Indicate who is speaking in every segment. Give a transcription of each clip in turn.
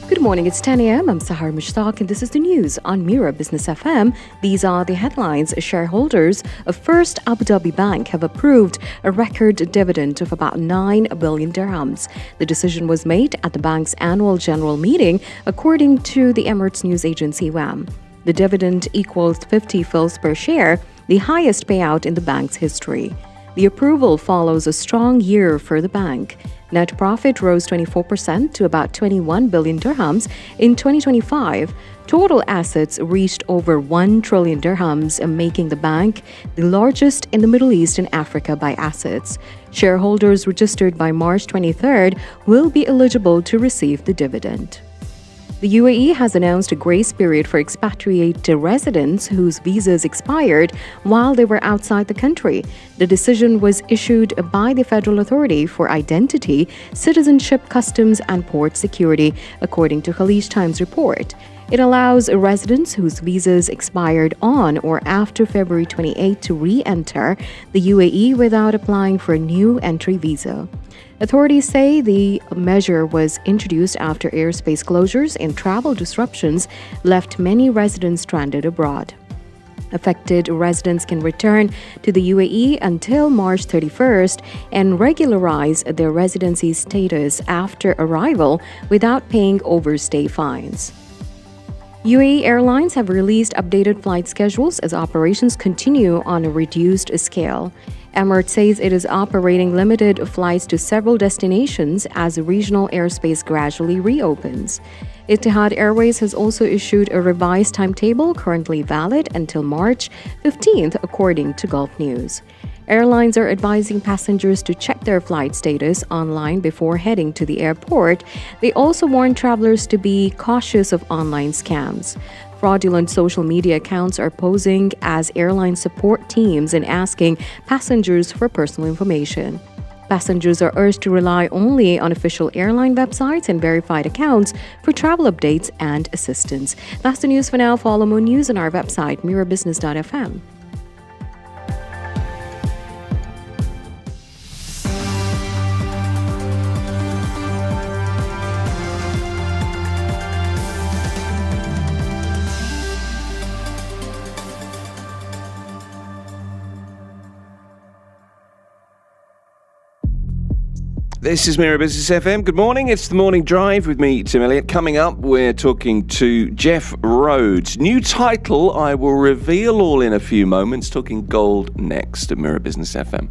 Speaker 1: Good morning, it's 10 a.m. I'm Sahar Mushtaq and this is the news on Mira Business FM. These are the headlines. Shareholders of First Abu Dhabi Bank have approved a record dividend of about 9 billion dirhams. The decision was made at the bank's annual general meeting, according to the Emirates news agency WAM. The dividend equals 50 fils per share, the highest payout in the bank's history. The approval follows a strong year for the bank. Net profit rose 24% to about 21 billion dirhams in 2025. Total assets reached over 1 trillion dirhams, making the bank the largest in the Middle East and Africa by assets. Shareholders registered by March 23rd will be eligible to receive the dividend. The UAE has announced a grace period for expatriate residents whose visas expired while they were outside the country. The decision was issued by the Federal Authority for Identity, Citizenship, Customs and Port Security, according to Khaleej Times report. It allows residents whose visas expired on or after February 28 to re-enter the UAE without applying for a new entry visa. Authorities say the measure was introduced after airspace closures and travel disruptions left many residents stranded abroad. Affected residents can return to the UAE until March 31st and regularize their residency status after arrival without paying overstay fines. UAE Airlines have released updated flight schedules as operations continue on a reduced scale. Emirates says it is operating limited flights to several destinations as regional airspace gradually reopens. Etihad Airways has also issued a revised timetable currently valid until March 15th, according to Gulf News. Airlines are advising passengers to check their flight status online before heading to the airport. They also warn travelers to be cautious of online scams. Fraudulent social media accounts are posing as airline support teams and asking passengers for personal information. Passengers are urged to rely only on official airline websites and verified accounts for travel updates and assistance. That's the news for now. Follow more news on our website, mirabusiness.fm.
Speaker 2: This is Mira Business FM. Good morning. It's the morning drive with me, Tim Elliott. Coming up, we're talking to Jeff Rhodes. New title, I will reveal all in a few moments. Talking gold next at Mira Business FM.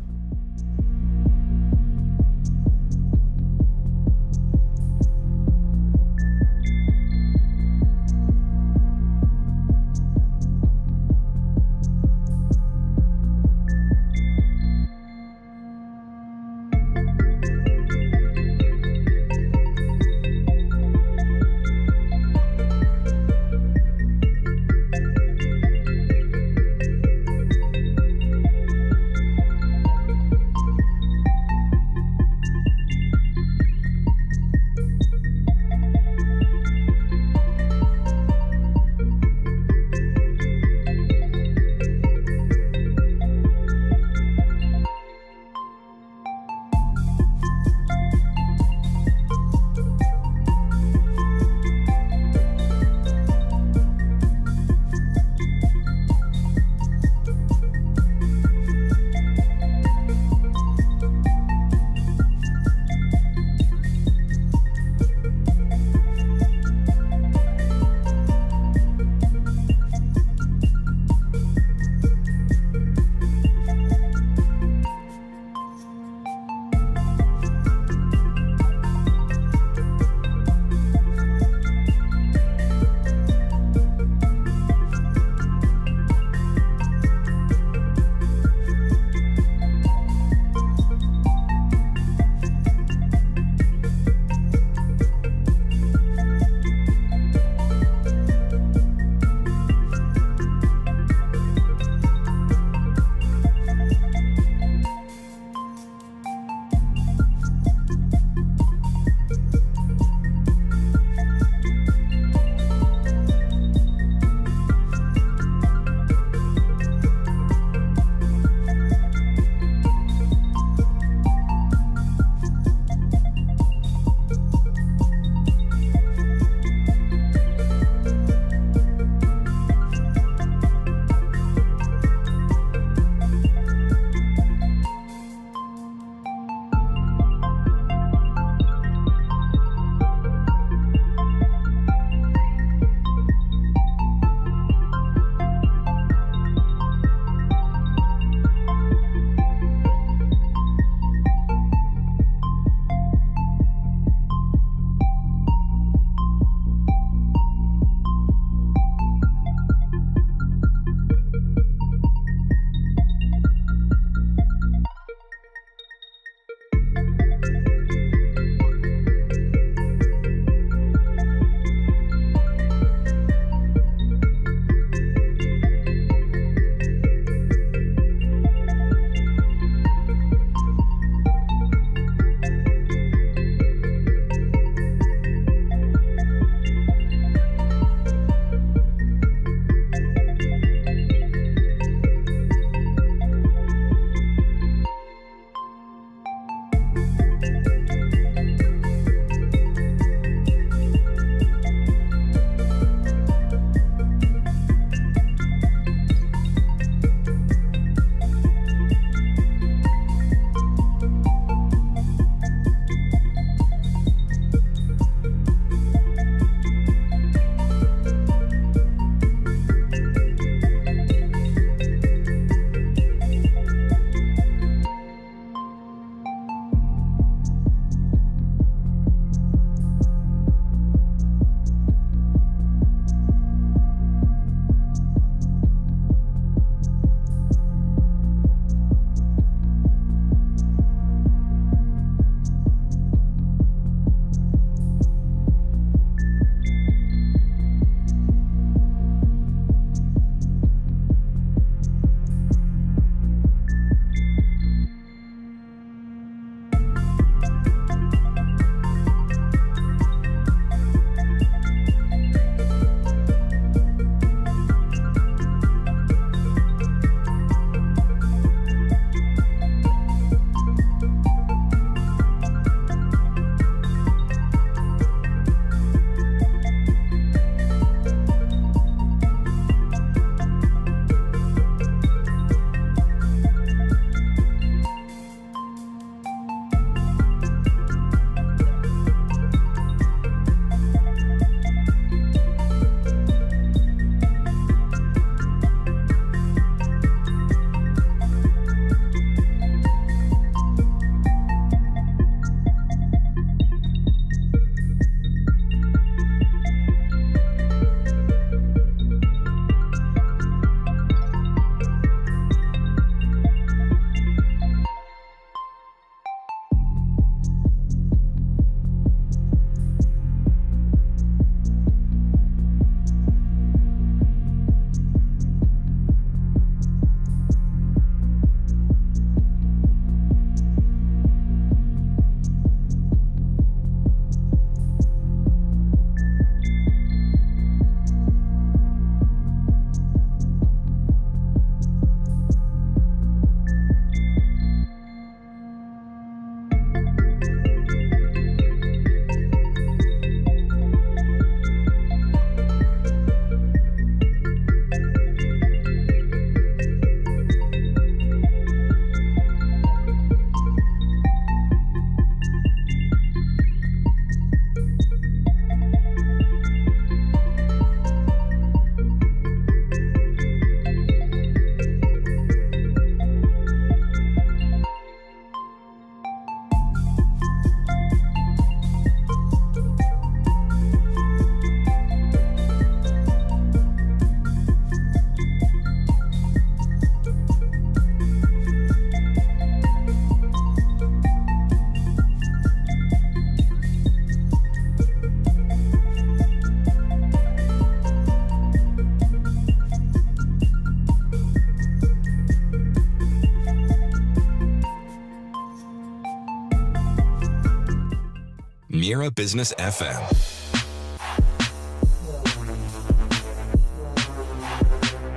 Speaker 3: Mira Business FM.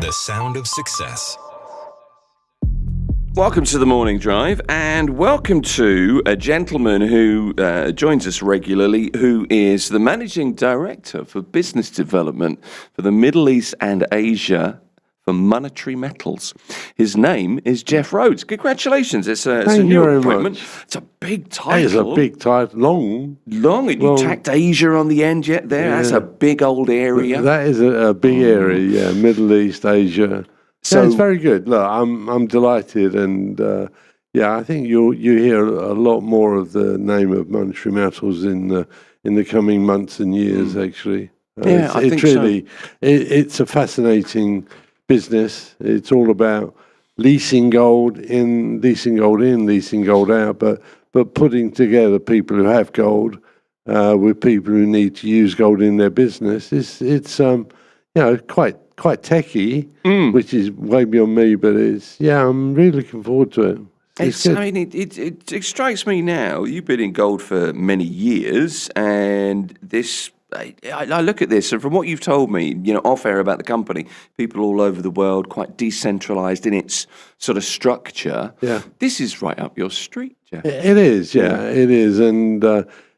Speaker 3: The sound of success.
Speaker 2: Welcome to the Morning Drive, and welcome to a gentleman who joins us regularly, who is the Managing Director for Business Development for the Middle East and Asia for Monetary Metals. His name is Jeff Rhodes. Congratulations. It's a new appointment.
Speaker 4: Much.
Speaker 2: It's a big title.
Speaker 4: It's a big title. Long.
Speaker 2: You tacked Asia on the end yet there. Yeah. That's a big old area.
Speaker 4: That is a big area, yeah. Middle East, Asia. So it's very good. Look, I'm delighted, and I think you hear a lot more of the name of Monetary Metals in the coming months and years. Actually,
Speaker 2: I think
Speaker 4: really,
Speaker 2: so.
Speaker 4: It's a fascinating business. It's all about leasing gold in, leasing gold out, but putting together people who have gold with people who need to use gold in their business. It's quite techie, which is way beyond me, but I'm really looking forward to it.
Speaker 2: It strikes me now, you've been in gold for many years, and I look at this, and from what you've told me, off air about the company, people all over the world, quite decentralized in its sort of structure.
Speaker 4: Yeah.
Speaker 2: This is right up your street, Jeff.
Speaker 4: It is, it is, and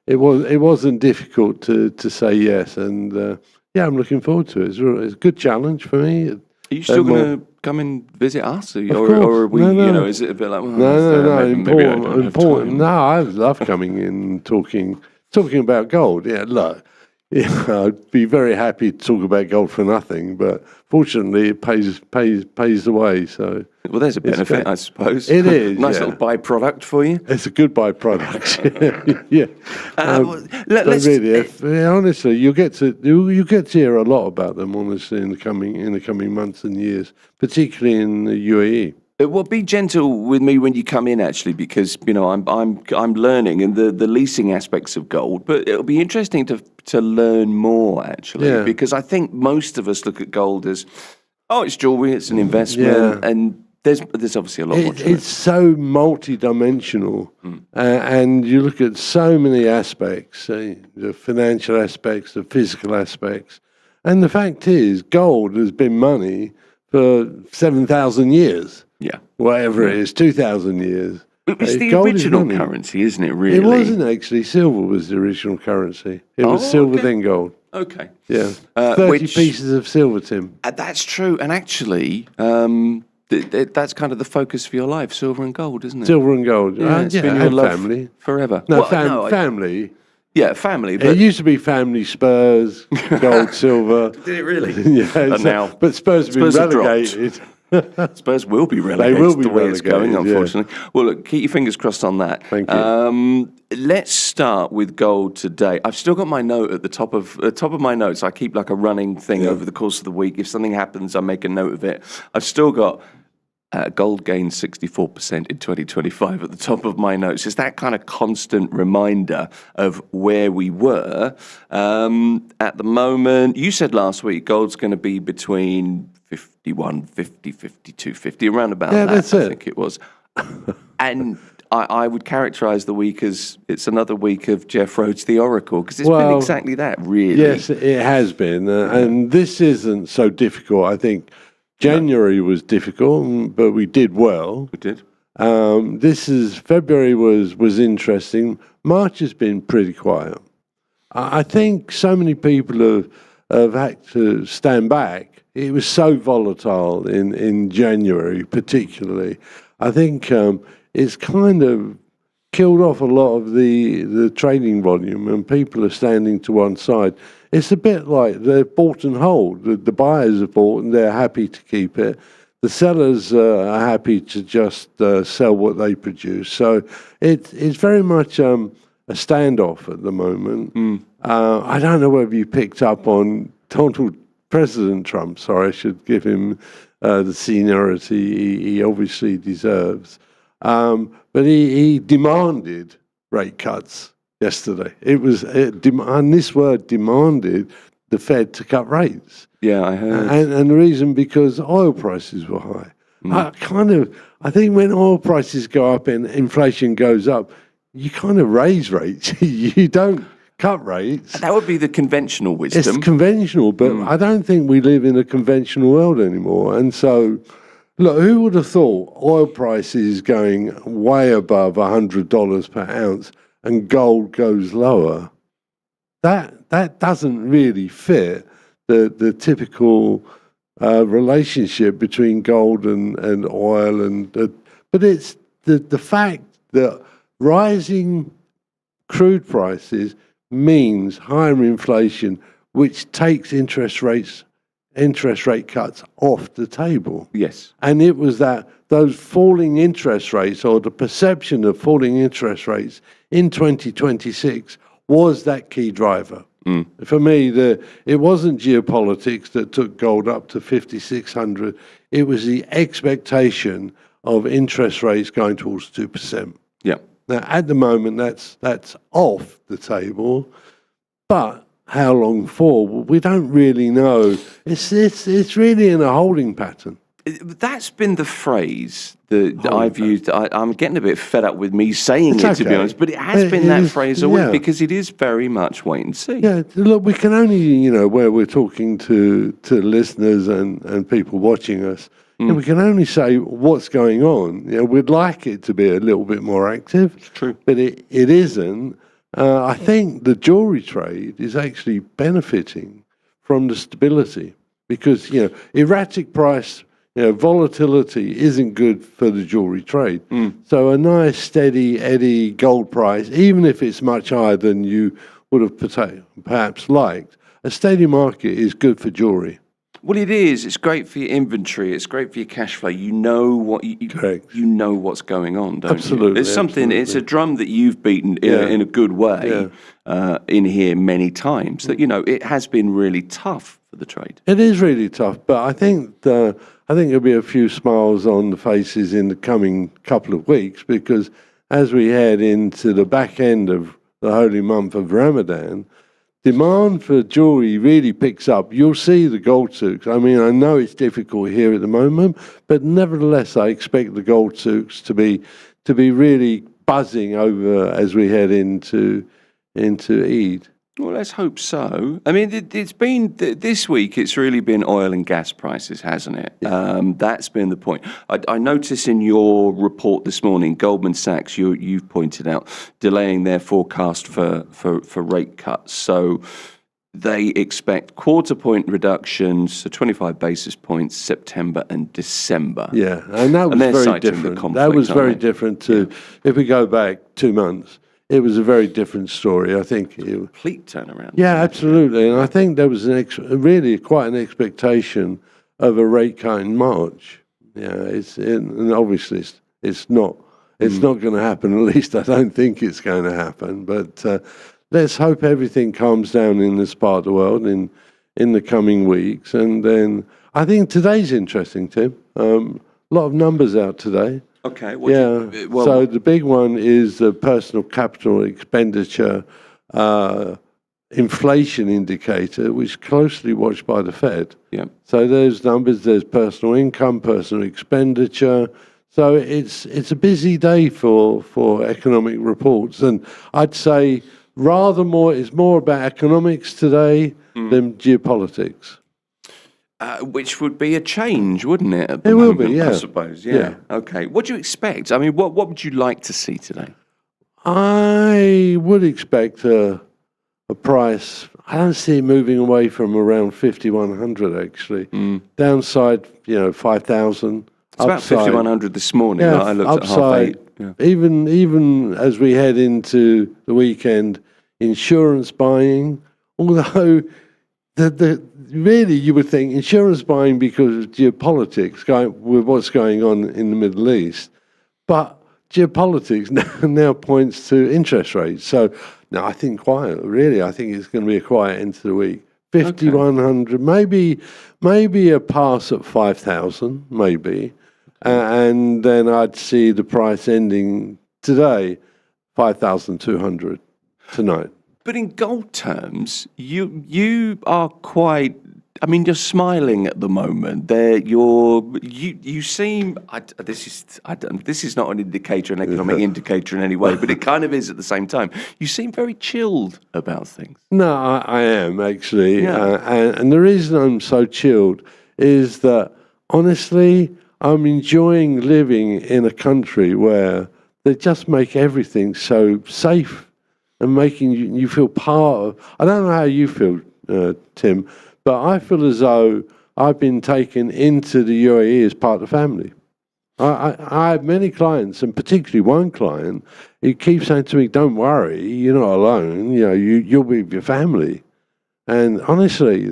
Speaker 4: it wasn't difficult to say yes, and I'm looking forward to it. It's a good challenge for me.
Speaker 2: Are you still going to come and visit us, or are we?
Speaker 4: No.
Speaker 2: Is it a bit like
Speaker 4: important? No, I love coming in, talking about gold. Yeah, look. Yeah, I'd be very happy to talk about gold for nothing, but fortunately, it pays the way. So,
Speaker 2: well, there's a benefit, I suppose.
Speaker 4: It is
Speaker 2: nice little byproduct for you.
Speaker 4: It's a good byproduct. Yeah. Honestly, you get to hear a lot about them. Honestly, in the coming months and years, particularly in the UAE.
Speaker 2: Well, be gentle with me when you come in, actually, because I'm learning and the leasing aspects of gold. But it'll be interesting to learn more, actually, because I think most of us look at gold as, it's jewelry, it's an investment, and there's obviously a lot more to it.
Speaker 4: It's so multi-dimensional, and you look at so many aspects, the financial aspects, the physical aspects, and the fact is, gold has been money for 7,000 years.
Speaker 2: Yeah.
Speaker 4: Whatever it is, 2,000 years.
Speaker 2: It's the original currency, isn't it, really?
Speaker 4: It wasn't actually. Silver was the original currency. It was silver, then gold.
Speaker 2: Okay.
Speaker 4: Yeah. 30 pieces of silver, Tim.
Speaker 2: That's true. And actually, that's kind of the focus for your life, silver and gold, isn't it?
Speaker 4: Silver and gold.
Speaker 2: It's been your love
Speaker 4: family.
Speaker 2: Forever.
Speaker 4: No, family.
Speaker 2: Yeah, family. But
Speaker 4: it used to be family Spurs, gold, silver.
Speaker 2: Did it really?
Speaker 4: Yeah.
Speaker 2: Now,
Speaker 4: but Spurs have been relegated.
Speaker 2: Spurs will be relegated.
Speaker 4: They will be
Speaker 2: the way
Speaker 4: relegated,
Speaker 2: it's going, unfortunately. Yeah. Well, look, keep your fingers crossed on that.
Speaker 4: Thank you.
Speaker 2: Let's start with gold today. I've still got my note at the top of my notes. I keep like a running thing over the course of the week. If something happens, I make a note of it. I've still got gold gained 64% in 2025 at the top of my notes. It's that kind of constant reminder of where we were. At the moment, you said last week gold's going to be between 51, 50, 52, 50, around about that,
Speaker 4: that's
Speaker 2: I think it was. And I would characterise the week as it's another week of Jeff Rhodes, the Oracle, because it's been exactly that, really.
Speaker 4: Yes, it has been. And this isn't so difficult. I think January was difficult, but we did well.
Speaker 2: We did.
Speaker 4: February was interesting. March has been pretty quiet. I think so many people have had to stand back. It was so volatile in January, particularly. I think it's kind of killed off a lot of the trading volume, and people are standing to one side. It's a bit like they've bought and hold. The buyers have bought and they're happy to keep it. The sellers are happy to just sell what they produce. So it's very much a standoff at the moment. I don't know whether you picked up on President Trump. Sorry, I should give him the seniority he obviously deserves. But he demanded rate cuts yesterday. And this word demanded the Fed to cut rates.
Speaker 2: Yeah, I heard.
Speaker 4: And the reason, because oil prices were high. I think when oil prices go up and inflation goes up, you kind of raise rates. You don't cut rates.
Speaker 2: That would be the conventional wisdom.
Speaker 4: It's conventional, but I don't think we live in a conventional world anymore. And so, look, who would have thought oil prices going way above $100 per ounce and gold goes lower? That doesn't really fit the typical relationship between gold and oil. But it's the fact that rising crude prices means higher inflation, which takes interest rate cuts off the table.
Speaker 2: Yes.
Speaker 4: And it was those falling interest rates, or the perception of falling interest rates in 2026, was that key driver. For me, it wasn't geopolitics that took gold up to 5,600. It was the expectation of interest rates going towards 2%.
Speaker 2: Yeah.
Speaker 4: Now, at the moment, that's off the table, but how long for? Well, we don't really know. It's really in a holding pattern.
Speaker 2: That's been the phrase that I've used. I'm getting a bit fed up with me saying it, to be honest, but it has been that phrase always, because it is very much wait and see.
Speaker 4: Yeah, look, we can only, where we're talking to listeners and people watching us, we can only say what's going on. We'd like it to be a little bit more active.
Speaker 2: It's true.
Speaker 4: But it isn't. I think the jewellery trade is actually benefiting from the stability because, erratic price, volatility isn't good for the jewellery trade. So a nice steady eddy gold price, even if it's much higher than you would have perhaps liked, a steady market is good for jewellery.
Speaker 2: Well, it is. It's great for your inventory. It's great for your cash flow. You know what you know what's going on, don't
Speaker 4: Absolutely,
Speaker 2: you? It's something.
Speaker 4: absolutely.
Speaker 2: It's a drum that you've beaten in a good way in here many times. That it has been really tough for the trade.
Speaker 4: It is really tough, but I think there'll be a few smiles on the faces in the coming couple of weeks, because as we head into the back end of the holy month of Ramadan, demand for jewellery really picks up. You'll see the gold souks. I mean, I know it's difficult here at the moment, but nevertheless, I expect the gold souks to be really buzzing over as we head into Eid.
Speaker 2: Well, let's hope so. I mean, it's been this week. It's really been oil and gas prices, hasn't it? That's been the point. I noticed in your report this morning, Goldman Sachs, you've pointed out delaying their forecast for rate cuts. So they expect quarter-point reductions, so 25 basis points, September and December.
Speaker 4: Yeah, and that was very different. That was very different to if we go back 2 months. It was a very different story. I think
Speaker 2: complete turnaround.
Speaker 4: Yeah, absolutely. And I think there was really quite an expectation of a rate cut in March. Yeah, and obviously it's not going to happen. At least I don't think it's going to happen. But let's hope everything calms down in this part of the world in the coming weeks. And then I think today's interesting, Tim. A lot of numbers out today.
Speaker 2: Okay.
Speaker 4: So the big one is the personal capital expenditure inflation indicator, which is closely watched by the Fed.
Speaker 2: Yeah.
Speaker 4: So there's numbers. There's personal income, personal expenditure. So it's a busy day for economic reports, and I'd say it's more about economics today than geopolitics.
Speaker 2: Which would be a change, wouldn't it? At the
Speaker 4: it
Speaker 2: moment,
Speaker 4: will be, yeah.
Speaker 2: I suppose, yeah. Okay. What do you expect? I mean, what would you like to see today?
Speaker 4: I would expect a price. I don't see it moving away from around 5,100. Actually, downside, 5,000.
Speaker 2: It's about 5,100 this morning.
Speaker 4: Yeah,
Speaker 2: I looked
Speaker 4: upside,
Speaker 2: at 8:30. Yeah.
Speaker 4: Even as we head into the weekend, insurance buying, although really you would think insurance buying because of geopolitics, with what's going on in the Middle East, but geopolitics now points to interest rates. So no, I think quiet. Really, I think it's going to be a quiet end to the week. 5,100, maybe a pass at 5,000, maybe. And then I'd see the price ending today, 5,200 tonight.
Speaker 2: But in gold terms, you are quite I mean, you're smiling at the moment. You seem. This is not an indicator, an economic indicator in any way, but it kind of is at the same time. You seem very chilled about things.
Speaker 4: No, I am actually,
Speaker 2: Yeah.
Speaker 4: and the reason I'm so chilled is that honestly, I'm enjoying living in a country where they just make everything so safe and making you feel part of. I don't know how you feel, Tim, but I feel as though I've been taken into the UAE as part of the family. I have many clients, and particularly one client, who keeps saying to me, "Don't worry, you're not alone. You know, you'll be with your family." And honestly,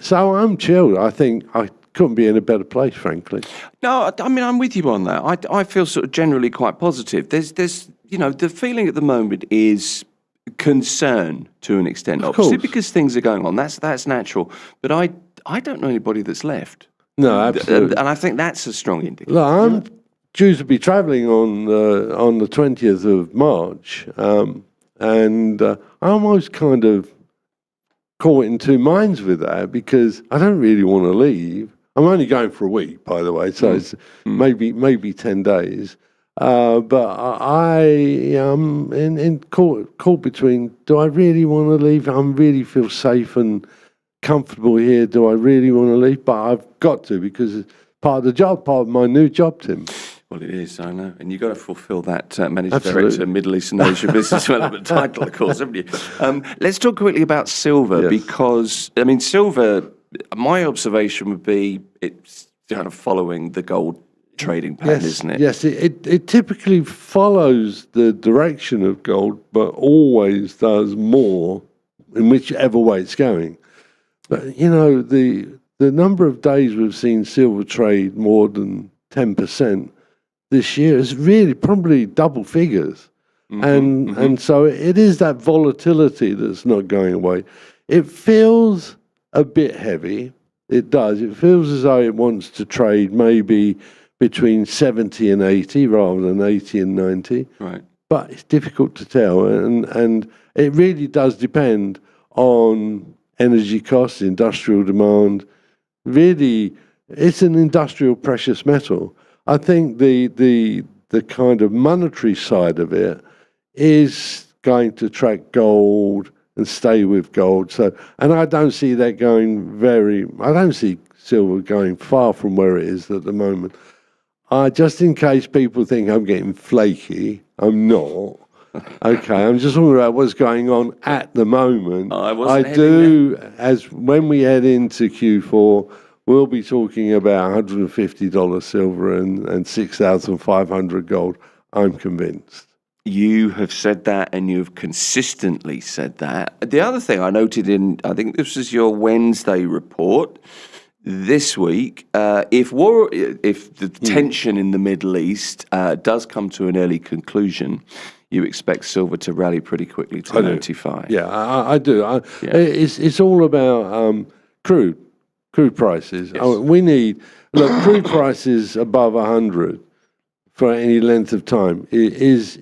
Speaker 4: so I'm chilled. I think I couldn't be in a better place, frankly.
Speaker 2: No, I mean, I'm with you on that. I feel sort of generally quite positive. There's the feeling at the moment is concern to an extent, obviously,
Speaker 4: course.
Speaker 2: because things are going on. That's natural. But I don't know anybody that's left.
Speaker 4: No, absolutely.
Speaker 2: And I think that's a strong indicator.
Speaker 4: Look, I'm due to be travelling on the 20th of March, and I'm almost kind of caught in two minds with that because I don't really want to leave. I'm only going for a week, by the way, so it's maybe 10 days. But I am caught between, do I really want to leave? I really feel safe and comfortable here. Do I really want to leave? But I've got to because it's part of the job, part of my new job, Tim.
Speaker 2: Well, it is, I know. And you've got to fulfil that Managing
Speaker 4: Absolutely.
Speaker 2: Director, Middle East and Asia Business Development title, of course, haven't you? Let's talk quickly about silver because, I mean, silver, my observation would be it's kind of following the gold trading pattern, isn't it?
Speaker 4: Yes, it typically follows the direction of gold, but always does more in whichever way it's going. But, you know, the number of days we've seen silver trade more than 10% this year is really probably double figures. And so it is that volatility that's not going away. It feels a bit heavy. It does. It feels as though it wants to trade maybe between 70 and 80 rather than 80 and 90.
Speaker 2: Right.
Speaker 4: But it's difficult to tell. And it really does depend on energy costs, industrial demand. Really, it's an industrial precious metal. I think the kind of monetary side of it is going to track gold and stay with gold. So, and I don't see that I don't see silver going far from where it is at the moment. Just in case people think I'm getting flaky, I'm not. Okay, I'm just talking about what's going on at the moment. As when we head into Q4, we'll be talking about $150 silver and 6,500 gold. I'm convinced.
Speaker 2: You have said that, and you've consistently said that. The other thing I noted I think this was your Wednesday report this week. If the tension in the Middle East does come to an early conclusion, you expect silver to rally pretty quickly to 95.
Speaker 4: Yeah, I do. It's all about crude prices.
Speaker 2: Yes.
Speaker 4: We need crude prices above 100 for any length of time is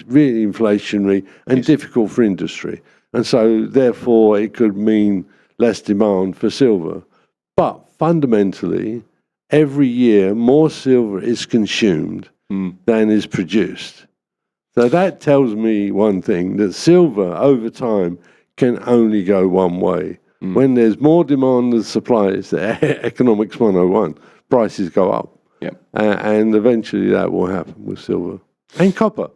Speaker 4: really inflationary and difficult for industry, and so therefore it could mean less demand for silver. But fundamentally, every year more silver is consumed than is produced. So that tells me one thing, that silver over time can only go one way. When there's more demand than supply, it's the economics 101, prices go up.
Speaker 2: Yep.
Speaker 4: And eventually that will happen with silver. And copper.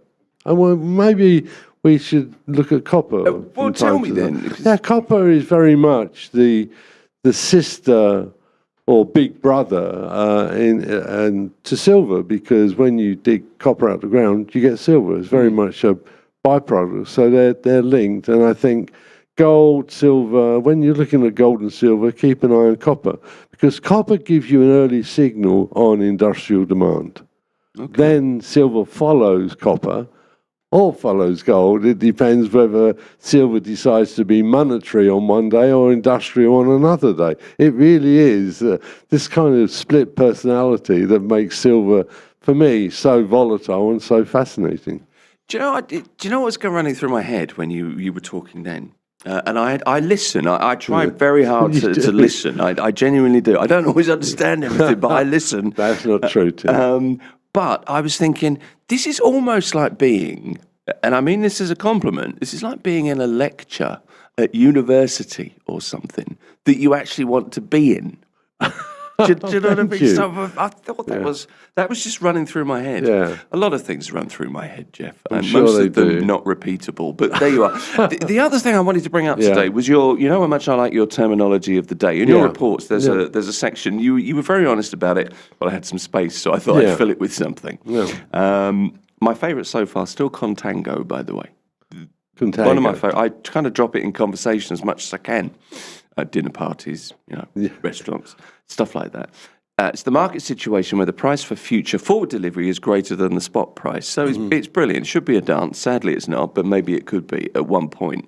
Speaker 4: Well, maybe we should look at copper.
Speaker 2: Well, tell me then.
Speaker 4: Yeah, copper is very much the sister or big brother to silver, because when you dig copper out of the ground, you get silver. It's very much a byproduct. So they're linked. And I think gold, silver, when you're looking at gold and silver, keep an eye on copper, because copper gives you an early signal on industrial demand. Okay. Then silver follows copper or follows gold. It depends whether silver decides to be monetary on one day or industrial on another day. It really is this kind of split personality that makes silver, for me, so volatile and so fascinating.
Speaker 2: Do you know what was running through my head when you were talking then? And I listen. I try very hard to listen. I genuinely do. I don't always understand everything, but I listen.
Speaker 4: That's not true, Tim.
Speaker 2: But I was thinking, this is almost like being, and I mean this as a compliment, this is like being in a lecture at university or something that you actually want to be in. Do you know what I mean? So I thought that was just running through my head.
Speaker 4: Yeah.
Speaker 2: A lot of things run through my head, Jeff, and
Speaker 4: sure
Speaker 2: most
Speaker 4: they
Speaker 2: of them
Speaker 4: do.
Speaker 2: not repeatable. But there you are. The other thing I wanted to bring up today was you know how much I like your terminology of the day. In your reports, there's a section. You were very honest about it. Well, I had some space, so I thought I'd fill it with something.
Speaker 4: Yeah.
Speaker 2: My favourite so far, still contango, by the way.
Speaker 4: Contango.
Speaker 2: One of my favourite. I kind of drop it in conversation as much as I can. At dinner parties, restaurants, stuff like that. It's the market situation where the price for future forward delivery is greater than the spot price. So it's brilliant. It should be a dance. Sadly, it's not, but maybe it could be at one point.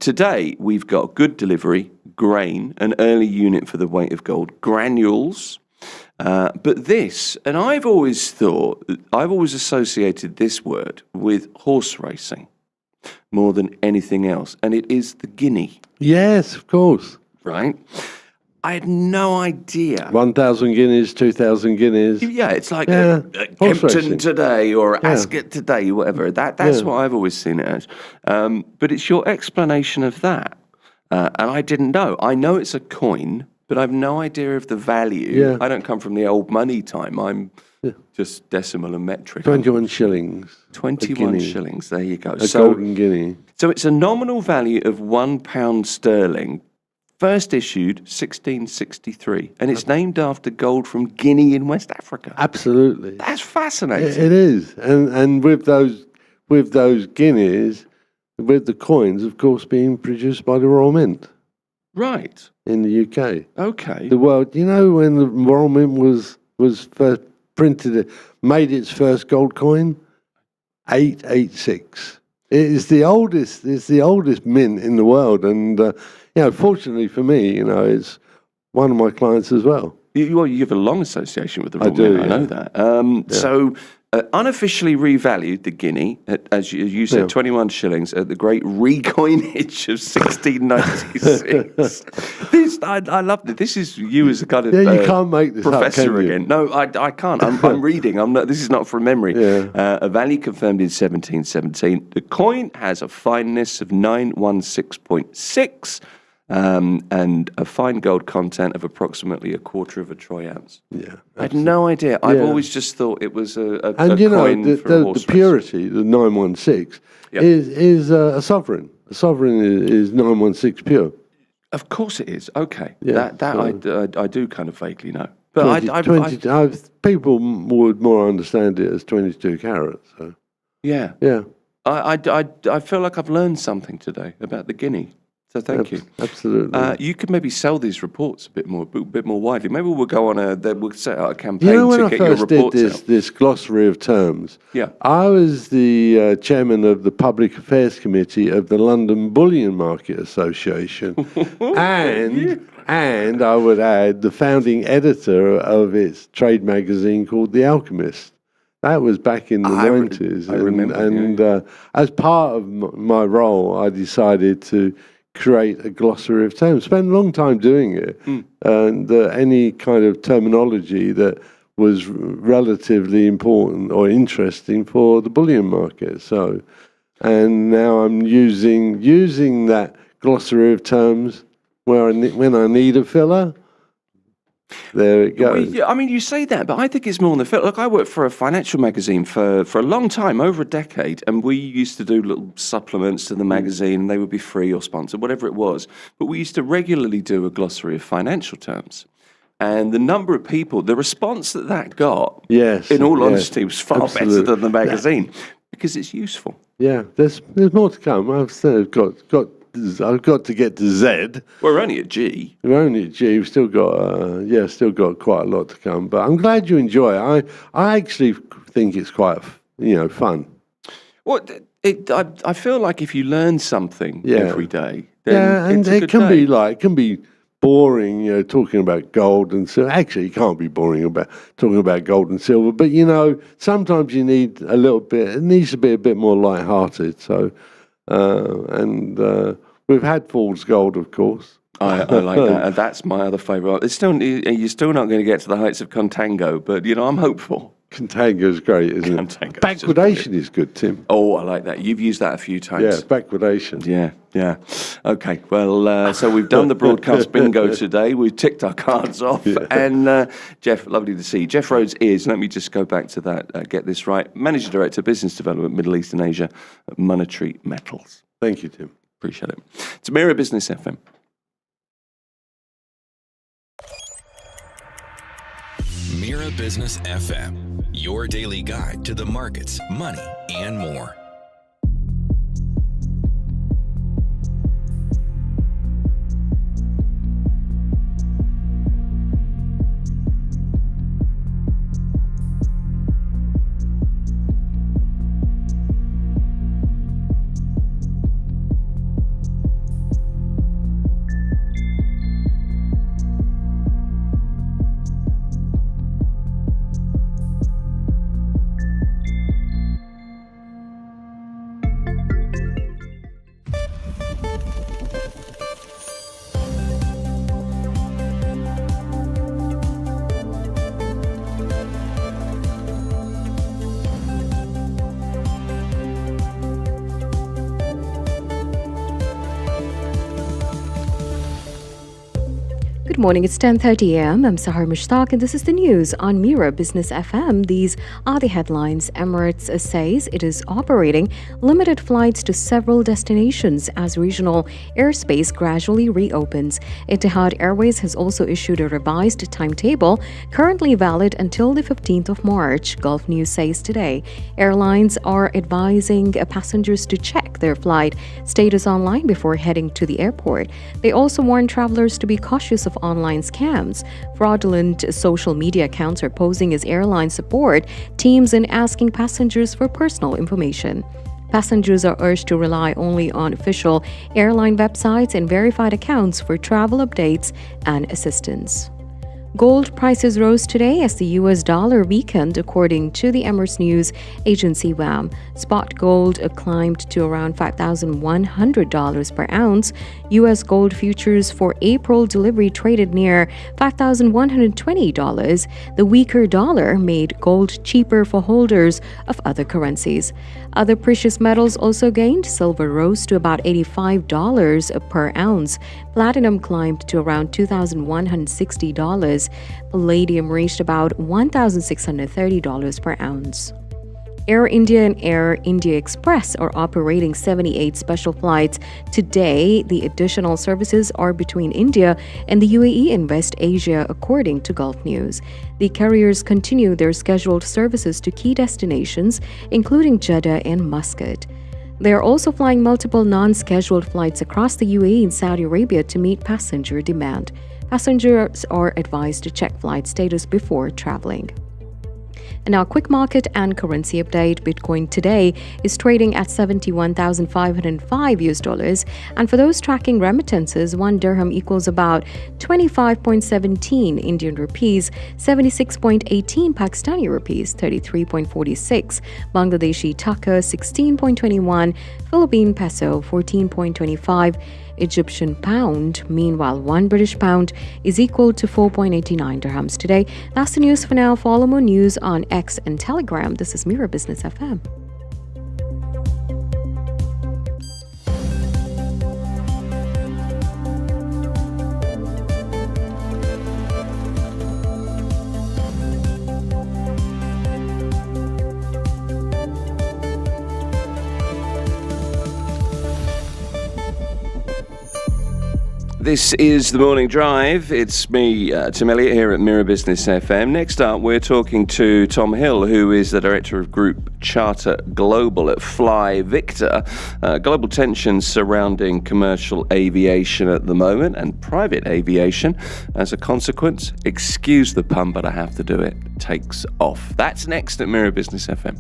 Speaker 2: Today, we've got good delivery, grain, an early unit for the weight of gold, granules. But this, and I've always associated this word with horse racing more than anything else, and it is the guinea.
Speaker 4: Yes, of course.
Speaker 2: Right? I had no idea.
Speaker 4: 1,000 guineas, 2,000 guineas.
Speaker 2: Yeah, it's like
Speaker 4: horse
Speaker 2: Kempton
Speaker 4: racing.
Speaker 2: today or Ascot today, whatever. That's what I've always seen it as. But it's your explanation of that. And I didn't know. I know it's a coin, but I've no idea of the value.
Speaker 4: Yeah.
Speaker 2: I don't come from the old money time. I'm just decimal and metric.
Speaker 4: 21 shillings.
Speaker 2: 21 shillings. There you go.
Speaker 4: A golden guinea.
Speaker 2: So it's a nominal value of £1 sterling. First issued 1663, and it's named after gold from Guinea in West Africa.
Speaker 4: Absolutely.
Speaker 2: That's fascinating.
Speaker 4: It is. And with those guineas, with the coins, of course, being produced by the Royal Mint
Speaker 2: Right.
Speaker 4: in the UK.
Speaker 2: Okay.
Speaker 4: The world, you know, when the Royal Mint was first printed, made its first gold coin, 886. It's the oldest mint in the world, and fortunately for me, it's one of my clients as well.
Speaker 2: You have a long association with the Royal
Speaker 4: I do,
Speaker 2: Mint, I know that. So unofficially revalued the guinea, at, as you said, 21 shillings at the great recoinage of 1696. I loved it. This is you as a kind of
Speaker 4: you can't make this
Speaker 2: professor
Speaker 4: up, can you?
Speaker 2: again. No, I can't. I'm reading. This is not from memory.
Speaker 4: Yeah.
Speaker 2: A value confirmed in 1717. The coin has a fineness of 916.6. And a fine gold content of approximately a quarter of a troy ounce.
Speaker 4: Yeah,
Speaker 2: I had no idea. I've always just thought it was a
Speaker 4: and
Speaker 2: coin for a horse
Speaker 4: the purity, the 916, is a sovereign. A sovereign is 916 pure.
Speaker 2: Of course it is. Okay,
Speaker 4: Yeah,
Speaker 2: I do kind of vaguely know, but
Speaker 4: 20, people would more understand it as 22 carats. So.
Speaker 2: Yeah. I feel like I've learned something today about the guinea. So thank you.
Speaker 4: Absolutely.
Speaker 2: You could maybe sell these reports a bit more widely. Maybe we'll go on we'll set out a campaign
Speaker 4: when
Speaker 2: to
Speaker 4: I
Speaker 2: get your
Speaker 4: first did
Speaker 2: reports out.
Speaker 4: this glossary of terms,
Speaker 2: Yeah.
Speaker 4: I was the chairman of the Public Affairs Committee of the London Bullion Market Association, and I would add the founding editor of its trade magazine called The Alchemist. That was back in the 90s.
Speaker 2: I remember.
Speaker 4: And as part of my role, I decided to create a glossary of terms. Spent a long time doing it, and any kind of terminology that was relatively important or interesting for the bullion market. So, and now I'm using that glossary of terms when I need a filler. There it goes.
Speaker 2: Well, I mean, you say that, but I think it's more than the Look, I worked for a financial magazine for a long time, over a decade, and we used to do little supplements to the magazine, and they would be free or sponsored, whatever it was. But we used to regularly do a glossary of financial terms. And the number of people, the response that got, in all honesty, was far better than the magazine, because it's useful.
Speaker 4: Yeah, there's more to come. I've got to get to Z.
Speaker 2: We're only at G.
Speaker 4: We're only at G. We've still got quite a lot to come. But I'm glad you enjoy it. I actually think it's quite fun.
Speaker 2: Well, I feel like if you learn something every day, then
Speaker 4: and
Speaker 2: it's a
Speaker 4: it
Speaker 2: good
Speaker 4: can
Speaker 2: day.
Speaker 4: it can be boring, talking about gold and silver. Actually, it can't be boring about talking about gold and silver. But sometimes you need a little bit. It needs to be a bit more light-hearted. So. We've had Fool's Gold, of course.
Speaker 2: I like that. That's my other favourite. You're still not going to get to the heights of Contango, but, I'm hopeful.
Speaker 4: Contango's great, isn't it?
Speaker 2: Contango's
Speaker 4: Backwardation is good, Tim.
Speaker 2: Oh, I like that. You've used that a few times.
Speaker 4: Yeah, backwardation.
Speaker 2: Yeah. Okay, well, so we've done the broadcast bingo today. We've ticked our cards off. Yeah. And Jeff, lovely to see you. Jeff Rhodes is, let me just go back to that, get this right, Managing Director, Business Development, Middle East and Asia at Monetary Metals.
Speaker 4: Thank you, Tim.
Speaker 2: Appreciate it. It's Mira Business FM.
Speaker 3: Mira Business FM, your daily guide to the markets, money, and more.
Speaker 1: Good morning, it's 10:30 a.m. I'm Sahar Mushtaq and this is the news on Mira Business FM. These are the headlines. Emirates says it is operating limited flights to several destinations as regional airspace gradually reopens. Etihad Airways has also issued a revised timetable currently valid until the 15th of March. Gulf News says today airlines are advising passengers to check their flight status online before heading to the airport. They also warn travelers to be cautious of online scams. Fraudulent social media accounts are posing as airline support teams and asking passengers for personal information. Passengers are urged to rely only on official airline websites and verified accounts for travel updates and assistance. Gold prices rose today as the U.S. dollar weakened, according to the Emirates News Agency WAM. Spot gold climbed to around $5,100 per ounce. U.S. gold futures for April delivery traded near $5,120. The weaker dollar made gold cheaper for holders of other currencies. Other precious metals also gained. Silver rose to about $85 per ounce. Platinum climbed to around $2,160. Palladium reached about $1,630 per ounce. Air India and Air India Express are operating 78 special flights today. The additional services are between India and the UAE and West Asia, according to Gulf News. The carriers continue their scheduled services to key destinations, including Jeddah and Muscat. They are also flying multiple non-scheduled flights across the UAE and Saudi Arabia to meet passenger demand. Passengers are advised to check flight status before traveling. And now, quick market and currency update. Bitcoin today is trading at $71,505 and for those tracking remittances, 1 dirham equals about 25.17 Indian rupees, 76.18 Pakistani rupees, 33.46 Bangladeshi taka, 16.21 Philippine peso, 14.25 Egyptian pound. Meanwhile, 1 British pound is equal to 4.89 dirhams today. That's the news for now. Follow more news on X and Telegram. This is Mira Business FM.
Speaker 2: This is The Morning Drive. It's me, Tim Elliott, here at Mira Business FM. Next up, we're talking to Tom Hill, who is the Director of Group Charter Global at Fly Victor. Global tensions surrounding commercial aviation at the moment and private aviation. As a consequence, excuse the pun, but I have to do it, takes off. That's next at Mira Business FM.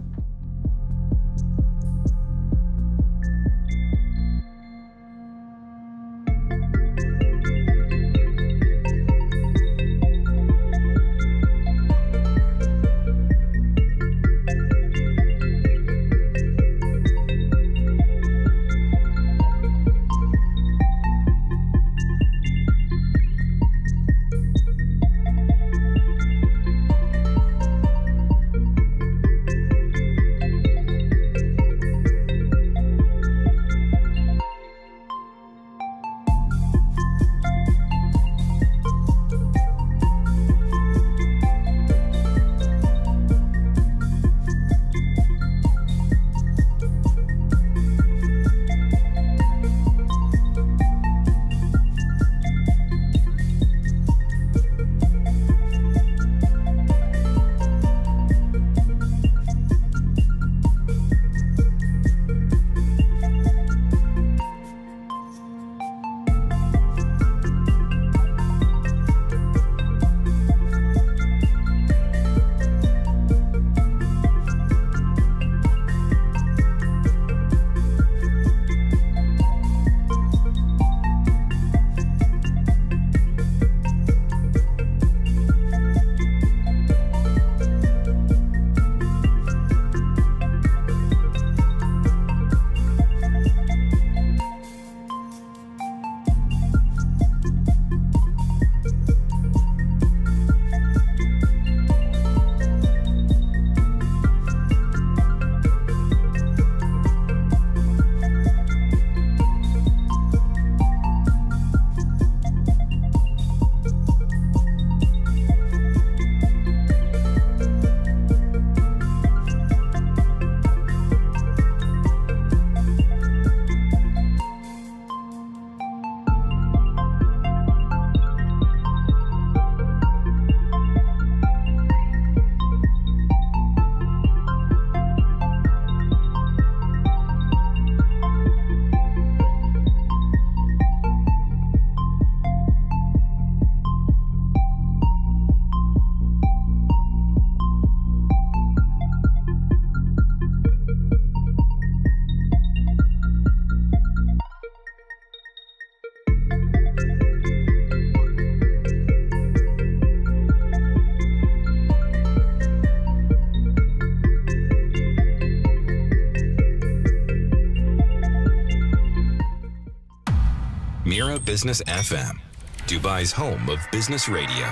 Speaker 3: Mira Business FM, Dubai's home of business radio.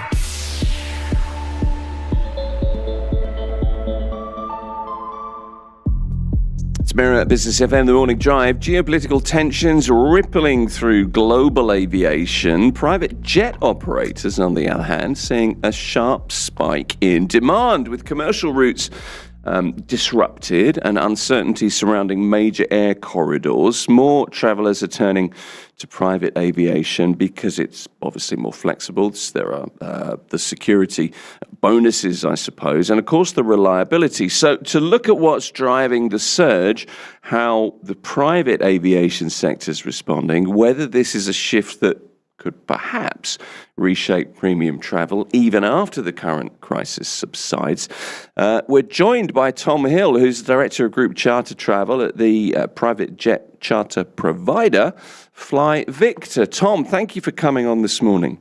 Speaker 2: It's Mira Business FM, the morning drive. Geopolitical tensions rippling through global aviation. Private jet operators, on the other hand, seeing a sharp spike in demand, with commercial routes disrupted and uncertainty surrounding major air corridors. More travellers are turning to private aviation because it's obviously more flexible. There are the security bonuses, I suppose, and of course the reliability. So to look at what's driving the surge, how the private aviation sector is responding, whether this is a shift that could perhaps reshape premium travel even after the current crisis subsides. We're joined by Tom Hill, who's the Director of Group Charter Travel at the private jet charter provider Fly Victor. Tom, thank you for coming on this morning.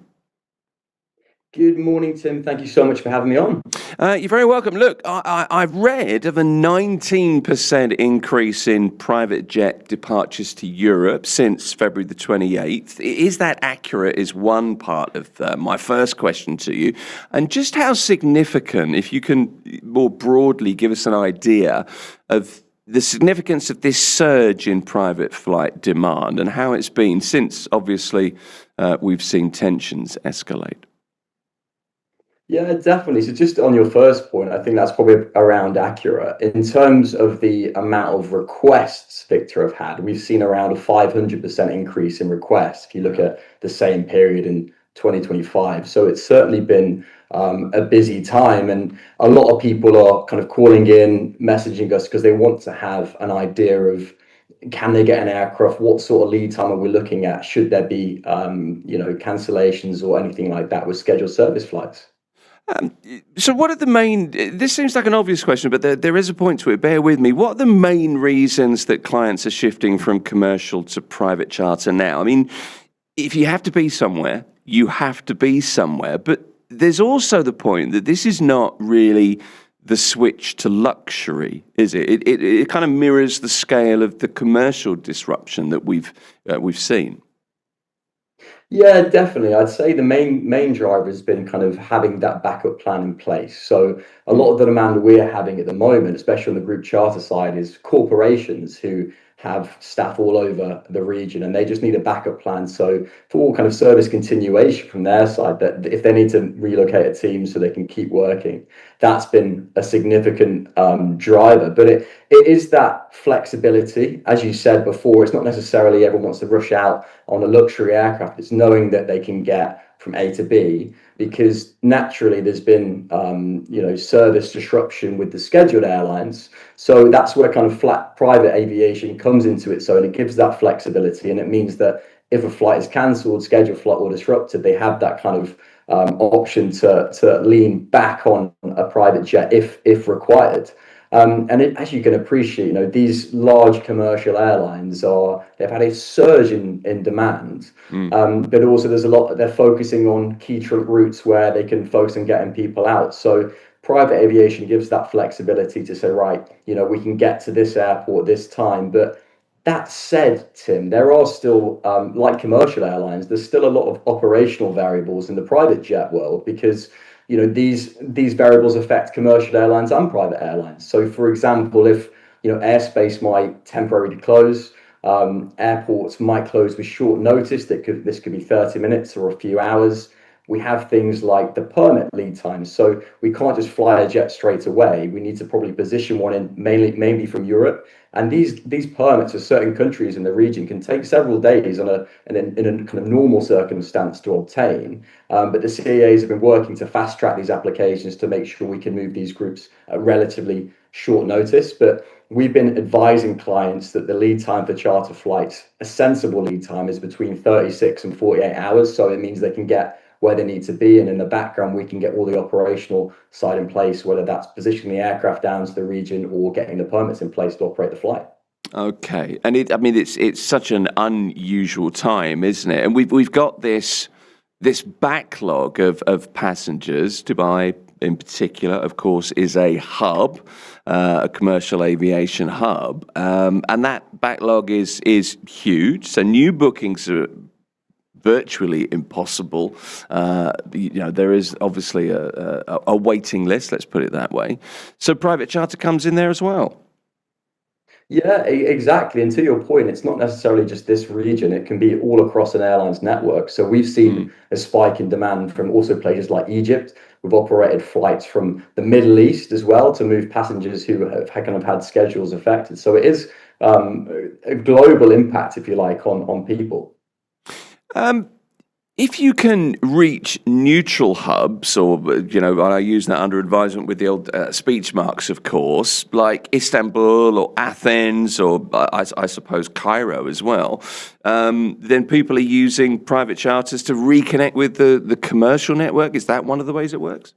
Speaker 5: Good morning, Tim. Thank you so much for having me on.
Speaker 2: You're very welcome. Look, I've read of a 19% increase in private jet departures to Europe since February the 28th. Is that accurate is one part of my first question to you. And just how significant, if you can more broadly give us an idea of the significance of this surge in private flight demand and how it's been since, obviously, we've seen tensions escalate.
Speaker 5: Yeah, definitely. So just on your first point, I think that's probably around accurate. In terms of the amount of requests Victor have had, we've seen around a 500% increase in requests if you look at the same period in 2025. So it's certainly been a busy time, and a lot of people are kind of calling in, messaging us because they want to have an idea of, can they get an aircraft? What sort of lead time are we looking at? Should there be, cancellations or anything like that with scheduled service flights?
Speaker 2: So what are the main, this seems like an obvious question, but there is a point to it, bear with me. What are the main reasons that clients are shifting from commercial to private charter now? I mean, if you have to be somewhere, you have to be somewhere, but there's also the point that this is not really the switch to luxury, is it? It kind of mirrors the scale of the commercial disruption that we've seen.
Speaker 5: Yeah, definitely. I'd say the main driver has been kind of having that backup plan in place. So a lot of the demand we're having at the moment, especially on the group charter side, is corporations who have staff all over the region and they just need a backup plan. So for all kind of service continuation from their side, that if they need to relocate a team so they can keep working, that's been a significant driver. But it is that flexibility. As you said before, it's not necessarily everyone wants to rush out on a luxury aircraft. It's knowing that they can get from A to B, because naturally there's been service disruption with the scheduled airlines. So that's where kind of flat private aviation comes into it. So, and it gives that flexibility, and it means that if a flight is cancelled, scheduled flight or disrupted, they have that kind of option to lean back on a private jet if required. As you can appreciate, these large commercial airlines they've had a surge in demand, but also there's a lot, they're focusing on key trunk routes where they can focus on getting people out. So private aviation gives that flexibility to say, right, we can get to this airport this time. But that said, Tim, there are still, like commercial airlines, there's still a lot of operational variables in the private jet world, because these variables affect commercial airlines and private airlines. So, for example, if airspace might temporarily close, airports might close with short notice. This could be 30 minutes or a few hours. We have things like the permit lead times. So we can't just fly a jet straight away. We need to probably position one in mainly from Europe. And these permits for certain countries in the region can take several days in a kind of normal circumstance to obtain. But the CAAs have been working to fast track these applications to make sure we can move these groups at relatively short notice. But we've been advising clients that the lead time for charter flights, a sensible lead time, is between 36 and 48 hours. So it means they can get where they need to be, and in the background we can get all the operational side in place, whether that's positioning the aircraft down to the region or getting the permits in place to operate the flight.
Speaker 2: Okay, and it's such an unusual time, isn't it? And we've got this backlog of passengers. Dubai, in particular, of course, is a hub, a commercial aviation hub, and that backlog is huge. So new bookings are virtually impossible. There is obviously a waiting list, let's put it that way. So private charter comes in there as well.
Speaker 5: Yeah, exactly. And to your point, it's not necessarily just this region, it can be all across an airline's network. So we've seen a spike in demand from also places like Egypt. We've operated flights from the Middle East as well to move passengers who have kind of had schedules affected. So it is a global impact, if you like, on people.
Speaker 2: If you can reach neutral hubs, or, I use that under advisement with the old speech marks, of course, like Istanbul or Athens or I suppose Cairo as well, then people are using private charters to reconnect with the commercial network. Is that one of the ways it works?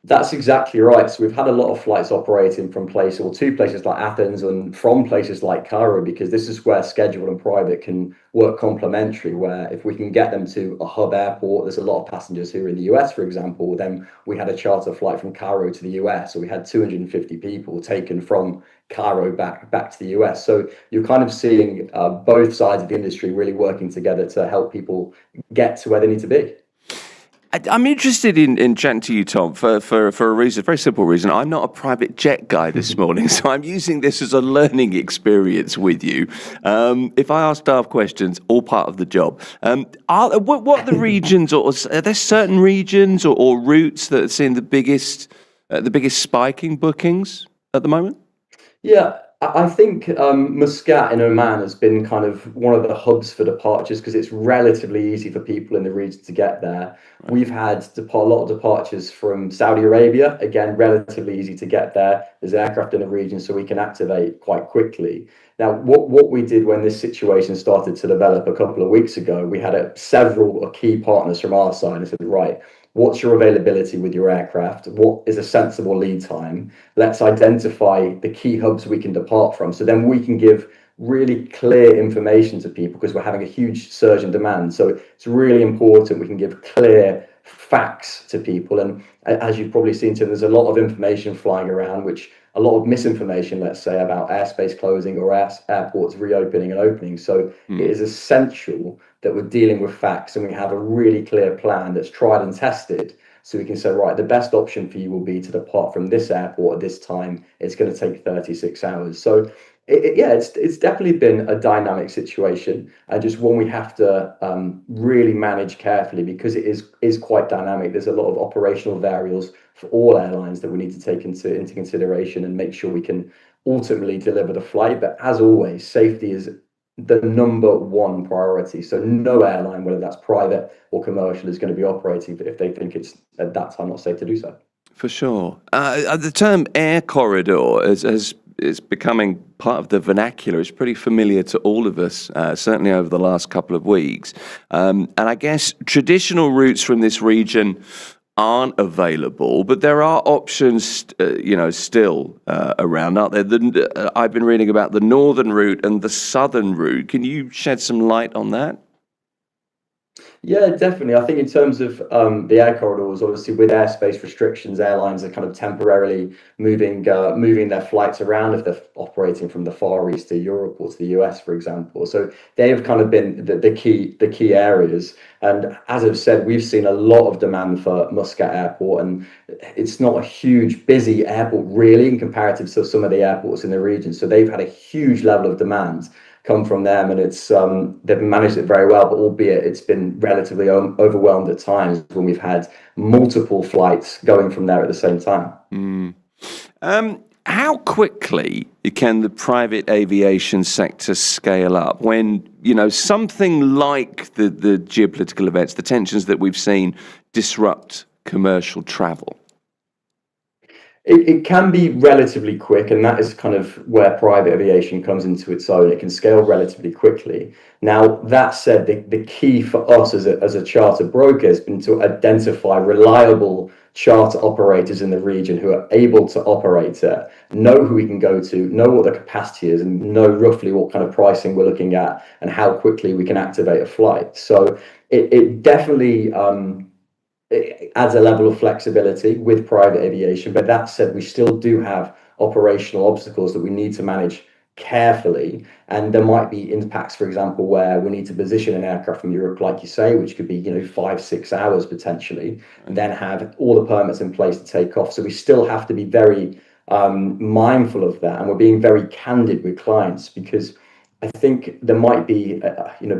Speaker 5: That's exactly right. So we've had a lot of flights operating from places, or to places like Athens and from places like Cairo, because this is where scheduled and private can work complementary, where if we can get them to a hub airport, there's a lot of passengers who are in the US, for example, then we had a charter flight from Cairo to the US, so we had 250 people taken from Cairo back to the US. So you're kind of seeing both sides of the industry really working together to help people get to where they need to be.
Speaker 2: I'm interested in chatting to you, Tom, for a reason, a very simple reason. I'm not a private jet guy this morning, so I'm using this as a learning experience with you. If I ask daft questions, all part of the job. What are the regions, or are there certain regions or routes that are seeing the biggest spike in bookings at the moment?
Speaker 5: Yeah, I think Muscat in Oman has been kind of one of the hubs for departures because it's relatively easy for people in the region to get there. Right. We've had a lot of departures from Saudi Arabia, again, relatively easy to get there. There's aircraft in the region, so we can activate quite quickly. Now, what we did when this situation started to develop a couple of weeks ago, we had several key partners from our side and said, right, what's your availability with your aircraft? What is a sensible lead time? Let's identify the key hubs we can depart from. So then we can give really clear information to people because we're having a huge surge in demand. So it's really important we can give clear facts to people. And as you've probably seen, Tim, there's a lot of information flying around, which a lot of misinformation, let's say, about airspace closing or airports reopening and opening. So it is essential that we're dealing with facts and we have a really clear plan that's tried and tested. So we can say, right, the best option for you will be to depart from this airport at this time. It's going to take 36 hours. So it's definitely been a dynamic situation, and just one we have to really manage carefully because it is quite dynamic. There's a lot of operational variables for all airlines that we need to take into consideration and make sure we can ultimately deliver the flight. But as always, safety is the number one priority. So no airline, whether that's private or commercial, is going to be operating if they think it's at that time not safe to do so.
Speaker 2: For sure. The term air corridor is becoming part of the vernacular. It's pretty familiar to all of us, certainly over the last couple of weeks. And I guess traditional routes from this region aren't available, but there are options, still around, aren't there? I've been reading about the northern route and the southern route. Can you shed some light on that?
Speaker 5: Yeah, definitely. I think in terms of the air corridors, obviously with airspace restrictions, airlines are kind of temporarily moving their flights around if they're operating from the Far East to Europe or to the US, for example. So they have kind of been the key areas. And as I've said, we've seen a lot of demand for Muscat Airport, and it's not a huge, busy airport really in comparative to some of the airports in the region. So they've had a huge level of demand come from them, and it's they've managed it very well, but albeit it's been relatively overwhelmed at times when we've had multiple flights going from there at the same time.
Speaker 2: How quickly can the private aviation sector scale up when something like the geopolitical events, the tensions that we've seen, disrupt commercial travel?
Speaker 5: It can be relatively quick, and that is kind of where private aviation comes into its own. It can scale relatively quickly. Now, that said, the key for us as a charter broker has been to identify reliable charter operators in the region who are able to operate it, know who we can go to, know what the capacity is, and know roughly what kind of pricing we're looking at and how quickly we can activate a flight. So it definitely it adds a level of flexibility with private aviation. But that said, we still do have operational obstacles that we need to manage carefully, and there might be impacts, for example, where we need to position an aircraft from Europe, like you say, which could be 5-6 hours potentially, and then have all the permits in place to take off. So we still have to be very mindful of that, and we're being very candid with clients, because I think there might be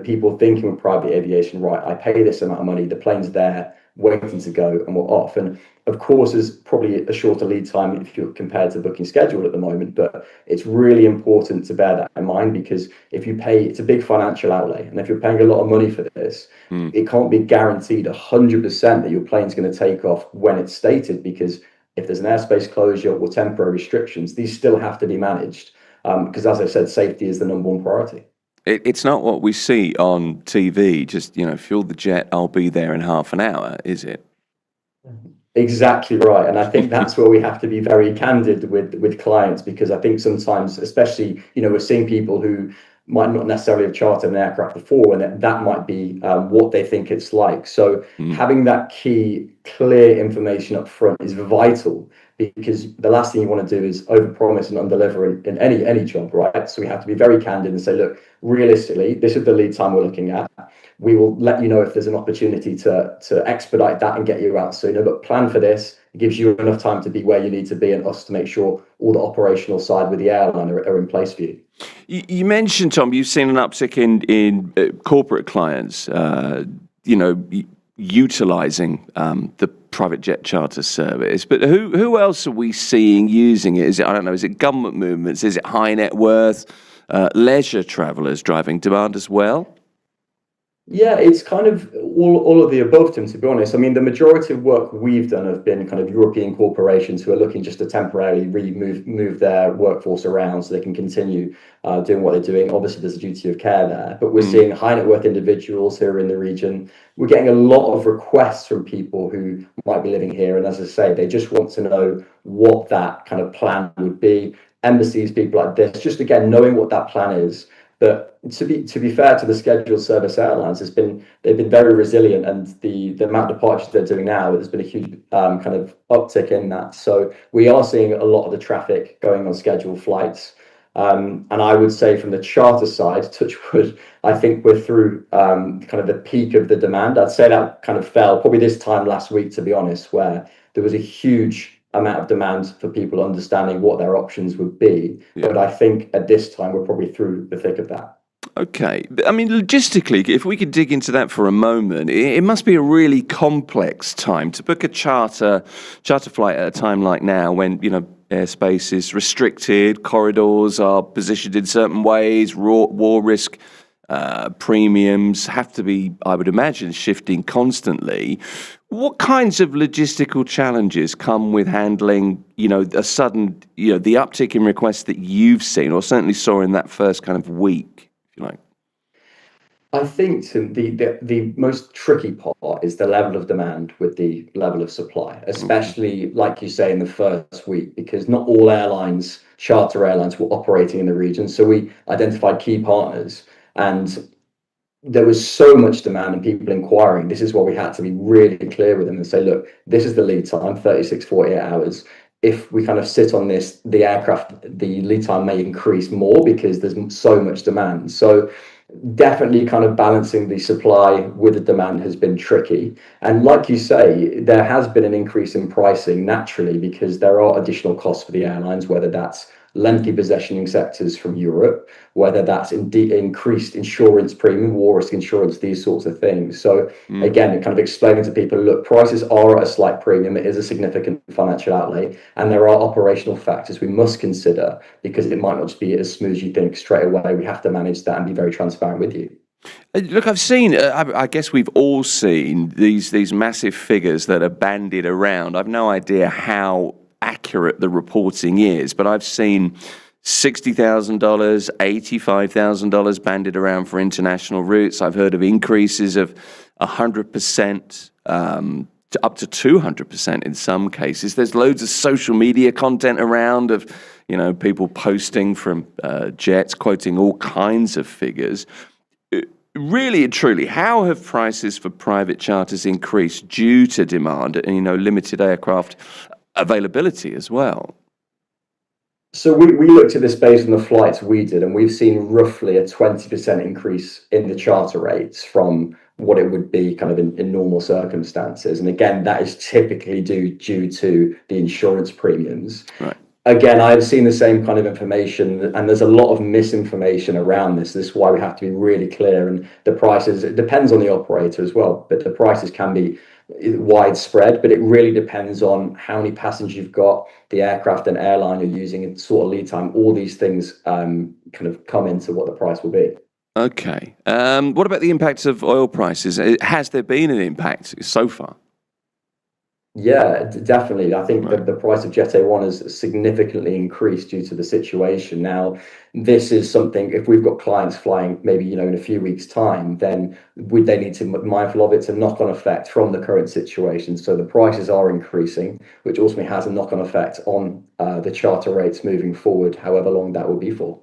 Speaker 5: people thinking with private aviation, right, I pay this amount of money, the plane's there waiting to go, and we're off. And of course, there's probably a shorter lead time if you're compared to booking schedule at the moment, but it's really important to bear that in mind, because if you pay, it's a big financial outlay, and if you're paying a lot of money for this, it can't be guaranteed 100% that your plane's going to take off when it's stated, because if there's an airspace closure or temporary restrictions, these still have to be managed, because as I said, safety is the number one priority.
Speaker 2: It's not what we see on TV, just, fuel the jet, I'll be there in half an hour, is it?
Speaker 5: Exactly right. And I think that's where we have to be very candid with clients, because I think sometimes, especially, we're seeing people who might not necessarily have chartered an aircraft before, and that might be what they think it's like. So having that key, clear information up front is vital, because the last thing you want to do is overpromise and underdeliver in any job, right? So we have to be very candid and say, look, realistically, this is the lead time we're looking at. We will let you know if there's an opportunity to expedite that and get you out sooner, but plan for this. It gives you enough time to be where you need to be, and us to make sure all the operational side with the airline are in place for you.
Speaker 2: You mentioned, Tom, you've seen an uptick in corporate clients, utilising the private jet charter service. But who else are we seeing using it? Is it government movements? Is it high net worth, leisure travellers driving demand as well?
Speaker 5: Yeah, it's kind of all of the above, Tim, to be honest. I mean, the majority of work we've done have been kind of European corporations who are looking just to temporarily move their workforce around so they can continue doing what they're doing. Obviously, there's a duty of care there, but we're seeing high net worth individuals who are in the region. We're getting a lot of requests from people who might be living here. And as I say, they just want to know what that kind of plan would be. Embassies, people like this, just again, knowing what that plan is. But to be fair to the scheduled service airlines, they've been very resilient, and the amount of departures they're doing now, there's been a huge kind of uptick in that. So we are seeing a lot of the traffic going on scheduled flights. And I would say from the charter side, touch wood, I think we're through kind of the peak of the demand. I'd say that kind of fell probably this time last week, to be honest, where there was a huge amount of demand for people understanding what their options would be. Yeah. But I think at this time, we're probably through the thick of that.
Speaker 2: Okay. I mean, logistically, if we could dig into that for a moment, it must be a really complex time to book a charter flight at a time like now when, airspace is restricted, corridors are positioned in certain ways, war risk premiums have to be, I would imagine, shifting constantly. What kinds of logistical challenges come with handling, a sudden, the uptick in requests that you've seen, or certainly saw in that first kind of week, if you like?
Speaker 5: I think, Tim, the most tricky part is the level of demand with the level of supply, especially, like you say, in the first week, because not all charter airlines, were operating in the region. So we identified key partners, and there was so much demand and people inquiring. This is why we had to be really clear with them and say, look, this is the lead time, 36, 48 hours. If we kind of sit on this, the lead time may increase more because there's so much demand. So definitely kind of balancing the supply with the demand has been tricky. And like you say, there has been an increase in pricing naturally, because there are additional costs for the airlines, whether that's lengthy possessioning sectors from Europe, whether that's increased insurance premium, war risk insurance, these sorts of things. So again, kind of explaining to people, look, prices are at a slight premium. It is a significant financial outlay, and there are operational factors we must consider, because it might not just be as smooth as you think straight away. We have to manage that and be very transparent with you.
Speaker 2: Look, I've seen, I guess we've all seen these massive figures that are bandied around. I've no idea how accurate the reporting is, but I've seen $60,000, $85,000 banded around for international routes. I've heard of increases of 100%, up to 200% in some cases. There's loads of social media content around of, people posting from jets, quoting all kinds of figures. Really and truly, how have prices for private charters increased due to demand and, limited aircraft availability as well?
Speaker 5: So we looked at this based on the flights we did, and we've seen roughly a 20% increase in the charter rates from what it would be kind of in normal circumstances. And again, that is typically due to the insurance premiums.
Speaker 2: Right.
Speaker 5: Again, I've seen the same kind of information, and there's a lot of misinformation around this. This is why we have to be really clear. And the prices, it depends on the operator as well, but the prices can be widespread, but it really depends on how many passengers you've got, the aircraft and airline you're using, and sort of lead time. All these things kind of come into what the price will be.
Speaker 2: Okay. What about the impacts of oil prices? Has there been an impact so far?
Speaker 5: Yeah, definitely. I think
Speaker 2: Right.
Speaker 5: the price of Jet A1 has significantly increased due to the situation. Now, this is something, if we've got clients flying maybe, in a few weeks' time, then they need to be mindful of it. It's a knock-on effect from the current situation. So the prices are increasing, which ultimately has a knock-on effect on the charter rates moving forward, however long that will be for.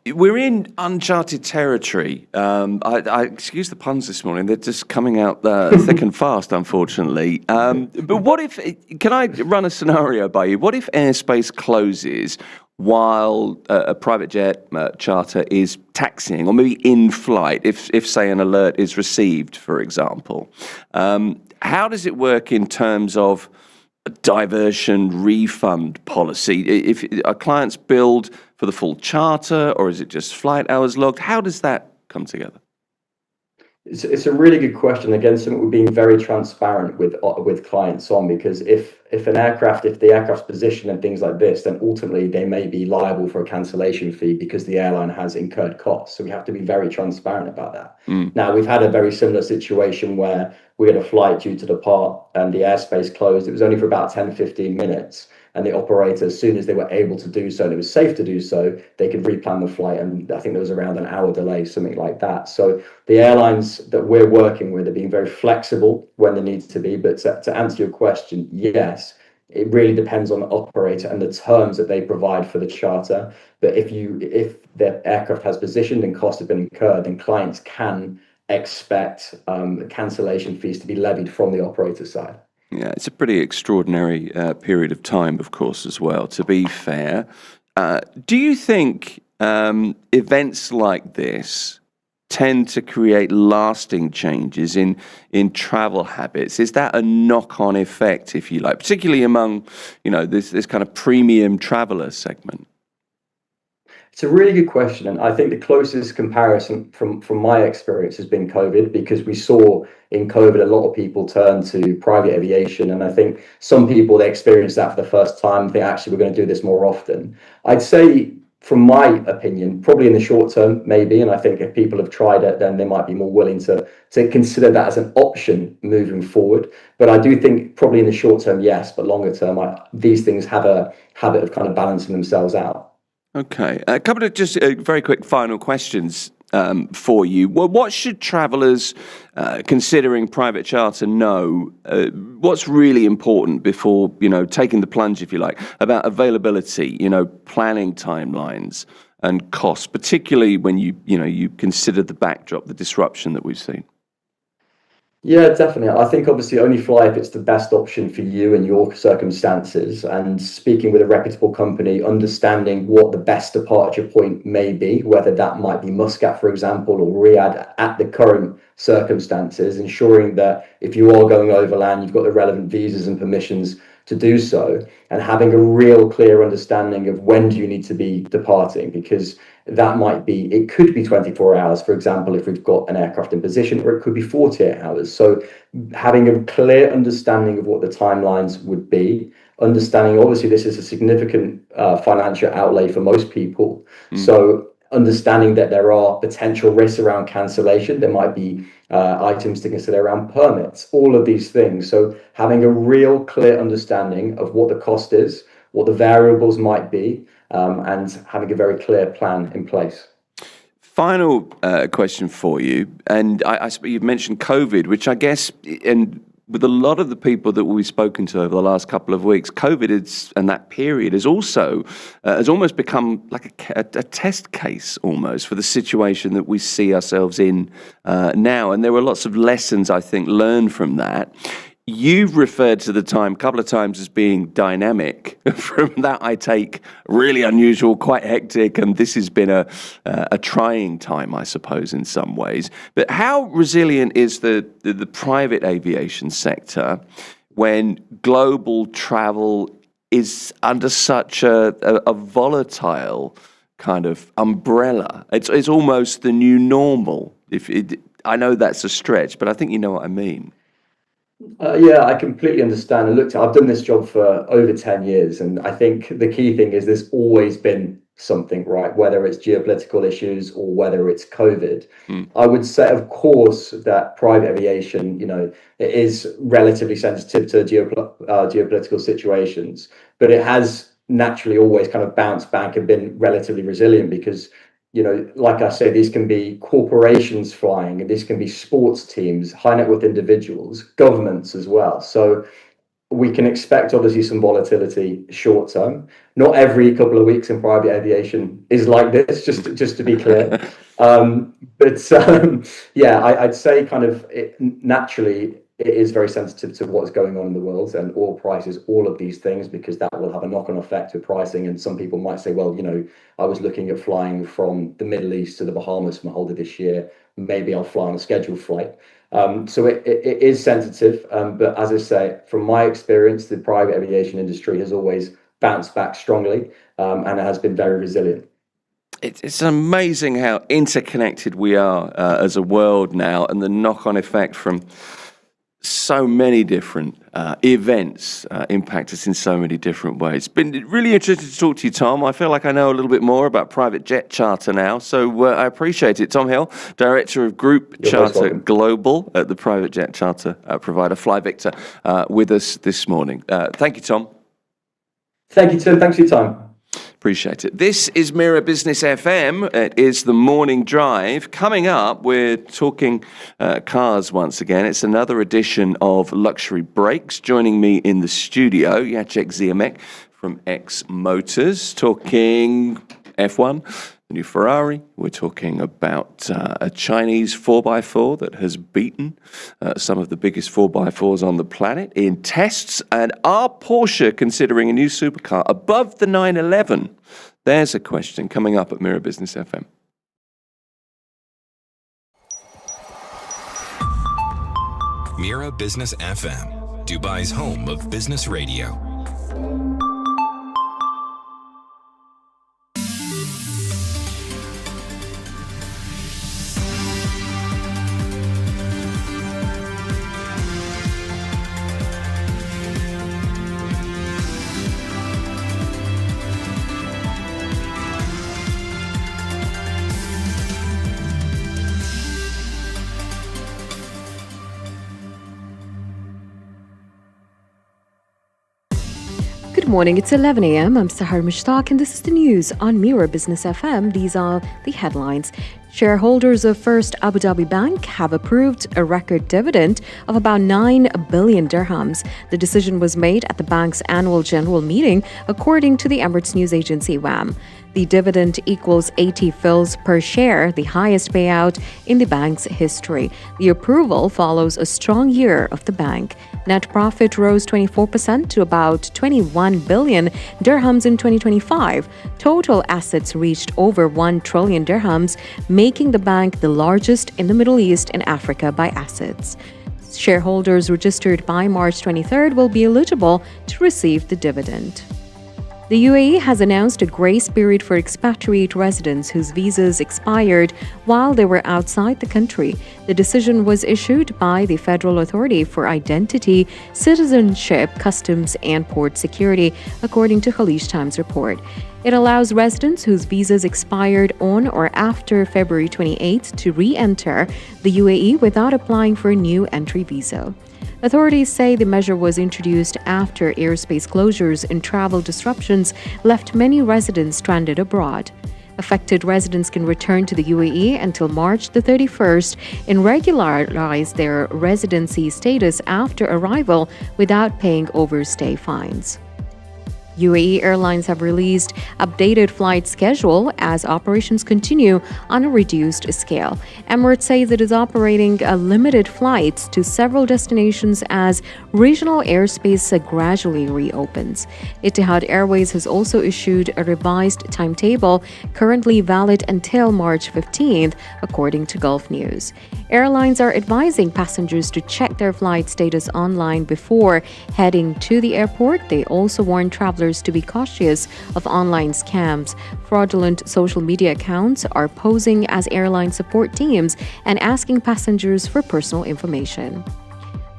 Speaker 2: We're in uncharted territory. I excuse the puns this morning; they're just coming out thick and fast, unfortunately. But what if? Can I run a scenario by you? What if airspace closes while a private jet charter is taxiing, or maybe in flight? If say an alert is received, for example, how does it work in terms of diversion refund policy? If our clients billed for the full charter, or is it just flight hours logged? How does that come together?
Speaker 5: It's a really good question. Again, something we're being very transparent with clients on, because if the aircraft's position and things like this, then ultimately they may be liable for a cancellation fee because the airline has incurred costs. So we have to be very transparent about that. Now, we've had a very similar situation where we had a flight due to depart and the airspace closed. It was only for about 10, 15 minutes. And the operator, as soon as they were able to do so, and it was safe to do so, they could replan the flight. And I think there was around an hour delay, something like that. So the airlines that we're working with are being very flexible when there needs to be. But to answer your question, yes, it really depends on the operator and the terms that they provide for the charter. But if the aircraft has positioned and costs have been incurred, then clients can expect cancellation fees to be levied from the operator side.
Speaker 2: Yeah, it's a pretty extraordinary period of time, of course, as well, to be fair. Do you think events like this tend to create lasting changes in travel habits? Is that a knock-on effect, if you like, particularly among, this kind of premium traveller segment?
Speaker 5: It's a really good question, and I think the closest comparison from my experience has been COVID, because we saw in COVID a lot of people turn to private aviation, and I think some people, they experienced that for the first time. They actually were going to do this more often. I'd say, from my opinion, probably in the short term, maybe, and I think if people have tried it, then they might be more willing to consider that as an option moving forward. But I do think probably in the short term, yes, but longer term, these things have a habit of kind of balancing themselves out.
Speaker 2: Okay, a couple of just very quick final questions for you. Well, what should travellers considering private charter know? What's really important before taking the plunge, if you like, about availability, planning timelines and costs, particularly when you consider the backdrop, the disruption that we've seen?
Speaker 5: Yeah, definitely. I think obviously only fly if it's the best option for you and your circumstances. And speaking with a reputable company, understanding what the best departure point may be, whether that might be Muscat, for example, or Riyadh at the current circumstances, ensuring that if you are going overland, you've got the relevant visas and permissions to do so, and having a real clear understanding of when do you need to be departing, because it could be 24 hours, for example, if we've got an aircraft in position, or it could be 48 hours. So having a clear understanding of what the timelines would be, understanding, obviously, this is a significant financial outlay for most people. So understanding that there are potential risks around cancellation, there might be items to consider around permits, all of these things. So having a real clear understanding of what the cost is, what the variables might be, and having a very clear plan in place.
Speaker 2: Final question for you, and I you've mentioned COVID, which I guess, and with a lot of the people that we've spoken to over the last couple of weeks, COVID and that period is also has almost become like a test case almost for the situation that we see ourselves in now. And there were lots of lessons, I think, learned from that. You've referred to the time a couple of times as being dynamic. From that, I take really unusual, quite hectic, and this has been a trying time, I suppose, in some ways. But how resilient is the private aviation sector when global travel is under such a volatile kind of umbrella? It's almost the new normal. I know that's a stretch, but I think you know what I mean.
Speaker 5: Yeah, I completely understand. And look, I've done this job for over 10 years, and I think the key thing is there's always been something, right? Whether it's geopolitical issues or whether it's COVID. I would say, of course, that private aviation, it is relatively sensitive to geopolitical situations, but it has naturally always kind of bounced back and been relatively resilient because like I say, these can be corporations flying, and these can be sports teams, high net worth individuals, governments as well. So we can expect obviously some volatility short term. Not every couple of weeks in private aviation is like this, just to be clear. I'd say kind of naturally it is very sensitive to what's going on in the world and oil prices, all of these things, because that will have a knock-on effect with pricing. And some people might say, well, I was looking at flying from the Middle East to the Bahamas for my holiday this year. Maybe I'll fly on a scheduled flight. So it is sensitive. But as I say, from my experience, the private aviation industry has always bounced back strongly and it has been very resilient.
Speaker 2: It's amazing how interconnected we are as a world now, and the knock-on effect from so many different events impact us in so many different ways. It's been really interesting to talk to you, Tom. I feel like I know a little bit more about private jet charter now, so I appreciate it. Tom Hill, Director of Group Charter Global at the private jet charter provider Flyvictor, with us this morning. Thank you, Tom.
Speaker 5: Thank you, Tim. Thanks for your time.
Speaker 2: Appreciate it. This is Mira Business FM. It is the morning drive. Coming up, we're talking cars once again. It's another edition of Luxury Breaks. Joining me in the studio, Jacek Ziemek from X Motors, talking F1, the new Ferrari. We're talking about a Chinese 4x4 that has beaten some of the biggest 4x4s on the planet in tests. And are Porsche considering a new supercar above the 911? There's a question coming up at Mira Business FM.
Speaker 3: Mira Business FM, Dubai's home of business radio.
Speaker 1: Good morning, it's 11 a.m. I'm Sahar Mushtaq and this is the news on Mira Business FM. These are the headlines. Shareholders of First Abu Dhabi Bank have approved a record dividend of about 9 billion dirhams. The decision was made at the bank's annual general meeting, according to the Emirates news agency WAM. The dividend equals 80 fils per share, the highest payout in the bank's history. The approval follows a strong year of the bank. Net profit rose 24% to about 21 billion dirhams in 2025. Total assets reached over 1 trillion dirhams, making the bank the largest in the Middle East and Africa by assets. Shareholders registered by March 23rd will be eligible to receive the dividend. The UAE has announced a grace period for expatriate residents whose visas expired while they were outside the country. The decision was issued by the Federal Authority for Identity, Citizenship, Customs and Port Security, according to Khaleej Times report. It allows residents whose visas expired on or after February 28 to re-enter the UAE without applying for a new entry visa. Authorities say the measure was introduced after airspace closures and travel disruptions left many residents stranded abroad. Affected residents can return to the UAE until March the 31st and regularize their residency status after arrival without paying overstay fines. UAE Airlines have released updated flight schedule as operations continue on a reduced scale. Emirates says it is operating limited flights to several destinations as regional airspace gradually reopens. Etihad Airways has also issued a revised timetable currently valid until March 15th, according to Gulf News. Airlines are advising passengers to check their flight status online before heading to the airport. They also warn travelers to be cautious of online scams. Fraudulent social media accounts are posing as airline support teams and asking passengers for personal information.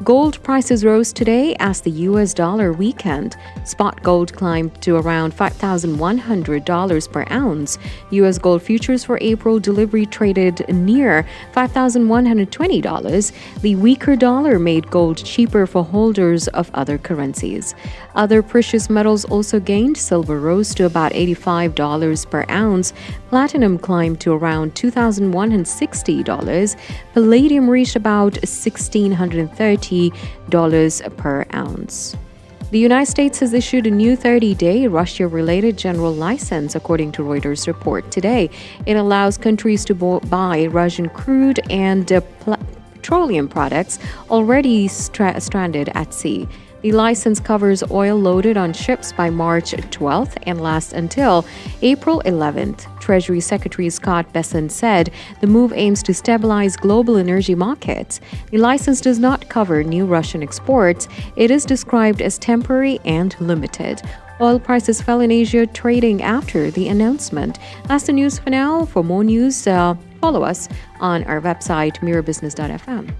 Speaker 1: Gold prices rose today as the US dollar weakened. Spot gold climbed to around $5,100 per ounce. US gold futures for April delivery traded near $5,120. The weaker dollar made gold cheaper for holders of other currencies. Other precious metals also gained. Silver rose to about $85 per ounce. Platinum climbed to around $2,160. Palladium reached about $1,630 per ounce. The United States has issued a new 30-day Russia-related general license, according to Reuters report today. It allows countries to buy Russian crude and petroleum products already stranded at sea. The license covers oil loaded on ships by March 12th and lasts until April 11th. Treasury Secretary Scott Bessent said the move aims to stabilize global energy markets. The license does not cover new Russian exports. It is described as temporary and limited. Oil prices fell in Asia trading after the announcement. That's the news for now. For more news, follow us on our website, mirabusiness.fm.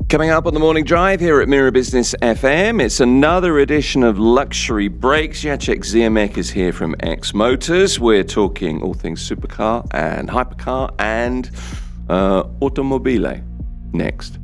Speaker 2: Coming up on the Morning Drive here at Mira Business FM, it's another edition of Luxury Breaks. Jacek Ziemek is here from X Motors. We're talking all things supercar and hypercar and automobile next.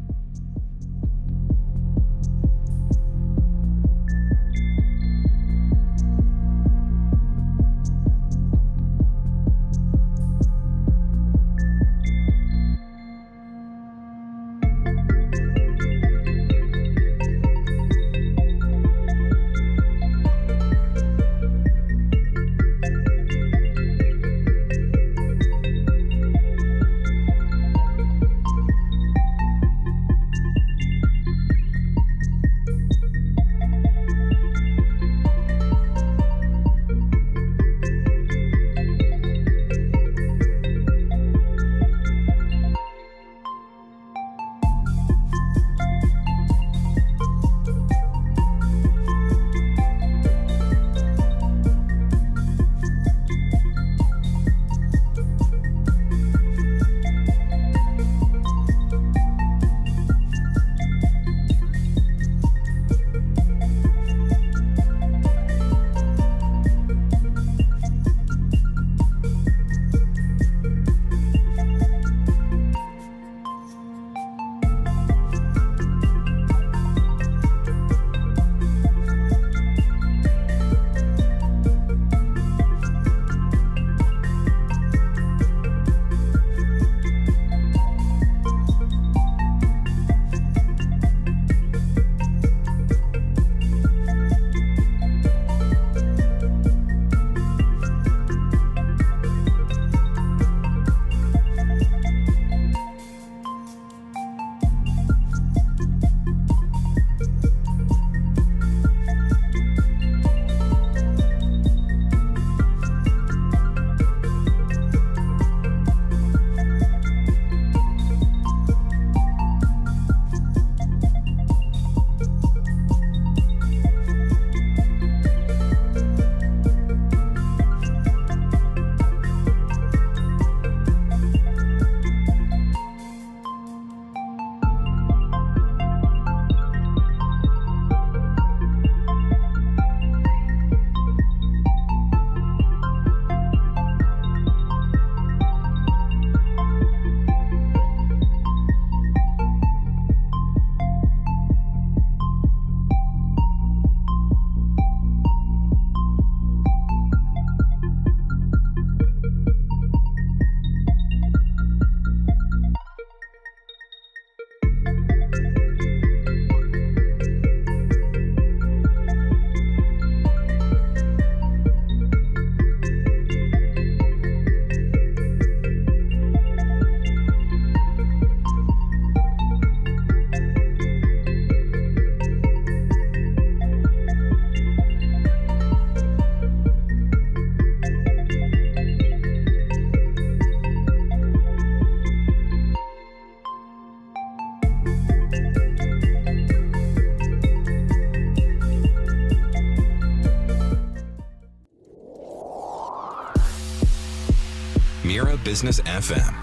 Speaker 3: Business FM,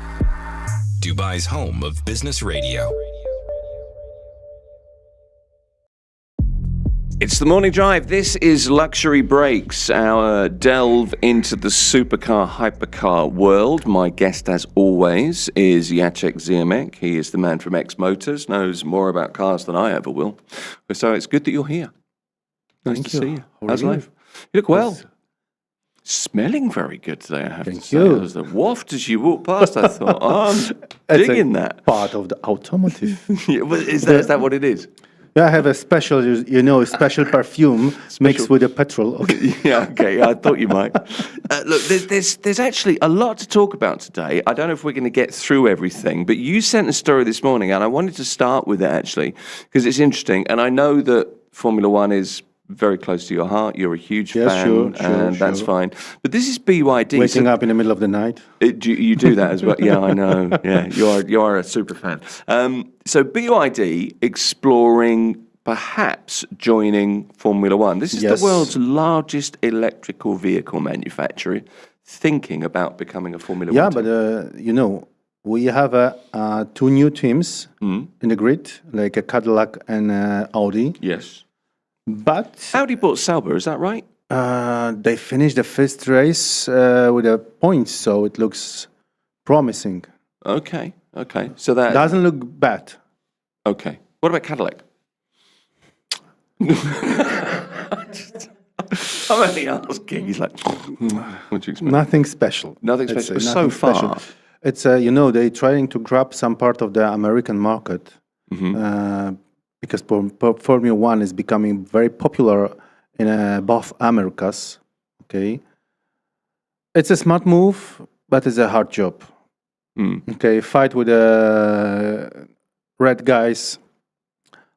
Speaker 3: Dubai's home of business radio.
Speaker 2: It's the morning drive. This is Luxury Breaks, our delve into the supercar, hypercar world. My guest, as always, is Jacek Ziomek. He is the man from X Motors, knows more about cars than I ever will. So it's good that you're here. Nice to see you. How's life? You look well. Smelling very good today, I have to say.
Speaker 6: you.
Speaker 2: As the waft as you walked past, I thought, I'm digging that.
Speaker 6: Part of the automotive.
Speaker 2: Yeah, well, is that what it is?
Speaker 6: Yeah, I have a special, special perfume mixed with the petrol. Okay.
Speaker 2: Yeah, okay. I thought you might. Look, there's actually a lot to talk about today. I don't know if we're going to get through everything, but you sent a story this morning, and I wanted to start with it actually because it's interesting. And I know that Formula One is very close to your heart. You're a huge fan,
Speaker 6: sure,
Speaker 2: and that's fine. But this is BYD.
Speaker 6: Waking up in the middle of the night.
Speaker 2: You do that as well. Yeah, I know. Yeah, you are a super fan. So BYD exploring perhaps joining Formula One. This is
Speaker 6: Yes.
Speaker 2: the world's largest electrical vehicle manufacturer thinking about becoming a Formula
Speaker 6: Yeah,
Speaker 2: One team.
Speaker 6: but we have two new teams in the grid, like a Cadillac and Audi.
Speaker 2: Yes.
Speaker 6: But
Speaker 2: Audi bought Sauber, is that right?
Speaker 6: they finished the first race with a point, so it looks promising.
Speaker 2: Okay. So that
Speaker 6: Doesn't look bad.
Speaker 2: okay. What about Cadillac? I'm only asking. He's like, what do you expect?
Speaker 6: Nothing special.
Speaker 2: Nothing
Speaker 6: Let's
Speaker 2: special.
Speaker 6: say,
Speaker 2: So
Speaker 6: nothing
Speaker 2: far.
Speaker 6: special. It's they're trying to grab some part of the American market because Formula One is becoming very popular in both Americas. Okay, it's a smart move, but it's a hard job. Okay, fight with red guys,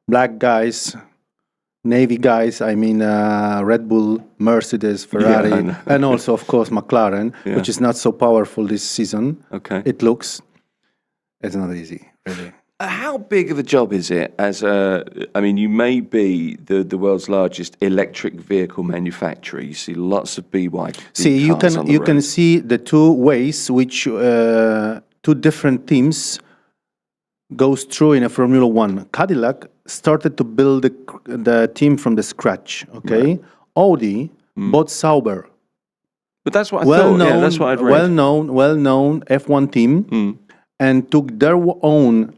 Speaker 6: black guys, navy guys. I mean, Red Bull, Mercedes, Ferrari,
Speaker 2: I know.
Speaker 6: and also, of course, McLaren,
Speaker 2: Yeah.
Speaker 6: which is not so powerful this season.
Speaker 2: Okay.
Speaker 6: It looks. It's not easy, really.
Speaker 2: How big of a job is it I mean, you may be the world's largest electric vehicle manufacturer. You see lots of BYD
Speaker 6: See, you
Speaker 2: cars on
Speaker 6: can
Speaker 2: the
Speaker 6: you
Speaker 2: road.
Speaker 6: can see the two ways which two different teams goes through in a Formula One. Cadillac started to build the team from the scratch. Okay, Audi bought Sauber,
Speaker 2: But that's what I thought. Yeah, that's what I'd read.
Speaker 6: well-known F1 team, and took their own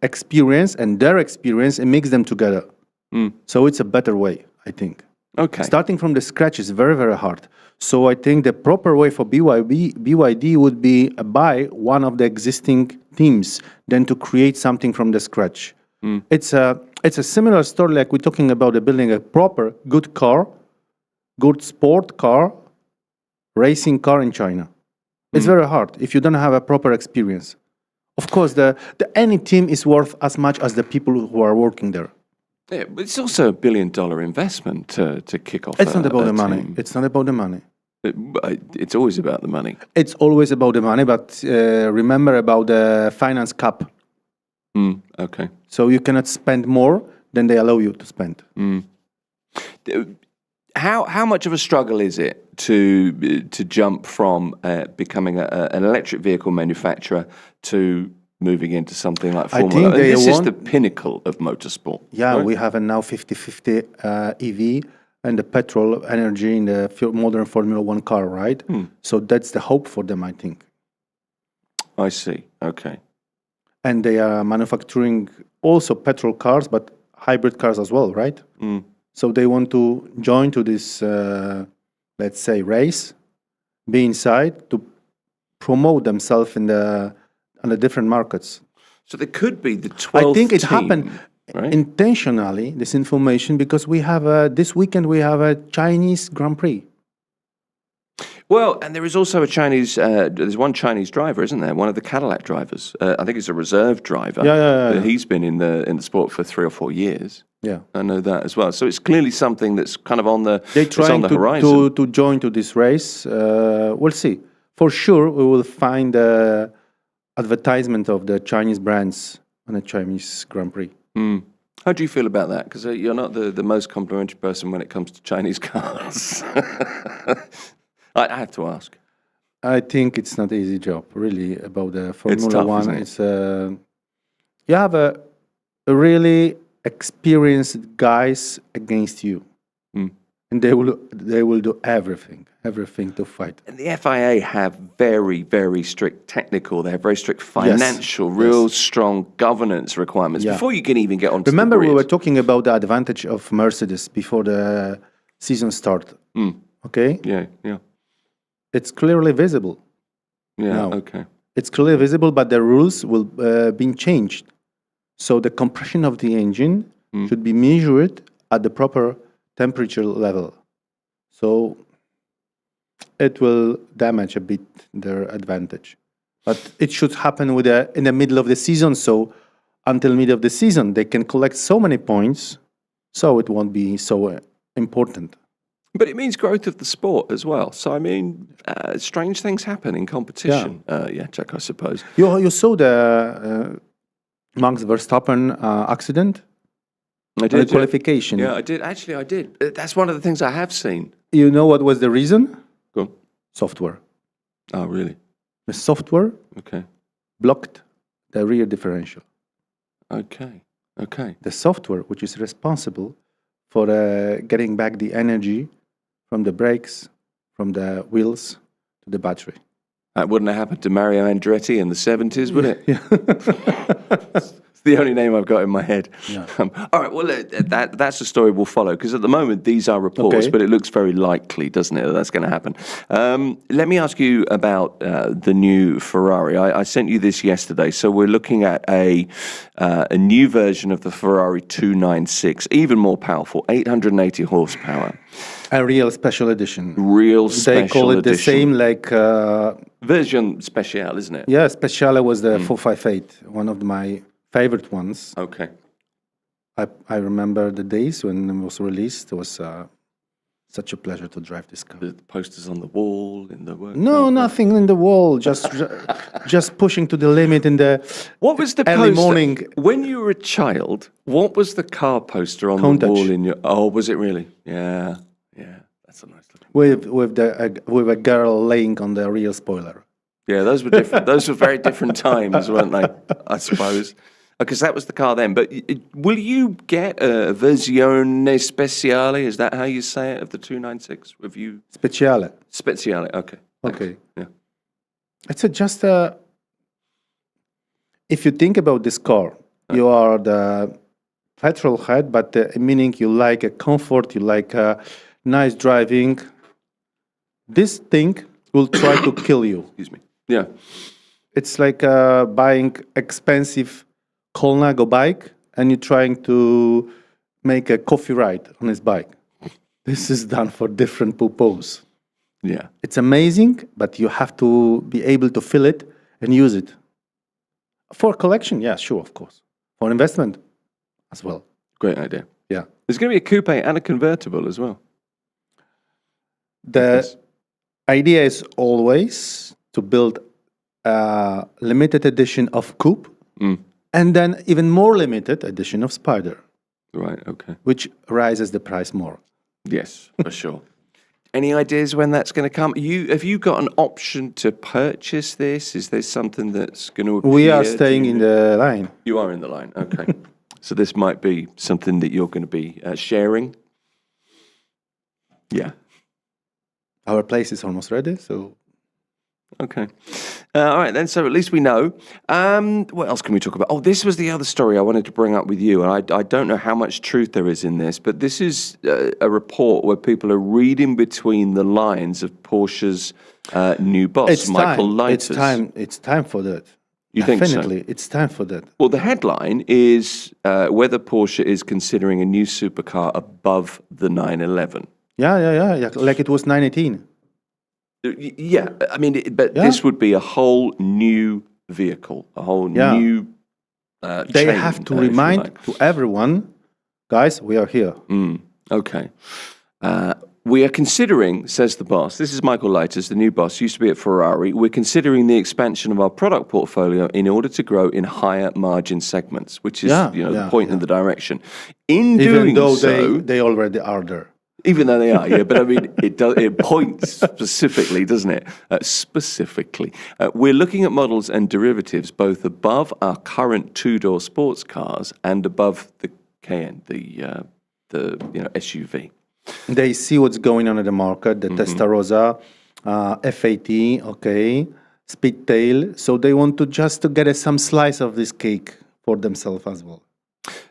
Speaker 6: experience and their experience and mix them together. So it's a better way, I think.
Speaker 2: Okay.
Speaker 6: Starting from the scratch is very, very hard. So I think the proper way for BYD would be buy one of the existing teams than to create something from the scratch. It's a similar story like we're talking about building a proper, good car, good sport car, racing car in China. It's very hard if you don't have a proper experience. Of course, any team is worth as much as the people who are working there.
Speaker 2: Yeah, but it's also $1 billion investment to kick off.
Speaker 6: It's not about
Speaker 2: a
Speaker 6: the money.
Speaker 2: team.
Speaker 6: It's not about the money.
Speaker 2: It's always about the money.
Speaker 6: It's always about the money, but remember about the finance cap.
Speaker 2: Okay.
Speaker 6: So you cannot spend more than they allow you to spend.
Speaker 2: How much of a struggle is it to jump from becoming an electric vehicle manufacturer to moving into something like
Speaker 6: I
Speaker 2: Formula?
Speaker 6: think they
Speaker 2: This is
Speaker 6: want-
Speaker 2: the pinnacle of motorsport.
Speaker 6: Yeah,
Speaker 2: right?
Speaker 6: we have a now 50-50 EV and the petrol energy in the modern Formula One car, right? So that's the hope for them, I think.
Speaker 2: I see. Okay.
Speaker 6: And they are manufacturing also petrol cars, but hybrid cars as well, right? So they want to join to this, let's say, race, be inside to promote themselves on the different markets.
Speaker 2: So there could be the 12th
Speaker 6: I think it
Speaker 2: team,
Speaker 6: happened
Speaker 2: right?
Speaker 6: intentionally, this information, because we have this weekend we have a Chinese Grand Prix.
Speaker 2: Well, and there is also a Chinese. There's one Chinese driver, isn't there? One of the Cadillac drivers. I think he's a reserve driver.
Speaker 6: Yeah.
Speaker 2: He's been in the sport for 3 or 4 years.
Speaker 6: Yeah,
Speaker 2: I know that as well. So it's clearly something that's kind of on the
Speaker 6: they're
Speaker 2: it's on
Speaker 6: trying
Speaker 2: the horizon.
Speaker 6: to join to this race. We'll see. For sure, we will find the advertisement of the Chinese brands on a Chinese Grand Prix.
Speaker 2: How do you feel about that? Because you're not the most complimentary person when it comes to Chinese cars. I have to ask.
Speaker 6: I think it's not an easy job, really, about the
Speaker 2: It's
Speaker 6: Formula
Speaker 2: tough,
Speaker 6: One.
Speaker 2: isn't it?
Speaker 6: It's you have a really experienced guys against you,
Speaker 2: Mm.
Speaker 6: and they will do everything to fight.
Speaker 2: And the FIA have very, very strict technical, they have very strict financial, real strong governance requirements
Speaker 6: Yeah.
Speaker 2: before you can even get onto
Speaker 6: Remember,
Speaker 2: the grid.
Speaker 6: we were talking about the advantage of Mercedes before the season start. Okay,
Speaker 2: Yeah.
Speaker 6: it's clearly visible.
Speaker 2: Yeah,
Speaker 6: No.
Speaker 2: okay.
Speaker 6: It's clearly visible, but the rules will be changed. So the compression of the engine should be measured at the proper temperature level. So it will damage a bit their advantage. But it should happen in the middle of the season. So until mid of the season, they can collect so many points, so it won't be so important.
Speaker 2: But it means growth of the sport as well. So, I mean, strange things happen in competition. Yeah, Jack, I suppose.
Speaker 6: You saw the Max Verstappen accident?
Speaker 2: I
Speaker 6: The qualification.
Speaker 2: Yeah, I did. Actually, I did. That's one of the things I have seen.
Speaker 6: You know what was the reason?
Speaker 2: Go on.
Speaker 6: Software.
Speaker 2: Oh, really?
Speaker 6: The software
Speaker 2: Okay.
Speaker 6: blocked the rear differential.
Speaker 2: Okay.
Speaker 6: The software, which is responsible for getting back the energy from the brakes, from the wheels to the battery.
Speaker 2: That wouldn't have happened to Mario Andretti in the 70s, would it? It's the only name I've got in my head.
Speaker 6: Yeah.
Speaker 2: All right, well, that's the story we'll follow, because at the moment these are reports,
Speaker 6: Okay.
Speaker 2: but it looks very likely, doesn't it, that's going to happen. Let me ask you about the new Ferrari. I sent you this yesterday. So we're looking at a new version of the Ferrari 296, even more powerful, 880 horsepower.
Speaker 6: A real special edition.
Speaker 2: Real special
Speaker 6: They call it the
Speaker 2: edition.
Speaker 6: same like,
Speaker 2: Version Speciale, isn't it?
Speaker 6: yeah, Speciale was the 458, one of my favorite ones.
Speaker 2: Okay.
Speaker 6: I remember the days when it was released. It was such a pleasure to drive this car.
Speaker 2: The posters on the wall in the work.
Speaker 6: No, nothing in the wall. Just pushing to the limit in the
Speaker 2: What was the
Speaker 6: early
Speaker 2: poster?
Speaker 6: morning.
Speaker 2: When you were a child, what was the car poster on the
Speaker 6: Countach.
Speaker 2: wall in your? Oh, was it really? Yeah. That's a nice looking.
Speaker 6: with a girl laying on the rear spoiler.
Speaker 2: Yeah, those were different. Those were very different times, weren't they? I suppose. Because that was the car then. But will you get a versione speciale? Is that how you say it, of the 296? Have you
Speaker 6: Speciale.
Speaker 2: Speciale? Okay.
Speaker 6: Okay.
Speaker 2: Yeah.
Speaker 6: It's just a. If you think about this car, you are the petrol head, but meaning you like a comfort, you like a nice driving. This thing will try to kill you.
Speaker 2: Excuse me. Yeah.
Speaker 6: It's like buying expensive Colnago bike and you're trying to make a coffee ride on his bike. This is done for different purpose.
Speaker 2: Yeah.
Speaker 6: It's amazing, but you have to be able to feel it and use it. For collection, yeah, sure, of course. For investment as well.
Speaker 2: Great idea.
Speaker 6: Yeah.
Speaker 2: There's going to be a coupe and a convertible as well.
Speaker 6: The idea is always to build a limited edition of coupe and then even more limited edition of Spider,
Speaker 2: Right. Okay.
Speaker 6: which raises the price more.
Speaker 2: Yes, for sure. Any ideas when that's going to come? Have you got an option to purchase this? Is there something that's going to appear?
Speaker 6: We are staying in the line.
Speaker 2: You are in the line. Okay. So this might be something that you're going to be sharing. Yeah.
Speaker 6: Our place is almost ready, so
Speaker 2: Okay. All right, then. So at least we know. What else can we talk about? Oh, this was the other story I wanted to bring up with you. And I don't know how much truth there is in this, but this is a report where people are reading between the lines of Porsche's new boss, Michael Leiters.
Speaker 6: It's time for that.
Speaker 2: You think so?
Speaker 6: Definitely, it's time for that.
Speaker 2: Well, the headline is whether Porsche is considering a new supercar above the 911.
Speaker 6: Yeah. Like it was 918.
Speaker 2: Yeah, I mean, this would be a whole new vehicle, a whole new.
Speaker 6: They have to remind to everyone, guys, we are here.
Speaker 2: Okay. We are considering, says the boss, this is Michael Leiters, the new boss, used to be at Ferrari. We're considering the expansion of our product portfolio in order to grow in higher margin segments, which is the point in the direction. In
Speaker 6: Even
Speaker 2: doing
Speaker 6: though
Speaker 2: so,
Speaker 6: they already are there.
Speaker 2: Even though they are, yeah, but I mean, it points specifically, doesn't it? Specifically. We're looking at models and derivatives both above our current two-door sports cars and above the Cayenne, the SUV.
Speaker 6: They see what's going on in the market, the Testarossa, F80, okay, Speedtail. So they want to just get some slice of this cake for themselves as well.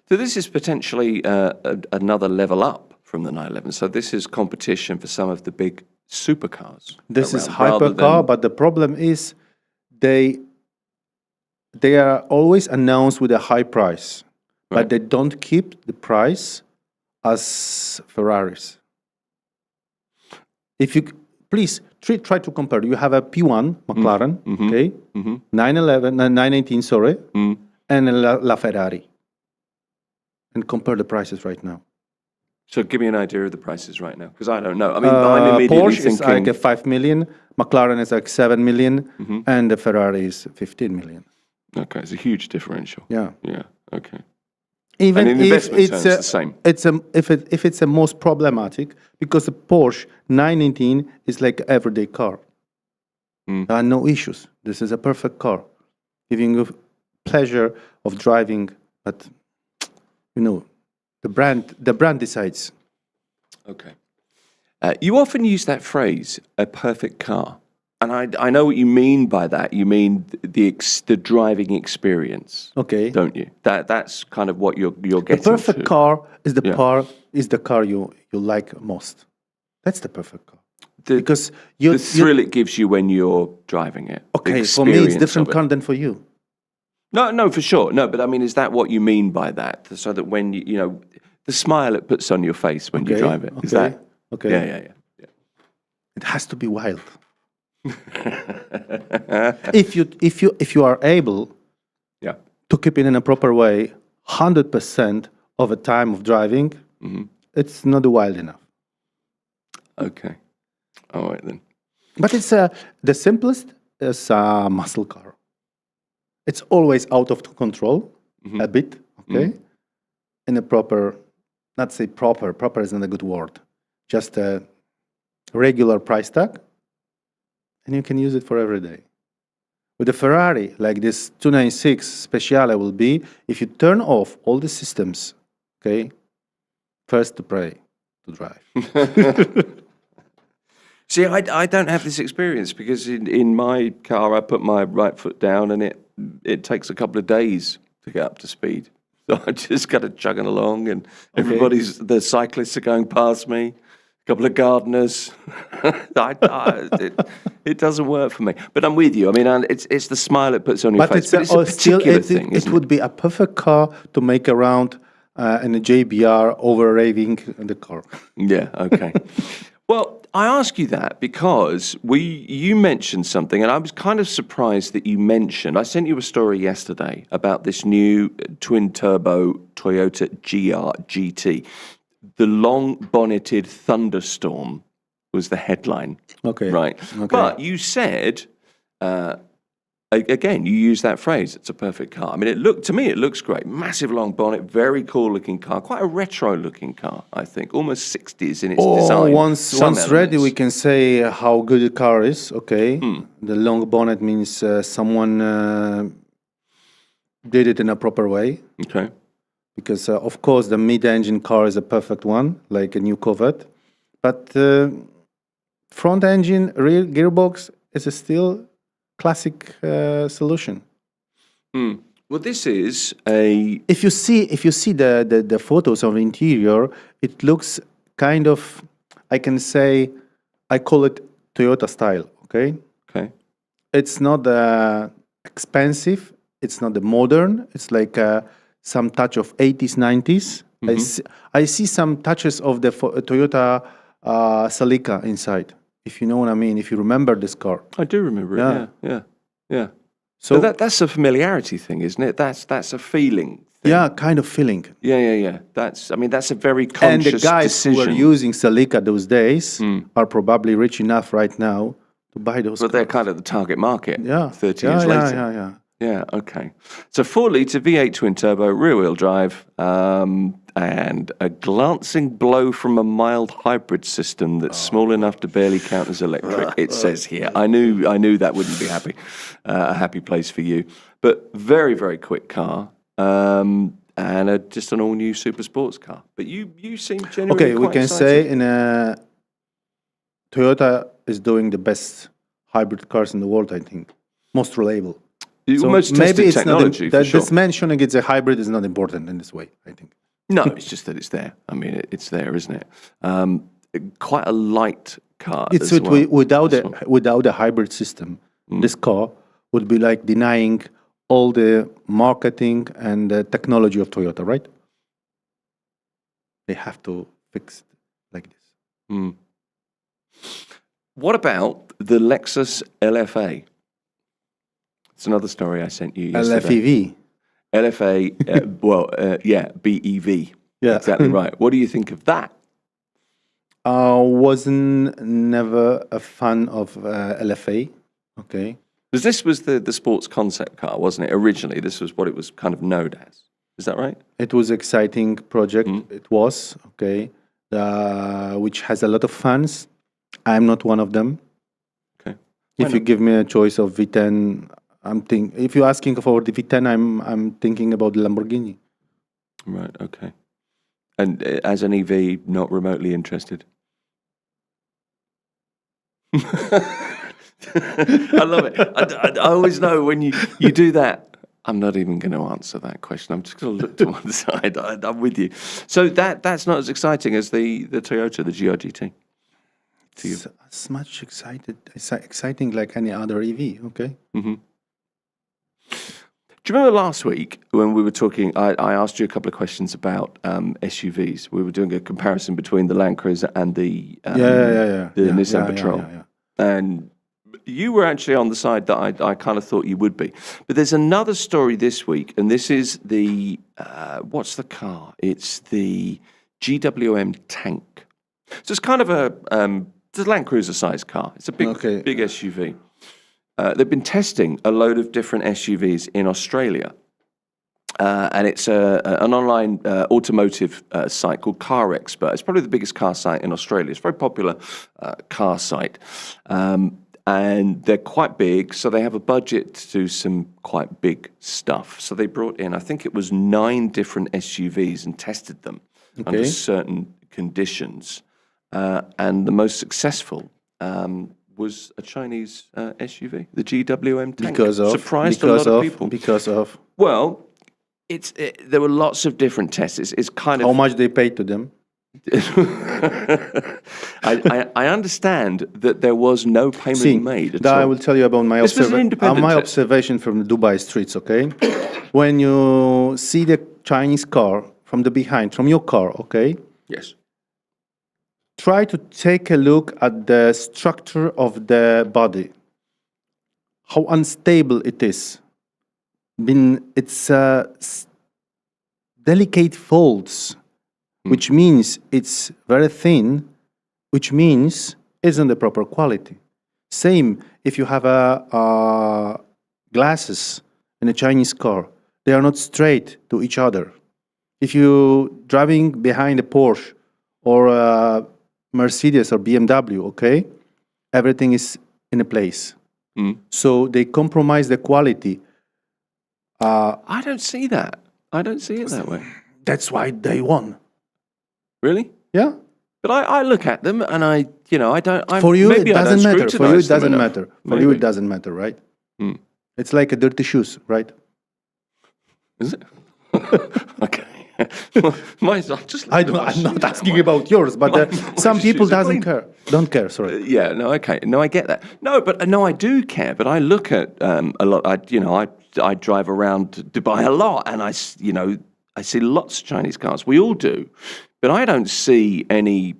Speaker 2: So this is potentially another level up from the 911. So this is competition for some of the big supercars.
Speaker 6: This is hypercar, but the problem is they are always announced with a high price, but they don't keep the price as Ferraris. If you please try to compare, you have a P1 McLaren, okay, 918, sorry, and a La Ferrari, and compare the prices right now.
Speaker 2: So give me an idea of the prices right now, because I don't know. I mean, I'm immediately
Speaker 6: Porsche
Speaker 2: thinking...
Speaker 6: is like a 5 million, McLaren is like 7 million, and the Ferrari is 15 million.
Speaker 2: Okay, it's a huge differential.
Speaker 6: Yeah.
Speaker 2: Yeah, okay.
Speaker 6: Even
Speaker 2: and in
Speaker 6: if
Speaker 2: investment
Speaker 6: it's
Speaker 2: terms, the same.
Speaker 6: If it's the most problematic, because the Porsche 918 is like an everyday car. There are no issues. This is a perfect car, giving you pleasure of driving, but the brand decides.
Speaker 2: Okay. You often use that phrase, a perfect car. And I know what you mean by that. You mean the driving experience.
Speaker 6: Okay.
Speaker 2: Don't you? That's kind of what you're getting
Speaker 6: The perfect
Speaker 2: to.
Speaker 6: car is the car you like most. That's the perfect car. Because
Speaker 2: the thrill it gives you when you're driving it.
Speaker 6: Okay, for me it's different car than for you.
Speaker 2: No, for sure. No, but I mean, is that what you mean by that? So that when the smile it puts on your face when you drive it. Is that?
Speaker 6: Okay.
Speaker 2: Yeah.
Speaker 6: It has to be wild. if you are able to keep it in a proper way, 100% of the time of driving, it's not wild enough.
Speaker 2: Okay. All right then.
Speaker 6: But it's the simplest is a muscle car. It's always out of control a bit, okay? In a proper, not say proper isn't a good word, just a regular price tag, and you can use it for every day. With a Ferrari, like this 296 Speciale will be, if you turn off all the systems, okay, first to pray, to drive.
Speaker 2: See, I don't have this experience because in my car I put my right foot down and it takes a couple of days to get up to speed. So I just got to chugging along and the cyclists are going past me, a couple of gardeners. It doesn't work for me. But I'm with you. I mean, it's the smile it puts on your face. But it's a particular thing,
Speaker 6: it would be a perfect car to make around in a JBR over raving in the car.
Speaker 2: Yeah, okay. Well, I ask you that because you mentioned something, and I was kind of surprised that you mentioned. I sent you a story yesterday about this new twin-turbo Toyota GT. The long-bonneted thunderstorm was the headline.
Speaker 6: Okay.
Speaker 2: Right. Okay. But you said, again, you used that phrase, it's a perfect car. I mean, to me, it looks great. Massive long bonnet, very cool-looking car. Quite a retro-looking car, I think. Almost 60s in its design.
Speaker 6: Once ready, we can say how good the car is, okay? The long bonnet means someone did it in a proper way.
Speaker 2: Okay.
Speaker 6: Because, of course, the mid-engine car is a perfect one, like a new Corvette. But front engine, rear gearbox is still classic solution.
Speaker 2: Well, this is a...
Speaker 6: If you see the photos of the interior, it looks kind of, I call it Toyota style, okay?
Speaker 2: Okay.
Speaker 6: It's not expensive, it's not the modern, it's like some touch of 80s, 90s. I see some touches of the Toyota Celica inside, if you know what I mean, if you remember this car.
Speaker 2: I do remember it, yeah. So that's a familiarity thing, isn't it? That's a feeling thing.
Speaker 6: Yeah, kind of feeling.
Speaker 2: Yeah. That's a very conscious
Speaker 6: decision. And the guys
Speaker 2: decision.
Speaker 6: who were using Celica those days are probably rich enough right now to buy those cars.
Speaker 2: But they're kind of the target market.
Speaker 6: Yeah.
Speaker 2: 30 years later. Yeah, okay. So 4-litre V8 twin-turbo, rear-wheel drive, and a glancing blow from a mild hybrid system that's small enough to barely count as electric, it says here. I knew that wouldn't be a happy place for you. But very, very quick car, and just an all-new super sports car. But you seem genuinely
Speaker 6: Okay, we
Speaker 2: quite
Speaker 6: can
Speaker 2: excited.
Speaker 6: say Toyota is doing the best hybrid cars in the world, I think. Most reliable. So
Speaker 2: Most
Speaker 6: maybe
Speaker 2: tested
Speaker 6: it's
Speaker 2: technology,
Speaker 6: not
Speaker 2: for
Speaker 6: that
Speaker 2: sure.
Speaker 6: this mentioning it's a hybrid is not important in this way, I think.
Speaker 2: No, it's just that it's there. I mean, it's there, isn't it? Quite a light car
Speaker 6: It's
Speaker 2: as well.
Speaker 6: without a hybrid system, this car would be like denying all the marketing and the technology of Toyota, right? They have to fix it like this.
Speaker 2: What about the Lexus LFA? It's another story I sent you yesterday.
Speaker 6: LFEV.
Speaker 2: LFA, BEV.
Speaker 6: Yeah.
Speaker 2: Exactly right. What do you think of that?
Speaker 6: Wasn't never a fan of LFA. Okay.
Speaker 2: Because this was the sports concept car, wasn't it? Originally, this was what it was kind of known as. Is that right?
Speaker 6: It was exciting project. It was okay, which has a lot of fans. I'm not one of them.
Speaker 2: Okay.
Speaker 6: If you give me a choice of V10, if you're asking for the V10, I'm thinking about the Lamborghini.
Speaker 2: Right. Okay. And as an EV, not remotely interested. I love it. I always know when you do that. I'm not even going to answer that question. I'm just going to look to one side. I'm with you. So that's not as exciting as the Toyota, the GR-GT. To you.
Speaker 6: It's as much exciting like any other EV. Okay.
Speaker 2: Mm-hmm. Do you remember last week when we were talking, I asked you a couple of questions about SUVs. We were doing a comparison between the Land Cruiser and the Nissan Patrol.
Speaker 6: Yeah.
Speaker 2: And you were actually on the side that I kind of thought you would be. But there's another story this week, and this is the, what's the car? It's the GWM Tank. So it's kind of it's a Land Cruiser sized car. It's a big SUV. They've been testing a load of different SUVs in Australia. And it's an online automotive site called Car Expert. It's probably the biggest car site in Australia. It's a very popular car site. And they're quite big, so they have a budget to do some quite big stuff. So they brought in, I think it was 9 different SUVs and tested them under certain conditions. And the most successful was a Chinese SUV, the GWM Tank. Surprised a lot of people.
Speaker 6: Because of?
Speaker 2: Well, there were lots of different tests. It's kind of...
Speaker 6: How much they paid to them?
Speaker 2: I understand that there was no payment made at all.
Speaker 6: I will tell you about my observation from the Dubai streets, okay? When you see the Chinese car from the behind, from your car, okay?
Speaker 2: Yes.
Speaker 6: Try to take a look at the structure of the body. How unstable it is. It's delicate folds, which means it's very thin, which means isn't the proper quality. Same if you have glasses in a Chinese car, they are not straight to each other. If you're driving behind a Porsche or a Mercedes or BMW, okay, everything is in a place. So they compromise the quality.
Speaker 2: I don't see that. I don't see it that way.
Speaker 6: That's why they won.
Speaker 2: Really?
Speaker 6: Yeah.
Speaker 2: But I look at them and I don't.
Speaker 6: For you, it doesn't matter. For you, it
Speaker 2: scrutinize them
Speaker 6: doesn't
Speaker 2: enough.
Speaker 6: matter. For you, it doesn't matter, right? It's like a dirty shoes, right?
Speaker 2: Is it? Okay. I'm
Speaker 6: not asking about yours, but some people don't care. Sorry.
Speaker 2: Yeah. No. Okay. No, I get that. No, but no, I do care. But I look at a lot. I drive around Dubai a lot, and I see lots of Chinese cars. We all do, but I don't see any.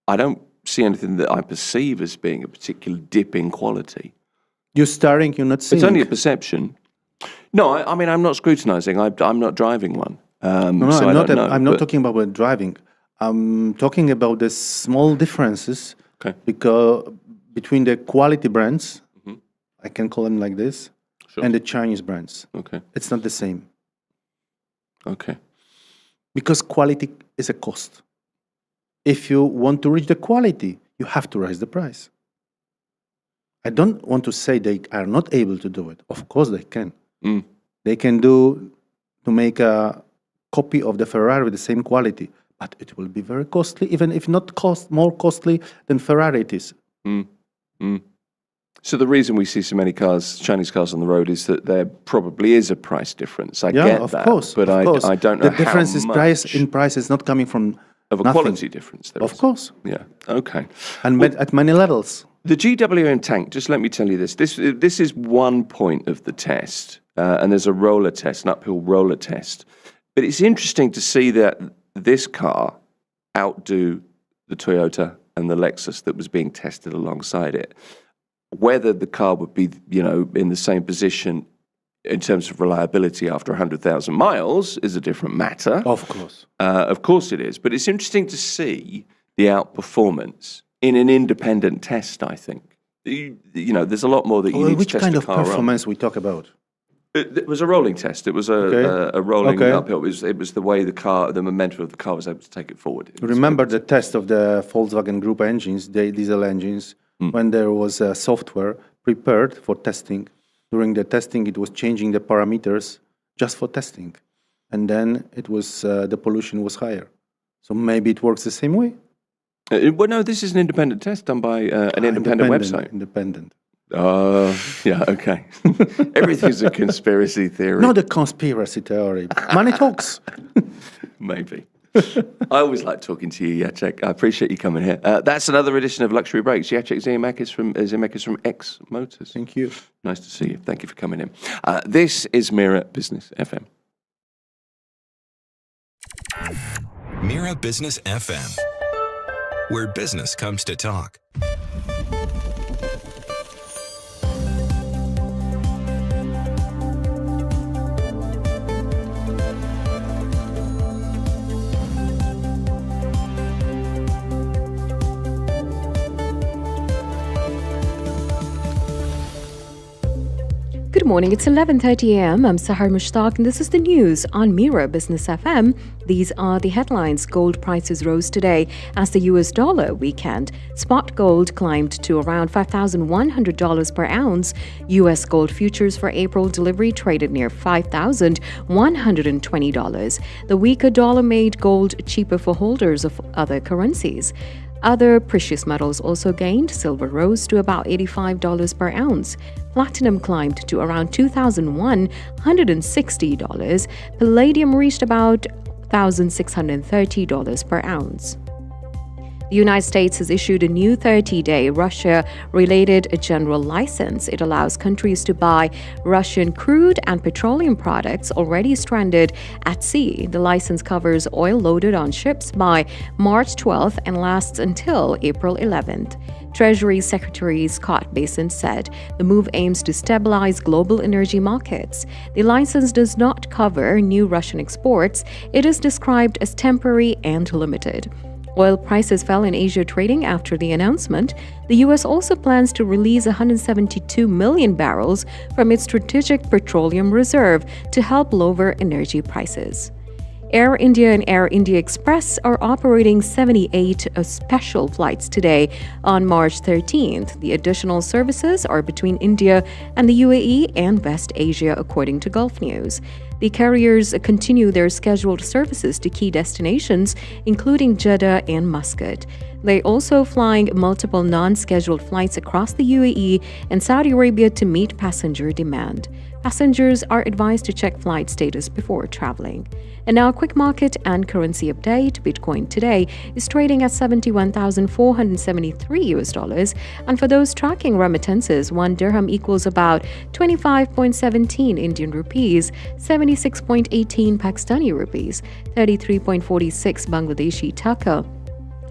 Speaker 2: I don't see anything that I perceive as being a particular dip in quality.
Speaker 6: You're staring. You're not seeing.
Speaker 2: It's only a perception. No, I mean I'm not scrutinizing. I'm not driving one. I'm
Speaker 6: not talking about driving. I'm talking about the small differences because between the quality brands, I can call them like this, and the Chinese brands.
Speaker 2: Okay.
Speaker 6: It's not the same.
Speaker 2: Okay.
Speaker 6: Because quality is a cost. If you want to reach the quality, you have to raise the price. I don't want to say they are not able to do it. Of course they can. They can do to make a copy of the Ferrari with the same quality, but it will be very costly, even if not more costly than Ferrari it is.
Speaker 2: So the reason we see so many cars, Chinese cars on the road, is that there probably is a price difference. I get that,
Speaker 6: course,
Speaker 2: but
Speaker 6: of course.
Speaker 2: I don't know
Speaker 6: the difference
Speaker 2: how
Speaker 6: is
Speaker 2: much
Speaker 6: price is not coming from
Speaker 2: of a
Speaker 6: nothing.
Speaker 2: quality difference. There
Speaker 6: Of
Speaker 2: is.
Speaker 6: course,
Speaker 2: Yeah. Okay.
Speaker 6: and at many levels.
Speaker 2: The GWM tank, just let me tell you this. This is one point of the test, and there's a roller test, an uphill roller test. But it's interesting to see that this car outdo the Toyota and the Lexus that was being tested alongside it. Whether the car would be, in the same position in terms of reliability after 100,000 miles is a different matter.
Speaker 6: Of course.
Speaker 2: Of course it is. But it's interesting to see the outperformance in an independent test, I think. There's a lot more that you need
Speaker 6: Which
Speaker 2: to test
Speaker 6: kind
Speaker 2: a
Speaker 6: of
Speaker 2: car
Speaker 6: performance we talk about?
Speaker 2: on. It was a rolling test. It was a rolling uphill. It was the way the momentum of the car was able to take it forward.
Speaker 6: Remember the test of the Volkswagen Group engines, the diesel engines, when there was a software prepared for testing. During the testing, it was changing the parameters just for testing. And then it was the pollution was higher. So maybe it works the same way.
Speaker 2: Well, no, this is an independent test done by an independent website.
Speaker 6: Independent.
Speaker 2: Yeah, okay. Everything's a conspiracy theory.
Speaker 6: Not a conspiracy theory. Money talks.
Speaker 2: Maybe. I always like talking to you, Jacek. I appreciate you coming here. That's another edition of Luxury Breaks. Jacek Zemeckis from X Motors.
Speaker 6: Thank you.
Speaker 2: Nice to see you. Thank you for coming in. This is Mira Business FM.
Speaker 3: Mira Business FM, where business comes to talk.
Speaker 1: Good morning, it's 11:30 a.m. I'm Sahar Mushtaq and this is the news on Mira Business FM. These are the headlines. Gold prices rose today as the US dollar weakened. Spot gold climbed to around $5,100 per ounce. US gold futures for April delivery traded near $5,120. The weaker dollar made gold cheaper for holders of other currencies. Other precious metals also gained. Silver rose to about $85 per ounce. Platinum climbed to around $2,160. Palladium reached about $1,630 per ounce. The United States has issued a new 30-day Russia-related general license. It allows countries to buy Russian crude and petroleum products already stranded at sea. The license covers oil loaded on ships by March 12th and lasts until April 11th. Treasury Secretary Scott Bessent said the move aims to stabilize global energy markets. The license does not cover new Russian exports. It is described as temporary and limited. Oil prices fell in Asia trading after the announcement. The U.S. also plans to release 172 million barrels from its strategic petroleum reserve to help lower energy prices. Air India and Air India Express are operating 78 special flights today on March 13th. The additional services are between India and the UAE and West Asia, according to Gulf News. The carriers continue their scheduled services to key destinations, including Jeddah and Muscat. They're also flying multiple non-scheduled flights across the UAE and Saudi Arabia to meet passenger demand. Passengers are advised to check flight status before traveling. And now a quick market and currency update. Bitcoin today is trading at $71,473 and for those tracking remittances, 1 dirham equals about 25.17 Indian rupees, 76.18 Pakistani rupees, 33.46 Bangladeshi taka,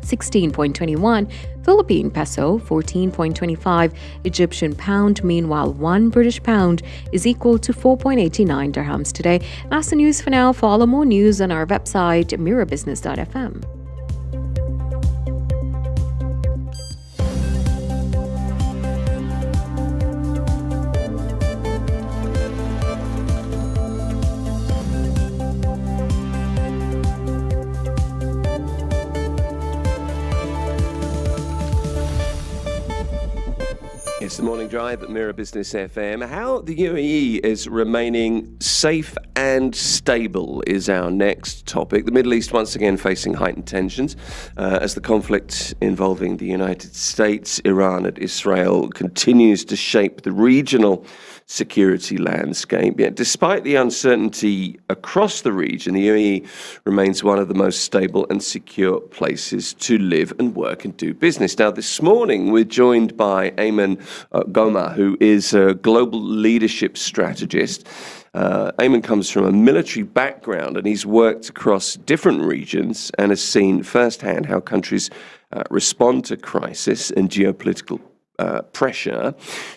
Speaker 1: 16.21 Philippine peso, 14.25 Egyptian pound. Meanwhile, 1 British pound is equal to 4.89 dirhams today. That's the news for now. Follow more news on our website, mirabusiness.fm.
Speaker 2: the Morning Drive at Mira Business FM. How the UAE is remaining safe and stable is our next topic. The Middle East once again facing heightened tensions as the conflict involving the United States, Iran and Israel continues to shape the regional security landscape. Yet despite the uncertainty across the region, the UAE remains one of the most stable and secure places to live and work and do business. Now, this morning we're joined by Ayman Goma, who is a global leadership strategist. Ayman comes from a military background and he's worked across different regions and has seen firsthand how countries respond to crisis and geopolitical pressure.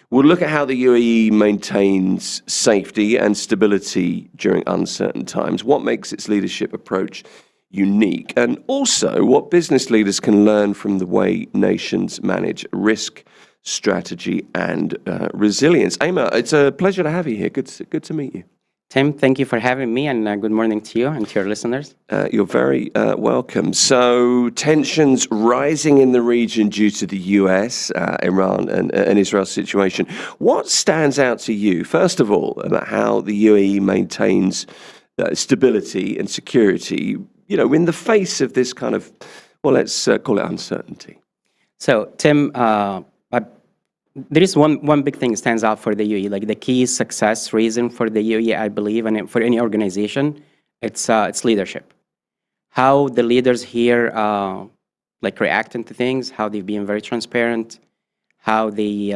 Speaker 2: We'll look at how the UAE maintains safety and stability during uncertain times, what makes its leadership approach unique, and also what business leaders can learn from the way nations manage risk, strategy, and resilience. Ayman, it's a pleasure to have you here. Good to meet you.
Speaker 7: Tim, thank you for having me, and good morning to you and to your listeners.
Speaker 2: You're very welcome. So, tensions rising in the region due to the US, Iran, and Israel situation. What stands out to you, first of all, about how the UAE maintains stability and security, in the face of this kind of, well, let's call it uncertainty?
Speaker 7: So, Tim, there is one big thing that stands out for the UAE, like the key success reason for the UAE, I believe, and for any organization, it's leadership. How the leaders here reacting to things, how they've been very transparent, how they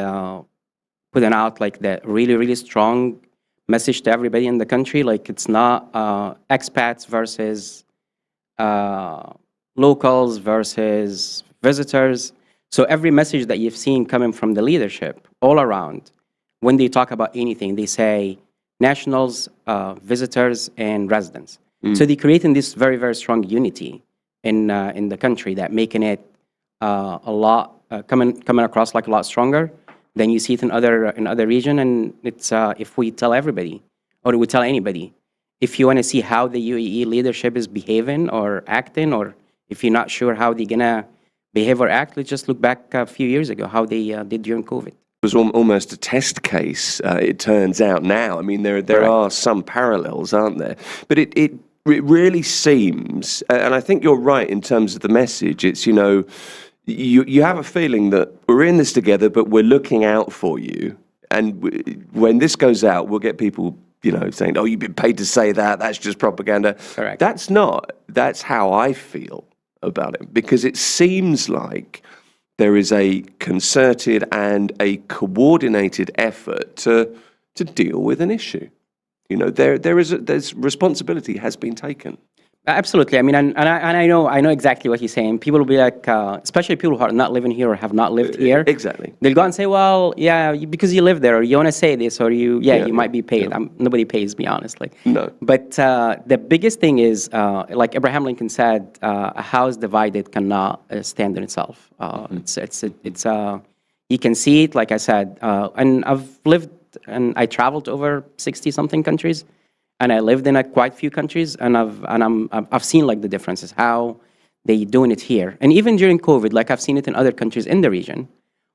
Speaker 7: putting out like the really, really strong message to everybody in the country. Like it's not expats versus locals versus visitors. So every message that you've seen coming from the leadership all around, when they talk about anything, they say nationals, visitors, and residents. So they're creating this very, very strong unity in the country that making it a lot coming across like a lot stronger than you see it in other region. And it's if we tell everybody or we tell anybody, if you want to see how the UAE leadership is behaving or acting, or if you're not sure how they're gonna behave or act, let's just look back a few years ago, how they did during COVID.
Speaker 2: It was almost a test case, it turns out now. I mean, there are some parallels, aren't there? But it really seems, and I think you're right in terms of the message, it's, you have a feeling that we're in this together, but we're looking out for you. And when this goes out, we'll get people, saying, oh, you've been paid to say that, that's just propaganda.
Speaker 7: Correct.
Speaker 2: That's not. That's how I feel about it, because it seems like there is a concerted and a coordinated effort to deal with an issue. There's responsibility has been taken.
Speaker 7: Absolutely. I mean, and I know exactly what you're saying. People will be like, especially people who are not living here or have not lived here.
Speaker 2: Exactly.
Speaker 7: They'll go and say, well, yeah, because you live there, or you want to say this, or you might be paid.
Speaker 2: Yeah.
Speaker 7: Nobody pays me, honestly.
Speaker 2: No.
Speaker 7: But the biggest thing is, like Abraham Lincoln said, a house divided cannot stand on itself. It's you can see it, like I said, and I've lived and I traveled to over 60-something countries. And I lived in quite few countries, and I've seen like the differences, how they doing it here, and even during COVID, like I've seen it in other countries in the region,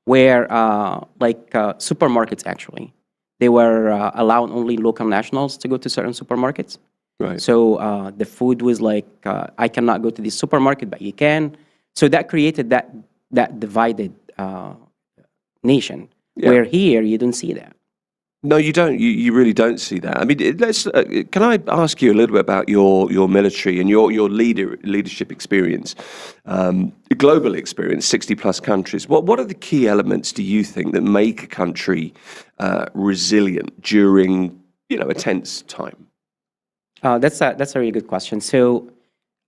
Speaker 7: where supermarkets actually they were allowing only local nationals to go to certain supermarkets.
Speaker 2: Right.
Speaker 7: So the food was like I cannot go to this supermarket, but you can. So that created that divided nation.
Speaker 2: Yeah.
Speaker 7: Where here you don't see that.
Speaker 2: No, you don't. You really don't see that. I mean, can I ask you a little bit about your military and your leadership experience, global experience, 60+ countries. What are the key elements, do you think, that make a country resilient during a tense time?
Speaker 7: That's a really good question. So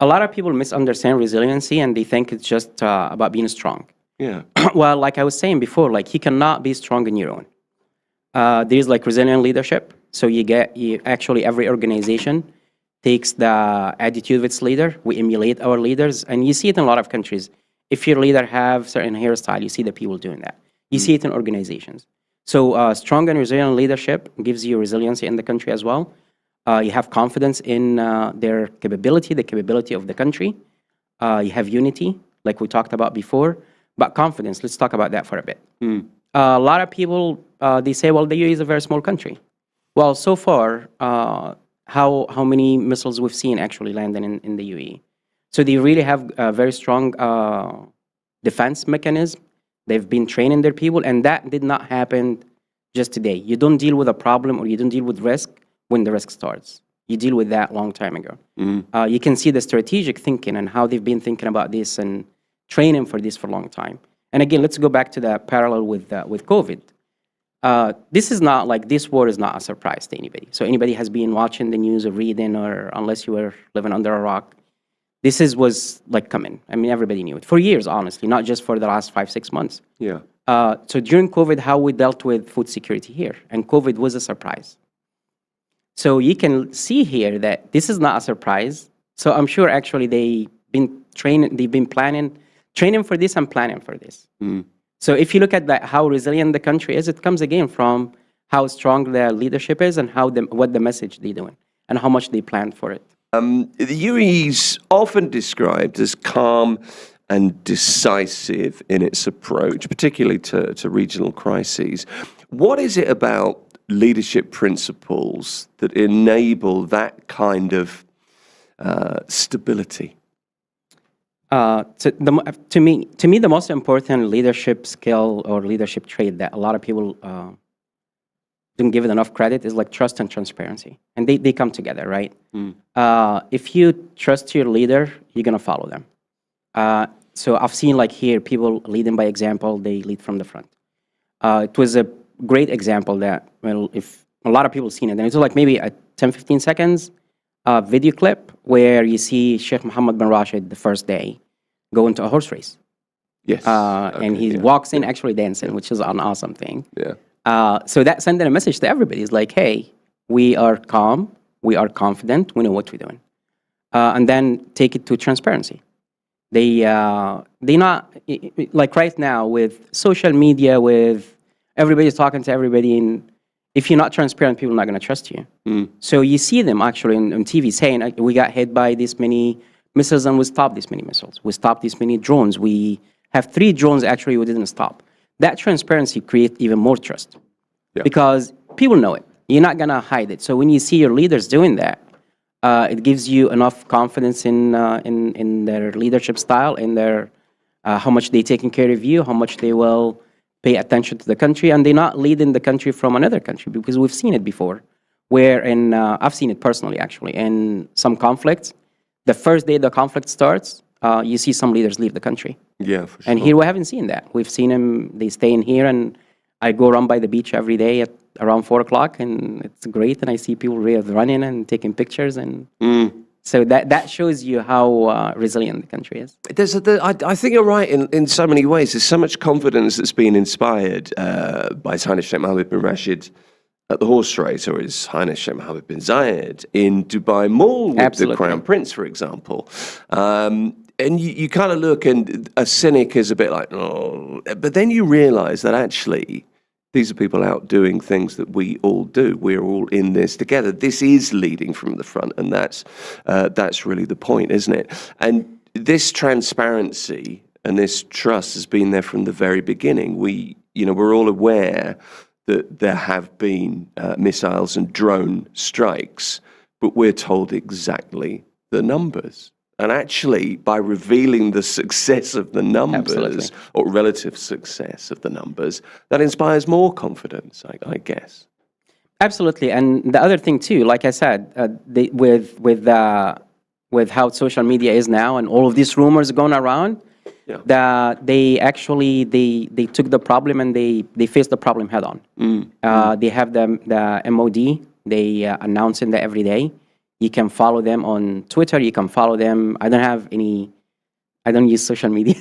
Speaker 7: a lot of people misunderstand resiliency and they think it's just about being strong.
Speaker 2: Yeah.
Speaker 7: Well, like I was saying before, like you cannot be strong on your own. There's like resilient leadership. So actually every organization takes the attitude of its leader. We emulate our leaders, and you see it in a lot of countries. If your leader have certain hairstyle, you see the people doing that. You see it in organizations. So strong and resilient leadership gives you resiliency in the country as well. You have confidence in their capability, the capability of the country. You have unity, like we talked about before. But confidence, let's talk about that for a bit. a lot of people, they say, well, the UAE is a very small country. Well, so far, how many missiles we've seen actually landing in the UAE? So they really have a very strong defense mechanism. They've been training their people, and that did not happen just today. You don't deal with a problem or you don't deal with risk when the risk starts. You deal with that long time ago. You can see the strategic thinking and how they've been thinking about this and training for this for a long time. And again, let's go back to the parallel with COVID. This is not like, this war is not a surprise to anybody. So anybody has been watching the news or reading, or unless you were living under a rock, this was like coming. I mean, everybody knew it for years, honestly, not just for the last 5-6 months.
Speaker 2: Yeah.
Speaker 7: So during COVID, how we dealt with food security here, and COVID was a surprise. So you can see here that this is not a surprise. So I'm sure actually they've been training for this and planning for this. So if you look at that, how resilient the country is, it comes again from how strong their leadership is and what the message they're doing and how much they planned for it.
Speaker 2: The UAE's often described as calm and decisive in its approach, particularly to regional crises. What is it about leadership principles that enable that kind of stability?
Speaker 7: To me, the most important leadership skill or leadership trait that a lot of people don't give it enough credit is like trust and transparency, and they come together, right? If you trust your leader, you're gonna follow them. So I've seen like here people leading by example. They lead from the front. It was a great example that, well, if a lot of people seen it, and it was like maybe a 10-15 seconds video clip where you see Sheikh Mohammed bin Rashid the first day go into a horse race.
Speaker 2: Yes.
Speaker 7: And he walks in actually dancing, which is an awesome thing.
Speaker 2: Yeah.
Speaker 7: So that sent a message to everybody. It's like, hey, we are calm, we are confident, we know what we're doing. And then take it to transparency. They not, like right now with social media, with everybody's talking to everybody, and if you're not transparent, people are not going to trust you. So you see them actually on TV saying, we got hit by this many missiles and we stopped this many missiles. We stopped this many drones. We have 3 drones actually we didn't stop. That transparency creates even more trust because people know it. You're not going to hide it. So when you see your leaders doing that, it gives you enough confidence in their leadership style, in their how much they're taking care of you, how much they will pay attention to the country, and they're not leading the country from another country, because we've seen it before, where I've seen it personally actually, in some conflicts, the first day the conflict starts, you see some leaders leave the country.
Speaker 2: Yeah, for sure.
Speaker 7: And here we haven't seen that. We've seen them, they stay in here, and I go around by the beach every day at around 4 o'clock, and it's great, and I see people really running and taking pictures, and so that shows you how resilient the country is.
Speaker 2: I think you're right in so many ways. There's so much confidence that's been inspired by His Highness Sheikh Mohammed bin Rashid at the horse race, or His Highness Sheikh Mohammed bin Zayed in Dubai Mall with the Crown Prince, for example. And you kind of look, and a cynic is a bit like, oh, but then you realize that actually these are people out doing things that we all do. We're all in this together. This is leading from the front, and that's really the point, isn't it? And this transparency and this trust has been there from the very beginning. We're all aware that there have been missiles and drone strikes, but we're told exactly the numbers. And actually, by revealing the success of the numbers, or relative success of the numbers, that inspires more confidence, I guess.
Speaker 7: Absolutely. And the other thing too, like I said, with how social media is now and all of these rumors going around, they actually they took the problem and they faced the problem head on. They have the MOD. They announcing that every day. You can follow them on Twitter. You can follow them. I don't use social media.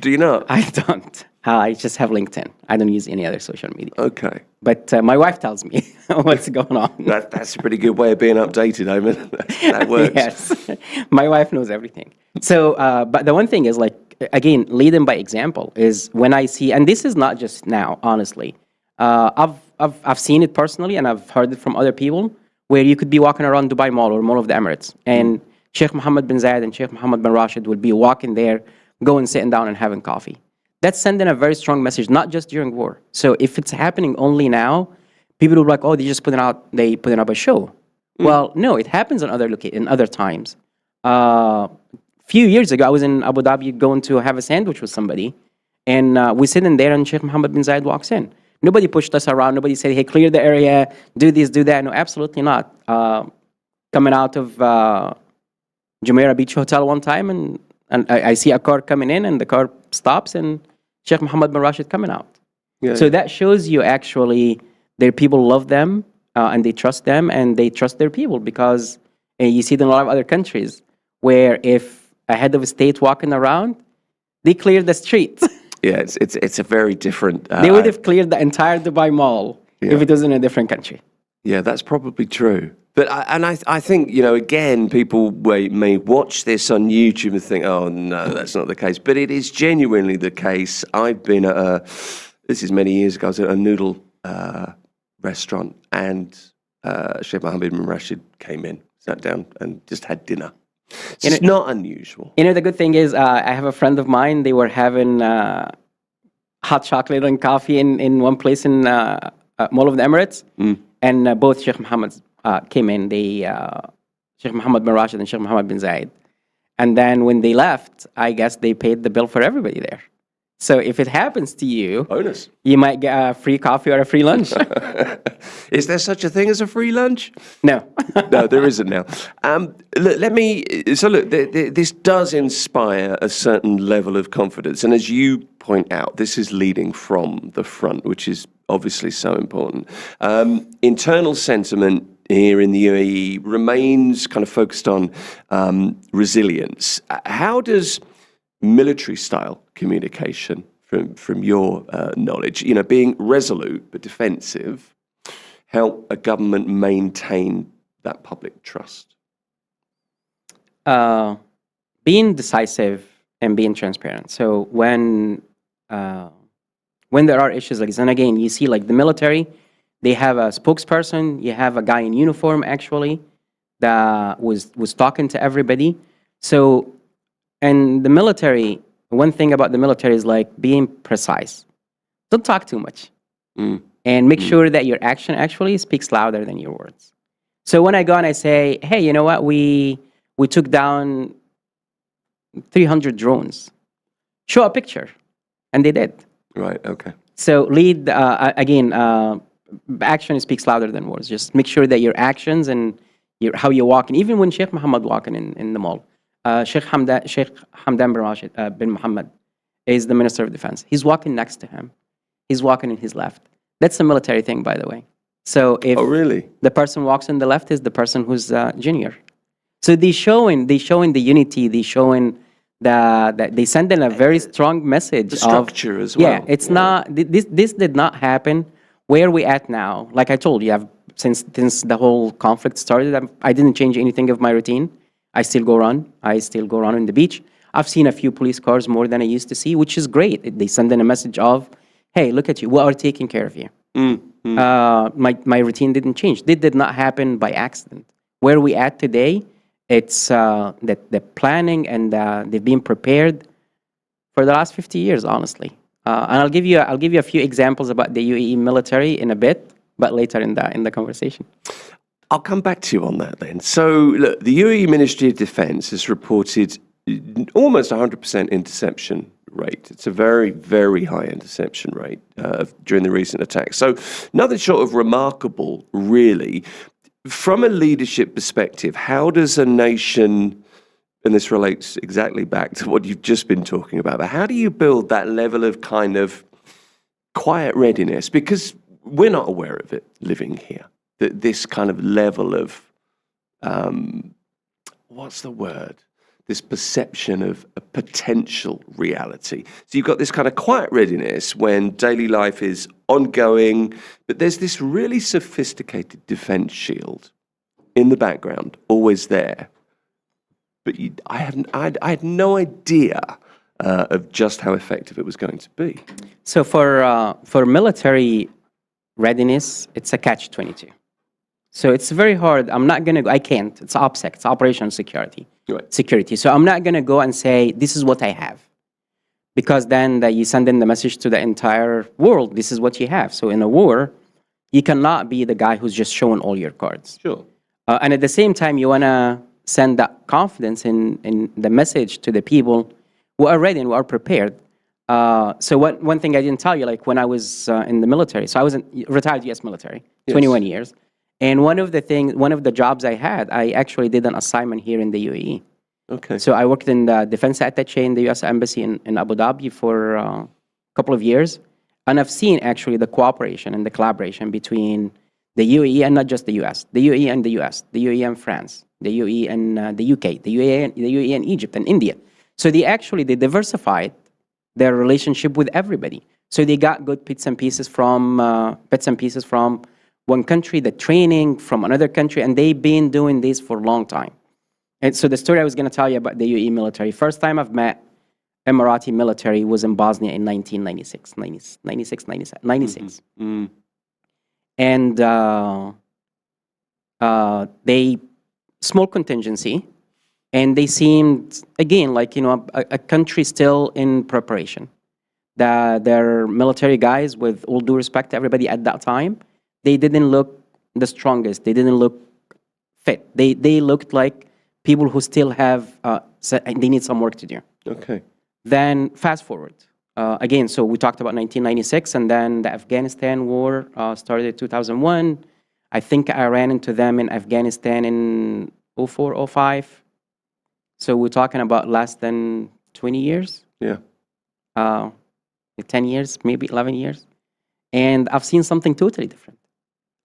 Speaker 2: Do you not?
Speaker 7: I don't. I just have LinkedIn. I don't use any other social media.
Speaker 2: Okay.
Speaker 7: But my wife tells me what's going on.
Speaker 2: That's a pretty good way of being updated, Omen. That works.
Speaker 7: Yes. My wife knows everything. So, but the one thing is, like, again, leading by example is when I see, and this is not just now, honestly. I've seen it personally, and I've heard it from other people, where you could be walking around Dubai Mall or Mall of the Emirates, and Sheikh Mohammed bin Zayed and Sheikh Mohammed bin Rashid would be walking there, going, sitting down and having coffee. That's sending a very strong message, not just during war. So if it's happening only now, people will be like, oh, they putting up a show. Well, no, it happens in other times. Few years ago, I was in Abu Dhabi going to have a sandwich with somebody, and we're sitting there, and Sheikh Mohammed bin Zayed walks in. Nobody pushed us around. Nobody said, hey, clear the area, do this, do that. No, absolutely not. Coming out of Jumeirah Beach Hotel one time, and I see a car coming in, and the car stops, and Sheikh Mohammed bin Rashid coming out. Yeah, so that shows you actually their people love them, and they trust them, and they trust their people, because you see it in a lot of other countries where if a head of a state walking around, they clear the street.
Speaker 2: Yeah, it's a very different...
Speaker 7: they would have cleared the entire Dubai Mall if it was in a different country.
Speaker 2: Yeah, that's probably true. But I think, again, people may watch this on YouTube and think, oh, no, that's not the case. But it is genuinely the case. I've been at this is many years ago, I was at a noodle restaurant, and Sheikh Mohammed bin Rashid came in, sat down, and just had dinner. It's not unusual.
Speaker 7: The good thing is, I have a friend of mine, they were having hot chocolate and coffee in one place in Mall of the Emirates, and both Sheikh Mohammed came in, Sheikh Mohammed bin Rashid and Sheikh Mohammed bin Zayed. And then when they left, I guess they paid the bill for everybody there. So if it happens to you,
Speaker 2: bonus.
Speaker 7: You might get a free coffee or a free lunch.
Speaker 2: Is there such a thing as a free lunch?
Speaker 7: No.
Speaker 2: No, there isn't now. Look, this does inspire a certain level of confidence. And as you point out, this is leading from the front, which is obviously so important. Internal sentiment here in the UAE remains kind of focused on resilience. How does military-style communication, from your knowledge, being resolute but defensive, help a government maintain that public trust?
Speaker 7: Being decisive and being transparent. So when there are issues like this, and again, you see like the military, they have a spokesperson, you have a guy in uniform actually that was talking to everybody. So, and the military, one thing about the military is like being precise. Don't talk too much. And make sure that your action actually speaks louder than your words. So when I go and I say, hey, you know what, we took down 300 drones. Show a picture. And they did.
Speaker 2: Right, okay.
Speaker 7: So lead, action speaks louder than words. Just make sure that your actions and how you walk, and even when Sheikh Mohammed walking in the mall, Sheikh Hamdan bin Rashid bin Mohammed is the Minister of Defense. He's walking next to him. He's walking in his left. That's a military thing, by the way. So if the person walks on the left is the person who's junior. So they showing the unity. They showing that they send in a very strong message.
Speaker 2: The structure as well.
Speaker 7: Yeah, it's not. This did not happen. Where we at now? Like I told you, since the whole conflict started, I didn't change anything of my routine. I still go run. I still go run on the beach. I've seen a few police cars more than I used to see, which is great. They send in a message of, hey, look at you. We are taking care of you. My routine didn't change. This did not happen by accident. Where we at today, it's that the planning and they've been prepared for the last 50 years, honestly. And I'll give you a few examples about the UAE military in a bit, but later in the conversation.
Speaker 2: I'll come back to you on that then. So, look, the UAE Ministry of Defence has reported almost 100% interception rate. It's a very, very high interception rate during the recent attacks. So, nothing short of remarkable, really. From a leadership perspective, how does a nation, and this relates exactly back to what you've just been talking about, but how do you build that level of kind of quiet readiness? Because we're not aware of it living here. That this kind of level of, what's the word? This perception of a potential reality. So you've got this kind of quiet readiness when daily life is ongoing, but there's this really sophisticated defense shield in the background, always there. But I had no idea of just how effective it was going to be.
Speaker 7: So for military readiness, it's a catch-22. So it's very hard. I can't. It's OPSEC. It's operational security.
Speaker 2: Right.
Speaker 7: Security. So I'm not going to go and say, this is what I have. because then you send in the message to the entire world, this is what you have. So in a war, you cannot be the guy who's just showing all your cards.
Speaker 2: Sure.
Speaker 7: And at the same time, you want to send that confidence in the message to the people who are ready and who are prepared. So one thing I didn't tell you, like when I was in the military, so I was in retired U.S. military, 21 years. And one of the jobs I had, I actually did an assignment here in the UAE.
Speaker 2: Okay.
Speaker 7: So I worked in the defense attaché in the U.S. Embassy in Abu Dhabi for a couple of years. And I've seen actually the cooperation and the collaboration between the UAE and not just the U.S., the UAE and the U.S., the UAE and France, the UAE and the UK, the UAE and Egypt and India. So they diversified their relationship with everybody. So they got good bits and pieces from one country, the training from another country, and they've been doing this for a long time. And so the story I was going to tell you about the UAE military, first time I've met Emirati military was in Bosnia in 1996, 96. And they, small contingency, and they seemed, again, like, a country still in preparation. Their military guys, with all due respect to everybody at that time, they didn't look the strongest. They didn't look fit. They looked like people who still have, they need some work to do.
Speaker 2: Okay.
Speaker 7: Then fast forward. Again, so we talked about 1996, and then the Afghanistan war started in 2001. I think I ran into them in Afghanistan in 04, 05. So we're talking about less than 20 years.
Speaker 2: Yeah.
Speaker 7: 10 years, maybe 11 years. And I've seen something totally different.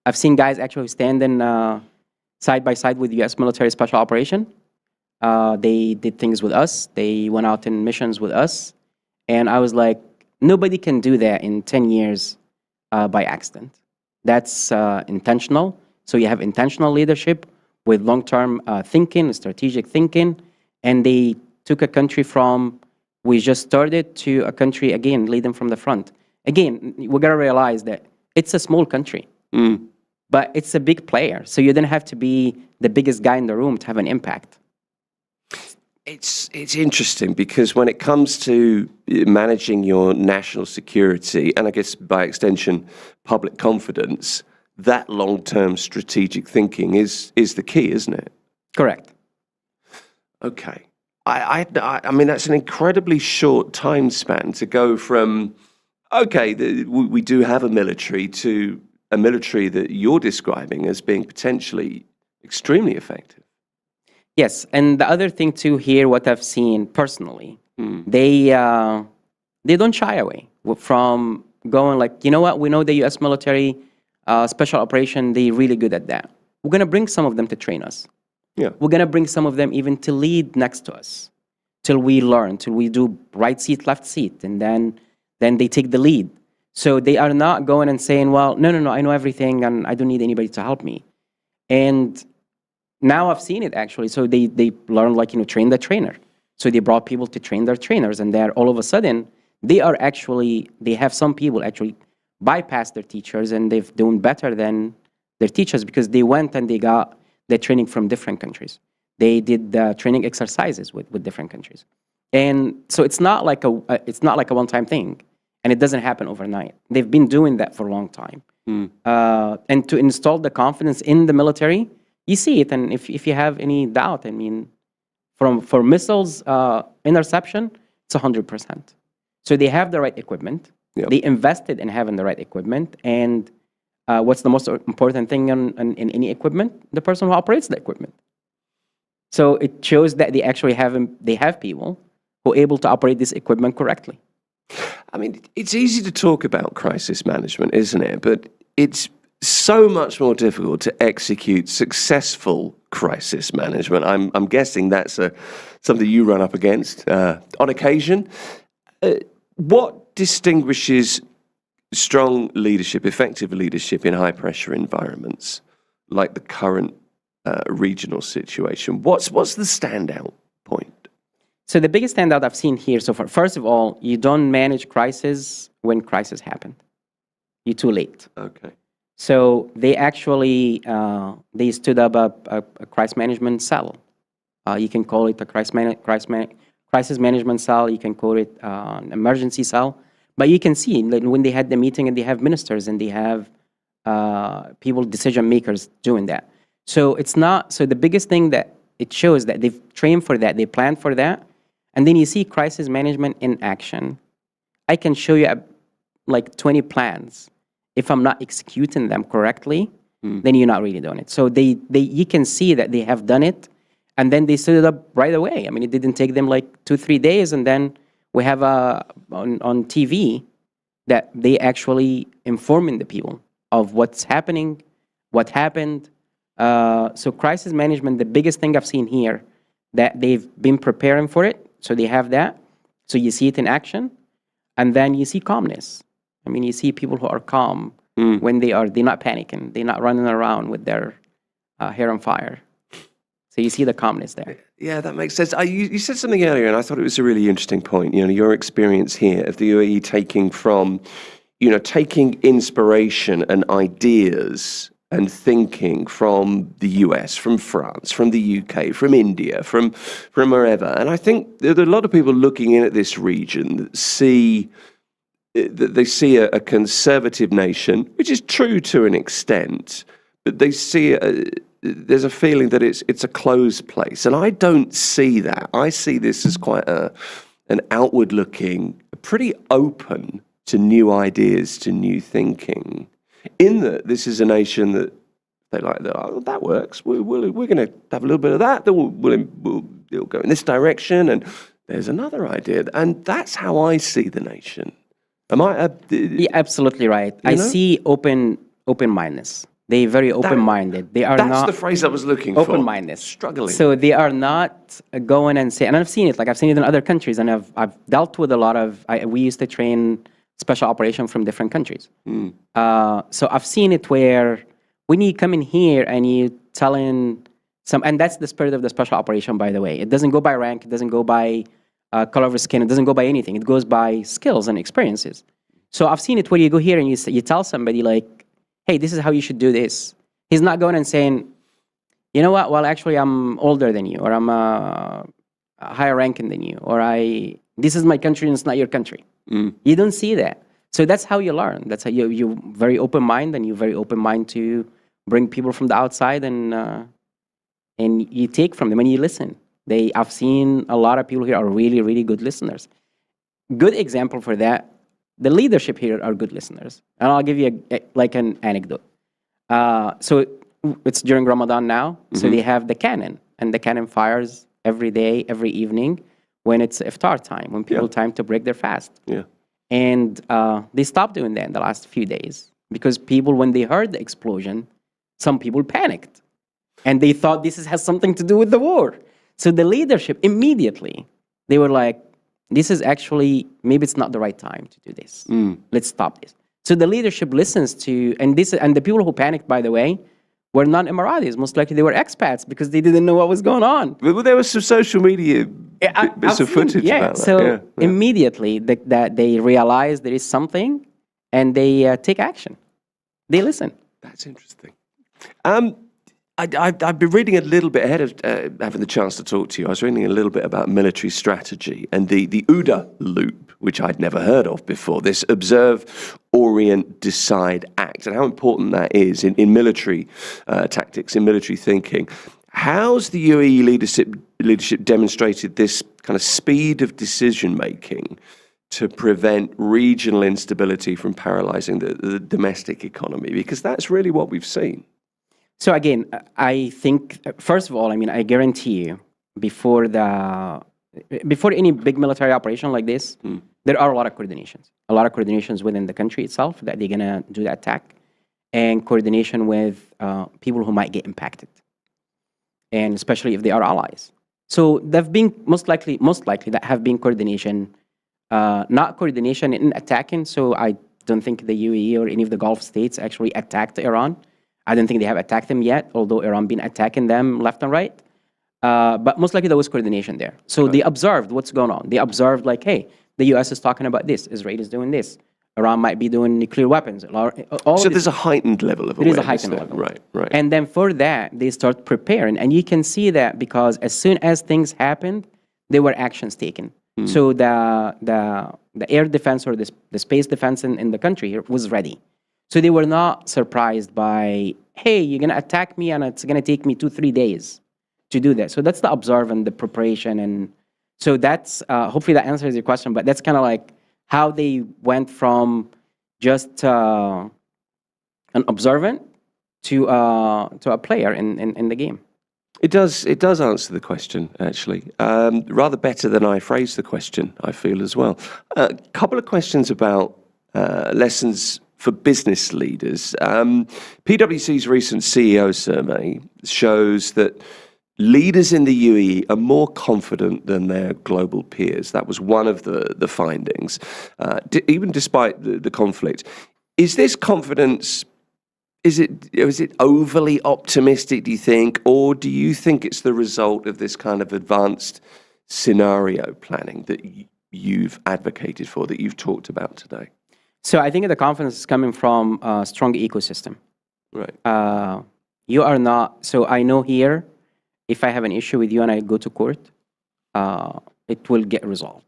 Speaker 7: I've seen guys actually standing side by side with U.S. military special operation. They did things with us. They went out in missions with us. And I was like, nobody can do that in 10 years by accident. That's intentional. So you have intentional leadership with long-term thinking, strategic thinking. And they took a country from, we just started, to a country, again, leading from the front. Again, we got to realize that it's a small country, but it's a big player. So you don't have to be the biggest guy in the room to have an impact.
Speaker 2: It's interesting because when it comes to managing your national security, and I guess by extension, public confidence, that long-term strategic thinking is the key, isn't it?
Speaker 7: Correct.
Speaker 2: Okay. I mean, that's an incredibly short time span to go from, okay, we do have a military, to a military that you're describing as being potentially extremely effective.
Speaker 7: Yes, and the other thing too here, what I've seen personally, they don't shy away from going like, you know what, we know the U.S. military special operation, they're really good at that. We're going to bring some of them to train us.
Speaker 2: Yeah.
Speaker 7: We're going to bring some of them even to lead next to us till we learn, till we do right seat, left seat, and then they take the lead. So they are not going and saying, well, no, I know everything and I don't need anybody to help me. And now I've seen it actually. So they learn, like, train the trainer. So they brought people to train their trainers, and they're all of a sudden, they have some people actually bypass their teachers and they've done better than their teachers because they went and they got the training from different countries. They did the training exercises with different countries. And so it's not like a one-time thing, and it doesn't happen overnight. They've been doing that for a long time. And to install the confidence in the military, you see it. And if you have any doubt, I mean, for missiles interception, it's 100%. So they have the right equipment.
Speaker 2: Yep.
Speaker 7: They invested in having the right equipment. And what's the most important thing in any equipment? The person who operates the equipment. So it shows that they actually have people who are able to operate this equipment correctly.
Speaker 2: I mean, it's easy to talk about crisis management, isn't it? But it's so much more difficult to execute successful crisis management. I'm guessing that's something you run up against on occasion. What distinguishes strong leadership, effective leadership in high-pressure environments like the current regional situation? What's the standout point?
Speaker 7: So the biggest standout I've seen here so far, first of all, you don't manage crisis when crisis happened. You're too late.
Speaker 2: Okay.
Speaker 7: So they actually stood up a crisis management cell. You can call it a crisis crisis management cell, you can call it an emergency cell. But you can see like, when they had the meeting and they have ministers and they have people, decision makers doing that. So it's not, so the biggest thing that it shows that they've trained for that, they planned for that. And then you see crisis management in action. I can show you like 20 plans. If I'm not executing them correctly, then you're not really doing it. So you can see that they have done it, and then they stood it up right away. I mean, it didn't take them like 2-3 days, and then we have on TV that they actually informing the people of what's happening, what happened. So crisis management, the biggest thing I've seen here, that they've been preparing for it. So they have that. So you see it in action, and then you see calmness. I mean, you see people who are calm when they're not panicking. They're not running around with their hair on fire. So you see the calmness there.
Speaker 2: Yeah, that makes sense. You said something earlier, and I thought it was a really interesting point. You know, your experience here of the UAE taking inspiration and ideas and thinking from the US, from France, from the UK, from India, from wherever. And I think there are a lot of people looking in at this region that see a conservative nation, which is true to an extent, but they see there's a feeling that it's a closed place, and I don't see that. I see this as quite an outward-looking, pretty open to new ideas, to new thinking. In that this is a nation that they like, that works. We're going to have a little bit of that. We'll go in this direction, and there's another idea, and that's how I see the nation. Am I?
Speaker 7: You're absolutely right. I see open-mindedness. They're very open-minded. They are
Speaker 2: that's
Speaker 7: not.
Speaker 2: That's the phrase I was looking for.
Speaker 7: Open-mindedness.
Speaker 2: Struggling.
Speaker 7: So they are not going and saying, and I've seen it. Like I've seen it in other countries, and I've dealt with a lot of. We used to train special operation from different countries. So I've seen it where when you come in here and you telling and that's the spirit of the special operation, by the way. It doesn't go by rank. It doesn't go by color of skin. It doesn't go by anything. It goes by skills and experiences. So I've seen it where you go here and you tell somebody like, hey, this is how you should do this. He's not going and saying, you know what, well, actually, I'm older than you, or I'm higher ranking than you, or this is my country and it's not your country. You don't see that. So that's how you learn. That's how you're very open-minded, and you're very open-minded to bring people from the outside and you take from them and you listen. I've seen a lot of people here are really, really good listeners. Good example for that, the leadership here are good listeners. And I'll give you an anecdote. So it's during Ramadan now. So they have the cannon, and the cannon fires every day, every evening when it's iftar time, when people time to break their fast. Yeah. And they stopped doing that in the last few days because people, when they heard the explosion, some people panicked. And they thought this has something to do with the war. So the leadership, immediately, they were like, this is actually, maybe it's not the right time to do this. Let's stop this. So the leadership listens to, and the people who panicked, by the way, were non-Emiratis. Most likely they were expats because they didn't know what was going on.
Speaker 2: Well, there was some social media bits of footage about that.
Speaker 7: So immediately that they realize there is something and they take action. They listen.
Speaker 2: That's interesting. I've been reading a little bit ahead of having the chance to talk to you. I was reading a little bit about military strategy and the OODA loop, which I'd never heard of before, this Observe, Orient, Decide, Act, and how important that is in military tactics, in military thinking. How's the UAE leadership demonstrated this kind of speed of decision-making to prevent regional instability from paralyzing the domestic economy? Because that's really what we've seen.
Speaker 7: So again, I think, first of all, I mean, I guarantee you, before any big military operation like this, there are a lot of coordinations within the country itself that they're going to do the attack, and coordination with people who might get impacted, and especially if they are allies. So there've been most likely that have been coordination, not coordination in attacking. So I don't think the UAE or any of the Gulf states actually attacked Iran. I don't think they have attacked them yet, although Iran been attacking them left and right. But most likely there was coordination there. So they observed what's going on. They observed like, hey, the US is talking about this, Israel is doing this, Iran might be doing nuclear weapons.
Speaker 2: So there's a heightened level of awareness.
Speaker 7: There is a heightened level.
Speaker 2: Right.
Speaker 7: And then for that, they start preparing. And you can see that because as soon as things happened, there were actions taken. So the air defense or the space defense in the country here was ready. So they were not surprised by, hey, you're going to attack me and it's going to take me 2-3 days to do that. So that's the observe and the preparation. And so that's, hopefully that answers your question, but that's kind of like how they went from just an observant to a player in the game.
Speaker 2: It does answer the question, actually. Rather better than I phrased the question, I feel, as well. A couple of questions about lessons for business leaders. PwC's recent CEO survey shows that leaders in the UAE are more confident than their global peers. That was one of the findings, even despite the conflict. Is this confidence... Is it overly optimistic, do you think, or do you think it's the result of this kind of advanced scenario planning that you've advocated for, that you've talked about today?
Speaker 7: So I think the confidence is coming from a strong ecosystem.
Speaker 2: Right.
Speaker 7: You are not, so I know here, if I have an issue with you and I go to court, it will get resolved.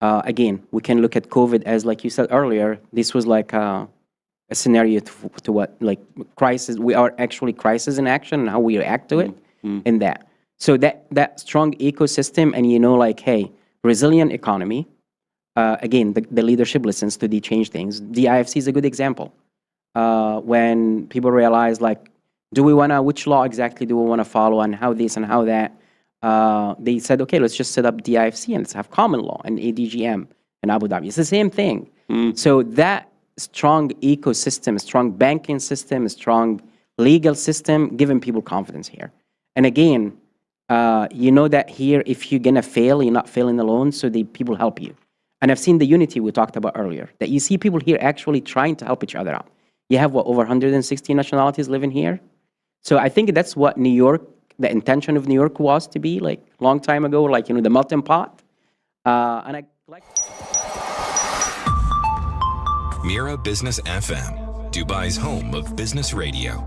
Speaker 7: Again, we can look at COVID as, like you said earlier, this was like a scenario to what, like crisis, we are actually crisis in action and how we react to it in that. So that strong ecosystem and, like, hey, resilient economy, again, the leadership listens to change things. The IFC is a good example. When people realize, like, which law exactly do we want to follow and how this and how that, they said, okay, let's just set up the IFC and let's have common law and ADGM in Abu Dhabi. It's the same thing. So that strong ecosystem, strong banking system, strong legal system, giving people confidence here. And again, that here, if you're gonna fail, you're not failing alone, so the people help you. And I've seen the unity we talked about earlier, that you see people here actually trying to help each other out. You have, over 160 nationalities living here? So I think that's what New York, the intention of New York was to be, like, long time ago, like, the melting pot. And I like...
Speaker 3: Mira Business FM, Dubai's home of business radio.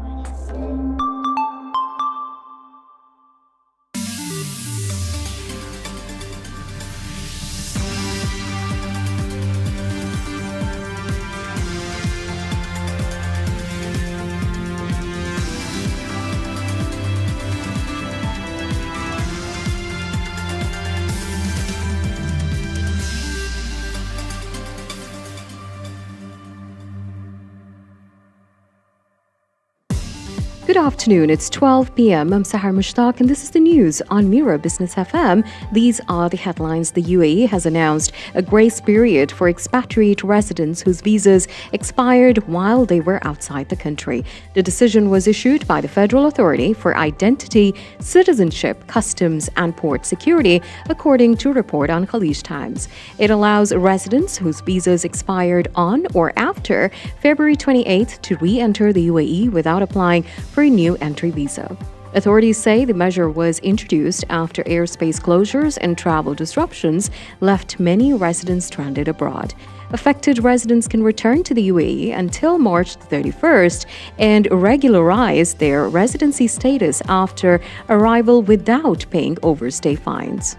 Speaker 1: Good afternoon. It's 12 p.m. I'm Sahar Mushtaq, and this is the news on Mira Business FM. These are the headlines. The UAE has announced a grace period for expatriate residents whose visas expired while they were outside the country. The decision was issued by the Federal Authority for Identity, Citizenship, Customs and Port Security, according to a report on Khalij Times. It allows residents whose visas expired on or after February 28th to re-enter the UAE without applying for a new entry visa. Authorities say the measure was introduced after airspace closures and travel disruptions left many residents stranded abroad. Affected residents can return to the UAE until March 31st and regularize their residency status after arrival without paying overstay fines.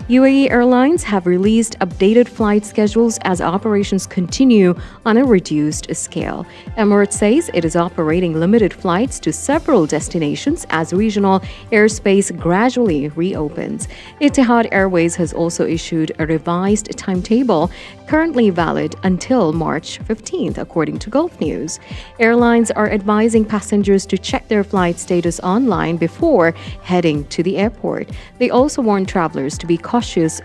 Speaker 1: UAE Airlines have released updated flight schedules as operations continue on a reduced scale. Emirates says it is operating limited flights to several destinations as regional airspace gradually reopens. Etihad Airways has also issued a revised timetable currently valid until March 15th, according to Gulf News. Airlines are advising passengers to check their flight status online before heading to the airport. They also warn travelers to be cautious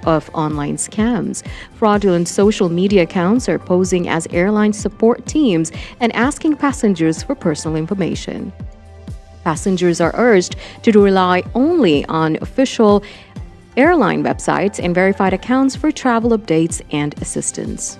Speaker 1: of online scams. Fraudulent social media accounts are posing as airline support teams and asking passengers for personal information. Passengers are urged to rely only on official airline websites and verified accounts for travel updates and assistance.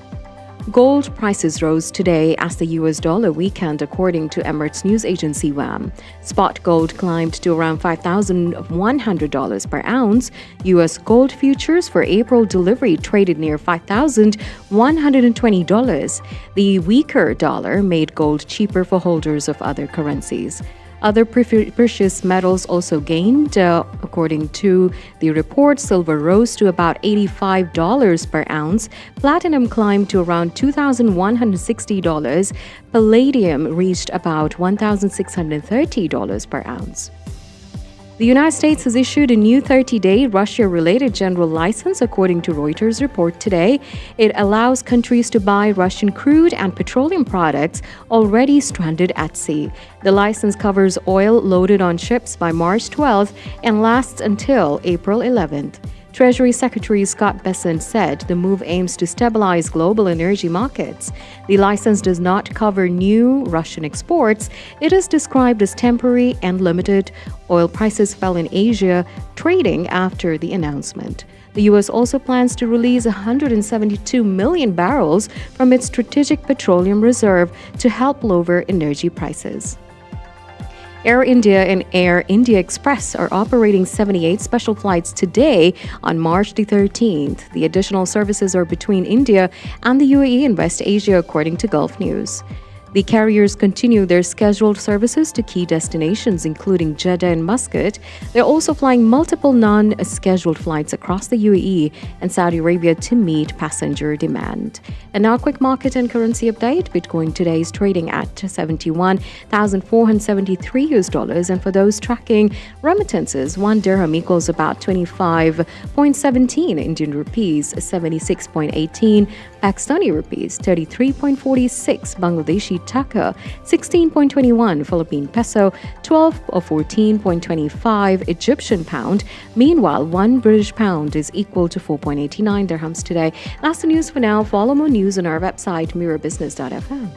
Speaker 1: Gold prices rose today as the US dollar weakened, according to Emirates news agency WAM. Spot gold climbed to around $5,100 per ounce. US gold futures for April delivery traded near $5,120. The weaker dollar made gold cheaper for holders of other currencies. Other precious metals also gained. According to the report, silver rose to about $85 per ounce. Platinum climbed to around $2,160. Palladium reached about $1,630 per ounce. The United States has issued a new 30-day Russia-related general license, according to Reuters report today. It allows countries to buy Russian crude and petroleum products already stranded at sea. The license covers oil loaded on ships by March 12th and lasts until April 11th. Treasury Secretary Scott Bessent said the move aims to stabilize global energy markets. The license does not cover new Russian exports. It is described as temporary and limited. Oil prices fell in Asia, trading after the announcement. The U.S. also plans to release 172 million barrels from its strategic petroleum reserve to help lower energy prices. Air India and Air India Express are operating 78 special flights today on March the 13th. The additional services are between India and the UAE and West Asia, according to Gulf News. The carriers continue their scheduled services to key destinations, including Jeddah and Muscat. They're also flying multiple non-scheduled flights across the UAE and Saudi Arabia to meet passenger demand. And now, a quick market and currency update. Bitcoin today is trading at $71,473 and for those tracking remittances, 1 dirham equals about 25.17 Indian rupees, 76.18 Pakistani rupees, 33.46 Bangladeshi taka, 16.21 Philippine peso, 12 or 14.25 Egyptian pound. Meanwhile, 1 British pound is equal to 4.89 dirhams today. That's the news for now. Follow more news on our website, mirabusiness.fm.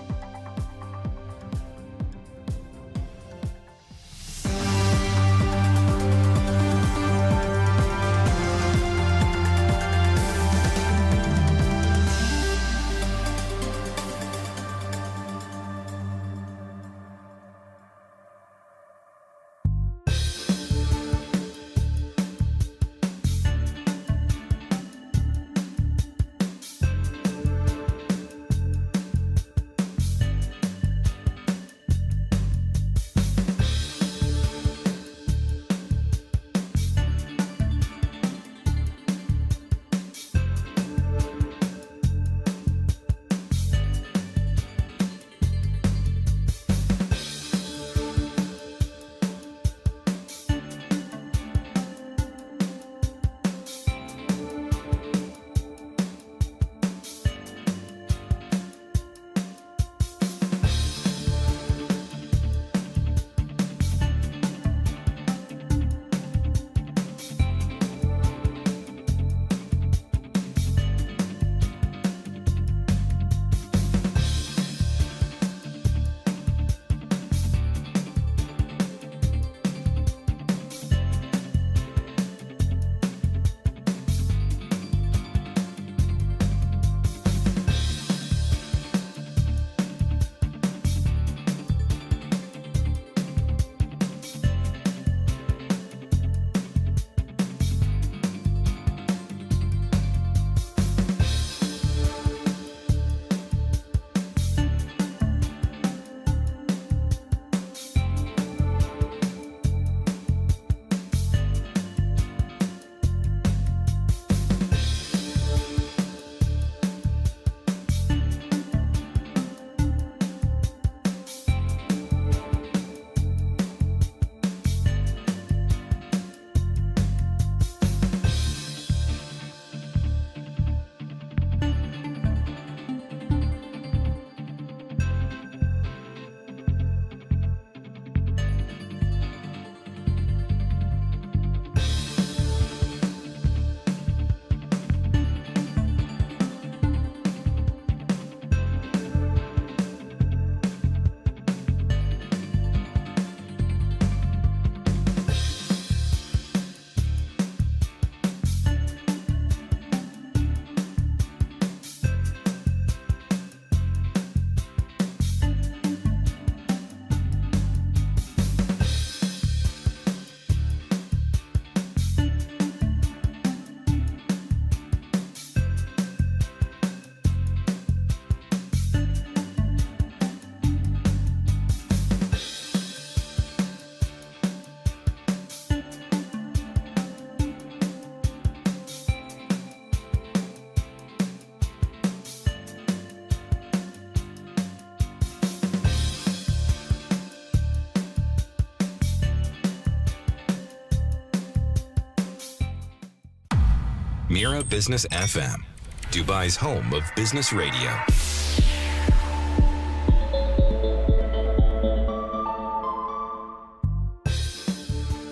Speaker 3: Mira Business FM, Dubai's home of business radio.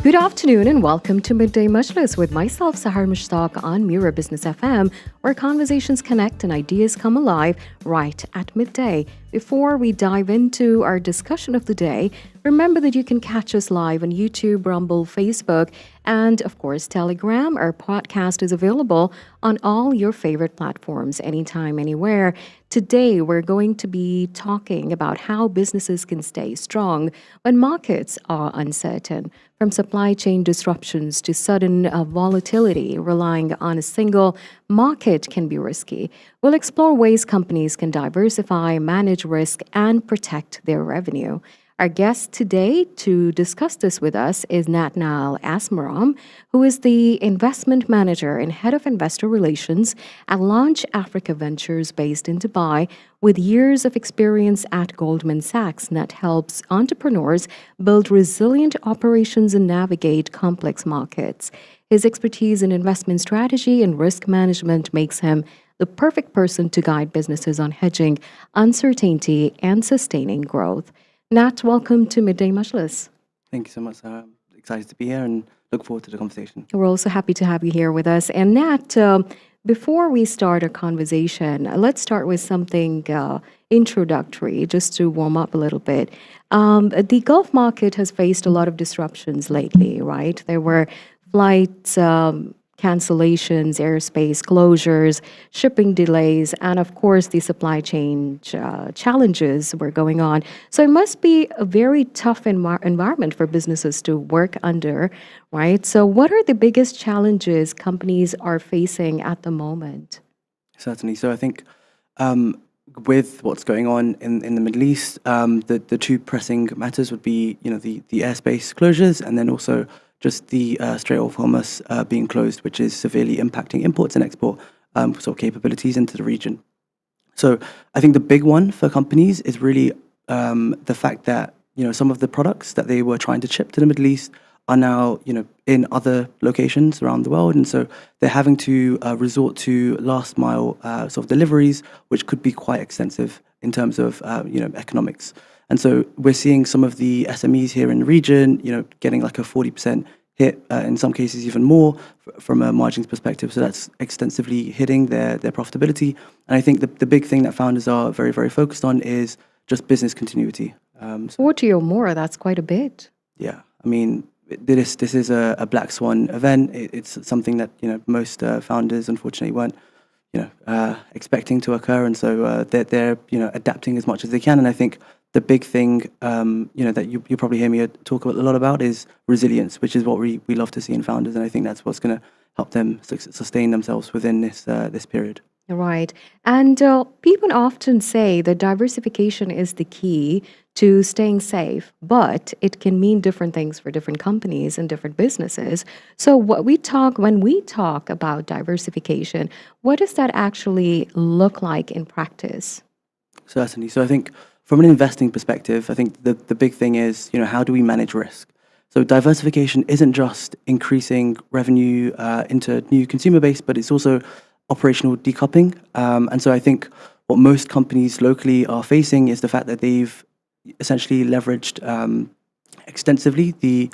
Speaker 1: Good afternoon and welcome to Midday Majlis with myself, Sahar Mushtaq, on Mira Business FM, where conversations connect and ideas come alive right at midday. Before we dive into our discussion of the day, remember that you can catch us live on YouTube, Rumble, Facebook, and of course, Telegram. Our podcast is available on all your favorite platforms, anytime, anywhere. Today, we're going to be talking about how businesses can stay strong when markets are uncertain. From supply chain disruptions to sudden volatility, relying on a single market can be risky. We'll explore ways companies can diversify, manage risk, and protect their revenue. Our guest today to discuss this with us is Natnal Asmaram, who is the investment manager and head of investor relations at Launch Africa Ventures based in Dubai. With years of experience at Goldman Sachs, Nat helps entrepreneurs build resilient operations and navigate complex markets. His expertise in investment strategy and risk management makes him the perfect person to guide businesses on hedging uncertainty and sustaining growth. Nat, welcome to Midday Majlis.
Speaker 8: Thank you so much, Sarah. I'm excited to be here and look forward to the conversation.
Speaker 1: We're also happy to have you here with us. And Nat, before we start our conversation, let's start with something introductory, just to warm up a little bit. The Gulf market has faced a lot of disruptions lately, right? There were flights cancellations, airspace closures, shipping delays, and of course the supply chain challenges were going on. So it must be a very tough environment for businesses to work under, right? So what are the biggest challenges companies are facing at the moment?
Speaker 8: Certainly. So I think with what's going on in the Middle East, the two pressing matters would be, the airspace closures and then also just the Strait of Hormuz being closed, which is severely impacting imports and export sort of capabilities into the region. So I think the big one for companies is really the fact that some of the products that they were trying to ship to the Middle East are now in other locations around the world, and so they're having to resort to last mile sort of deliveries, which could be quite extensive in terms of economics. And so we're seeing some of the SMEs here in the region, getting like a 40% hit, in some cases even more from a margins perspective. So that's extensively hitting their profitability. And I think the big thing that founders are very, very focused on is just business continuity.
Speaker 1: 40 or more, that's quite a bit.
Speaker 8: Yeah. I mean, this is a black swan event. It's something that, most founders unfortunately weren't, expecting to occur. And so they're adapting as much as they can. And I think the big thing, that you probably hear me talk a lot about is resilience, which is what we love to see in founders. And I think that's what's going to help them sustain themselves within this period.
Speaker 1: Right. And people often say that diversification is the key to staying safe, but it can mean different things for different companies and different businesses. So when we talk about diversification, what does that actually look like in practice?
Speaker 8: Certainly. So I think from an investing perspective, I think the big thing is, how do we manage risk? So diversification isn't just increasing revenue into new consumer base, but it's also operational decoupling. And so I think what most companies locally are facing is the fact that they've essentially leveraged extensively the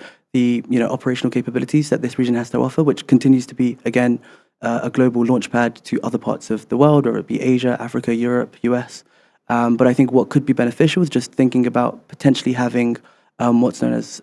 Speaker 8: operational capabilities that this region has to offer, which continues to be, again, a global launchpad to other parts of the world, or it be Asia, Africa, Europe, US. But I think what could be beneficial is just thinking about potentially having what's known as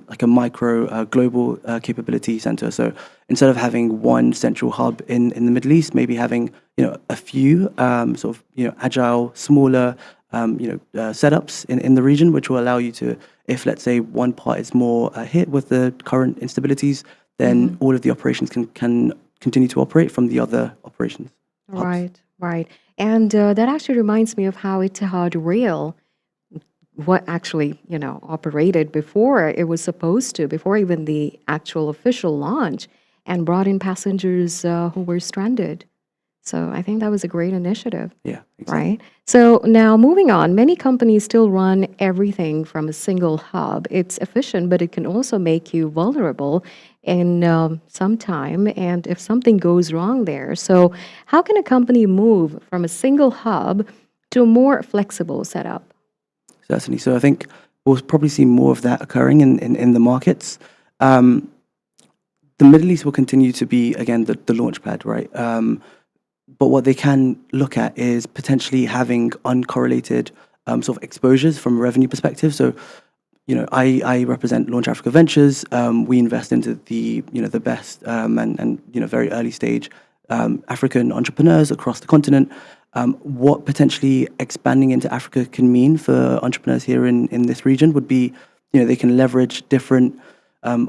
Speaker 8: like a micro global capability center. So instead of having one central hub in the Middle East, maybe having a few sort of agile, smaller setups in the region, which will allow you to, if let's say one part is more hit with the current instabilities, then all of the operations can continue to operate from the other operations.
Speaker 1: Right. And that actually reminds me of how Etihad Rail, what actually, operated before it was supposed to, before even the actual official launch, and brought in passengers who were stranded. So I think that was a great initiative.
Speaker 8: Yeah, exactly.
Speaker 1: Right. So now moving on, many companies still run everything from a single hub. It's efficient, but it can also make you vulnerable in some time. And if something goes wrong there, so how can a company move from a single hub to a more flexible setup?
Speaker 8: Certainly. So I think we'll probably see more of that occurring in the markets. The Middle East will continue to be, again, the launch pad, right? But what they can look at is potentially having uncorrelated sort of exposures from a revenue perspective. So, I represent Launch Africa Ventures. We invest into the best and very early stage African entrepreneurs across the continent. What potentially expanding into Africa can mean for entrepreneurs here in this region would be, they can leverage different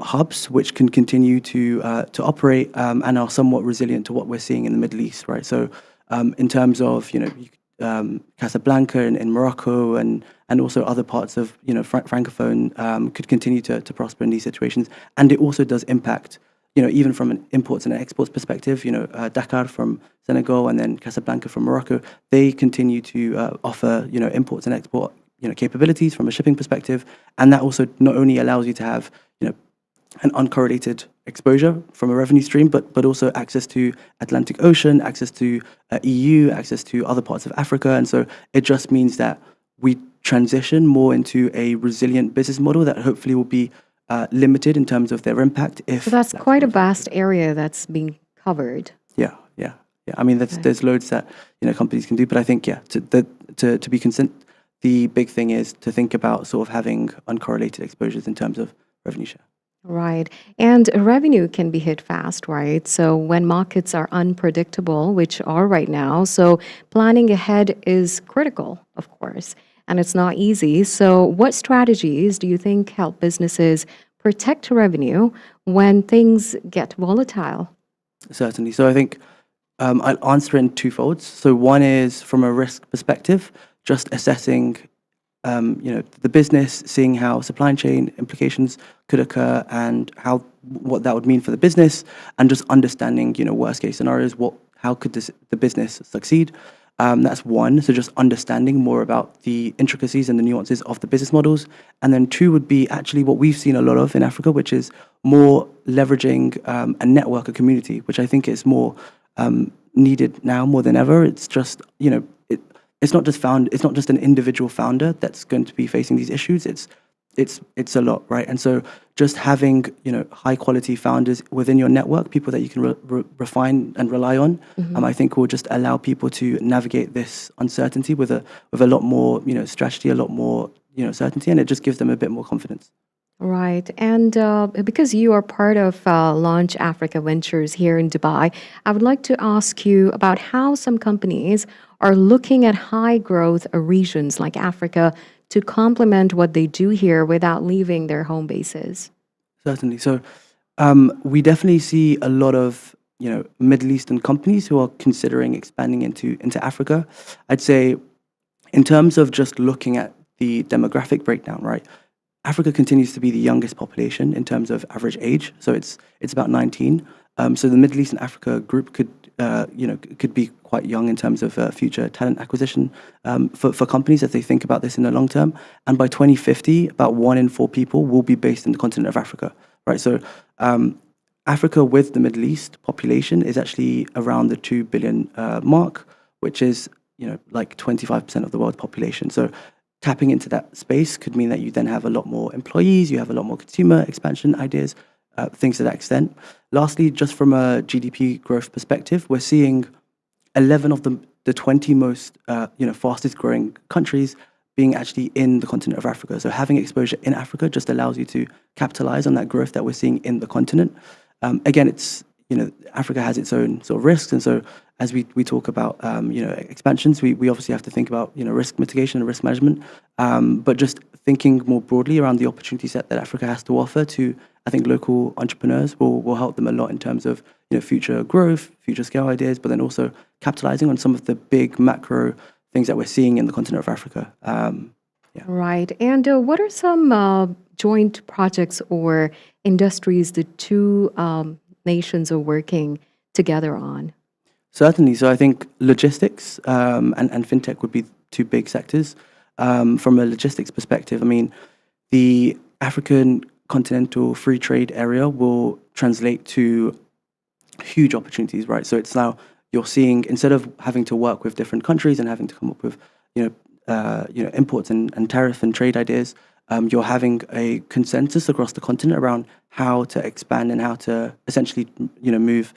Speaker 8: hubs which can continue to operate and are somewhat resilient to what we're seeing in the Middle East, right? So, in terms of Casablanca in Morocco and also other parts of Francophone could continue to prosper in these situations, and it also does impact even from an imports and exports perspective. Dakar from Senegal and then Casablanca from Morocco, they continue to offer imports and export capabilities from a shipping perspective, and that also not only allows you to have an uncorrelated exposure from a revenue stream, but also access to Atlantic Ocean, access to EU, access to other parts of Africa. And so it just means that we transition more into a resilient business model that hopefully will be limited in terms of their impact.
Speaker 1: So that's quite a vast area that's being covered.
Speaker 8: Yeah. I mean, there's loads that companies can do, but I think to be consistent, the big thing is to think about sort of having uncorrelated exposures in terms of revenue share.
Speaker 1: Right. And revenue can be hit fast, right? So when markets are unpredictable, which are right now, so planning ahead is critical, of course, and it's not easy. So what strategies do you think help businesses protect revenue when things get volatile?
Speaker 8: Certainly. So I think I'll answer in twofolds. So one is from a risk perspective, just assessing the business, seeing how supply chain implications could occur and what that would mean for the business, and just understanding worst case scenarios. How could the business succeed? That's one. So just understanding more about the intricacies and the nuances of the business models. And then two would be actually what we've seen a lot of in Africa, which is more leveraging a network, a community, which I think is more needed now more than ever. It's just it's not just an individual founder that's going to be facing these issues. It's a lot, right? And so just having high quality founders within your network, people that you can refine and rely on, I think will just allow people to navigate this uncertainty with a lot more strategy, a lot more certainty, and it just gives them a bit more confidence.
Speaker 1: Right. And because you are part of Launch Africa Ventures here in Dubai, I would like to ask you about how some companies are looking at high growth regions like Africa to complement what they do here without leaving their home bases.
Speaker 8: Certainly. So we definitely see a lot of Middle Eastern companies who are considering expanding into Africa. I'd say in terms of just looking at the demographic breakdown, right? Africa continues to be the youngest population in terms of average age, so it's about 19. So the Middle East and Africa group could be quite young in terms of future talent acquisition for companies as they think about this in the long term. And by 2050, about 1 in 4 people will be based in the continent of Africa, right? So Africa with the Middle East population is actually around the 2 billion mark, which is like 25% of the world's population. So tapping into that space could mean that you then have a lot more employees, you have a lot more consumer expansion ideas, things to that extent. Lastly, just from a GDP growth perspective, we're seeing 11 of the 20 most fastest growing countries being actually in the continent of Africa. So having exposure in Africa just allows you to capitalize on that growth that we're seeing in the continent. Again, it's Africa has its own sort of risks, and so as we talk about expansions, we obviously have to think about risk mitigation and risk management, but just thinking more broadly around the opportunities that Africa has to offer to, I think, local entrepreneurs will help them a lot in terms of future growth, future scale ideas, but then also capitalizing on some of the big macro things that we're seeing in the continent of Africa.
Speaker 1: Right. And what are some joint projects or industries the two nations are working together on?
Speaker 8: Certainly. So I think logistics and fintech would be two big sectors. From a logistics perspective, I mean, the African continental free trade area will translate to huge opportunities, right? So it's now you're seeing, instead of having to work with different countries and having to come up with imports and tariff and trade ideas, you're having a consensus across the continent around how to expand and how to essentially move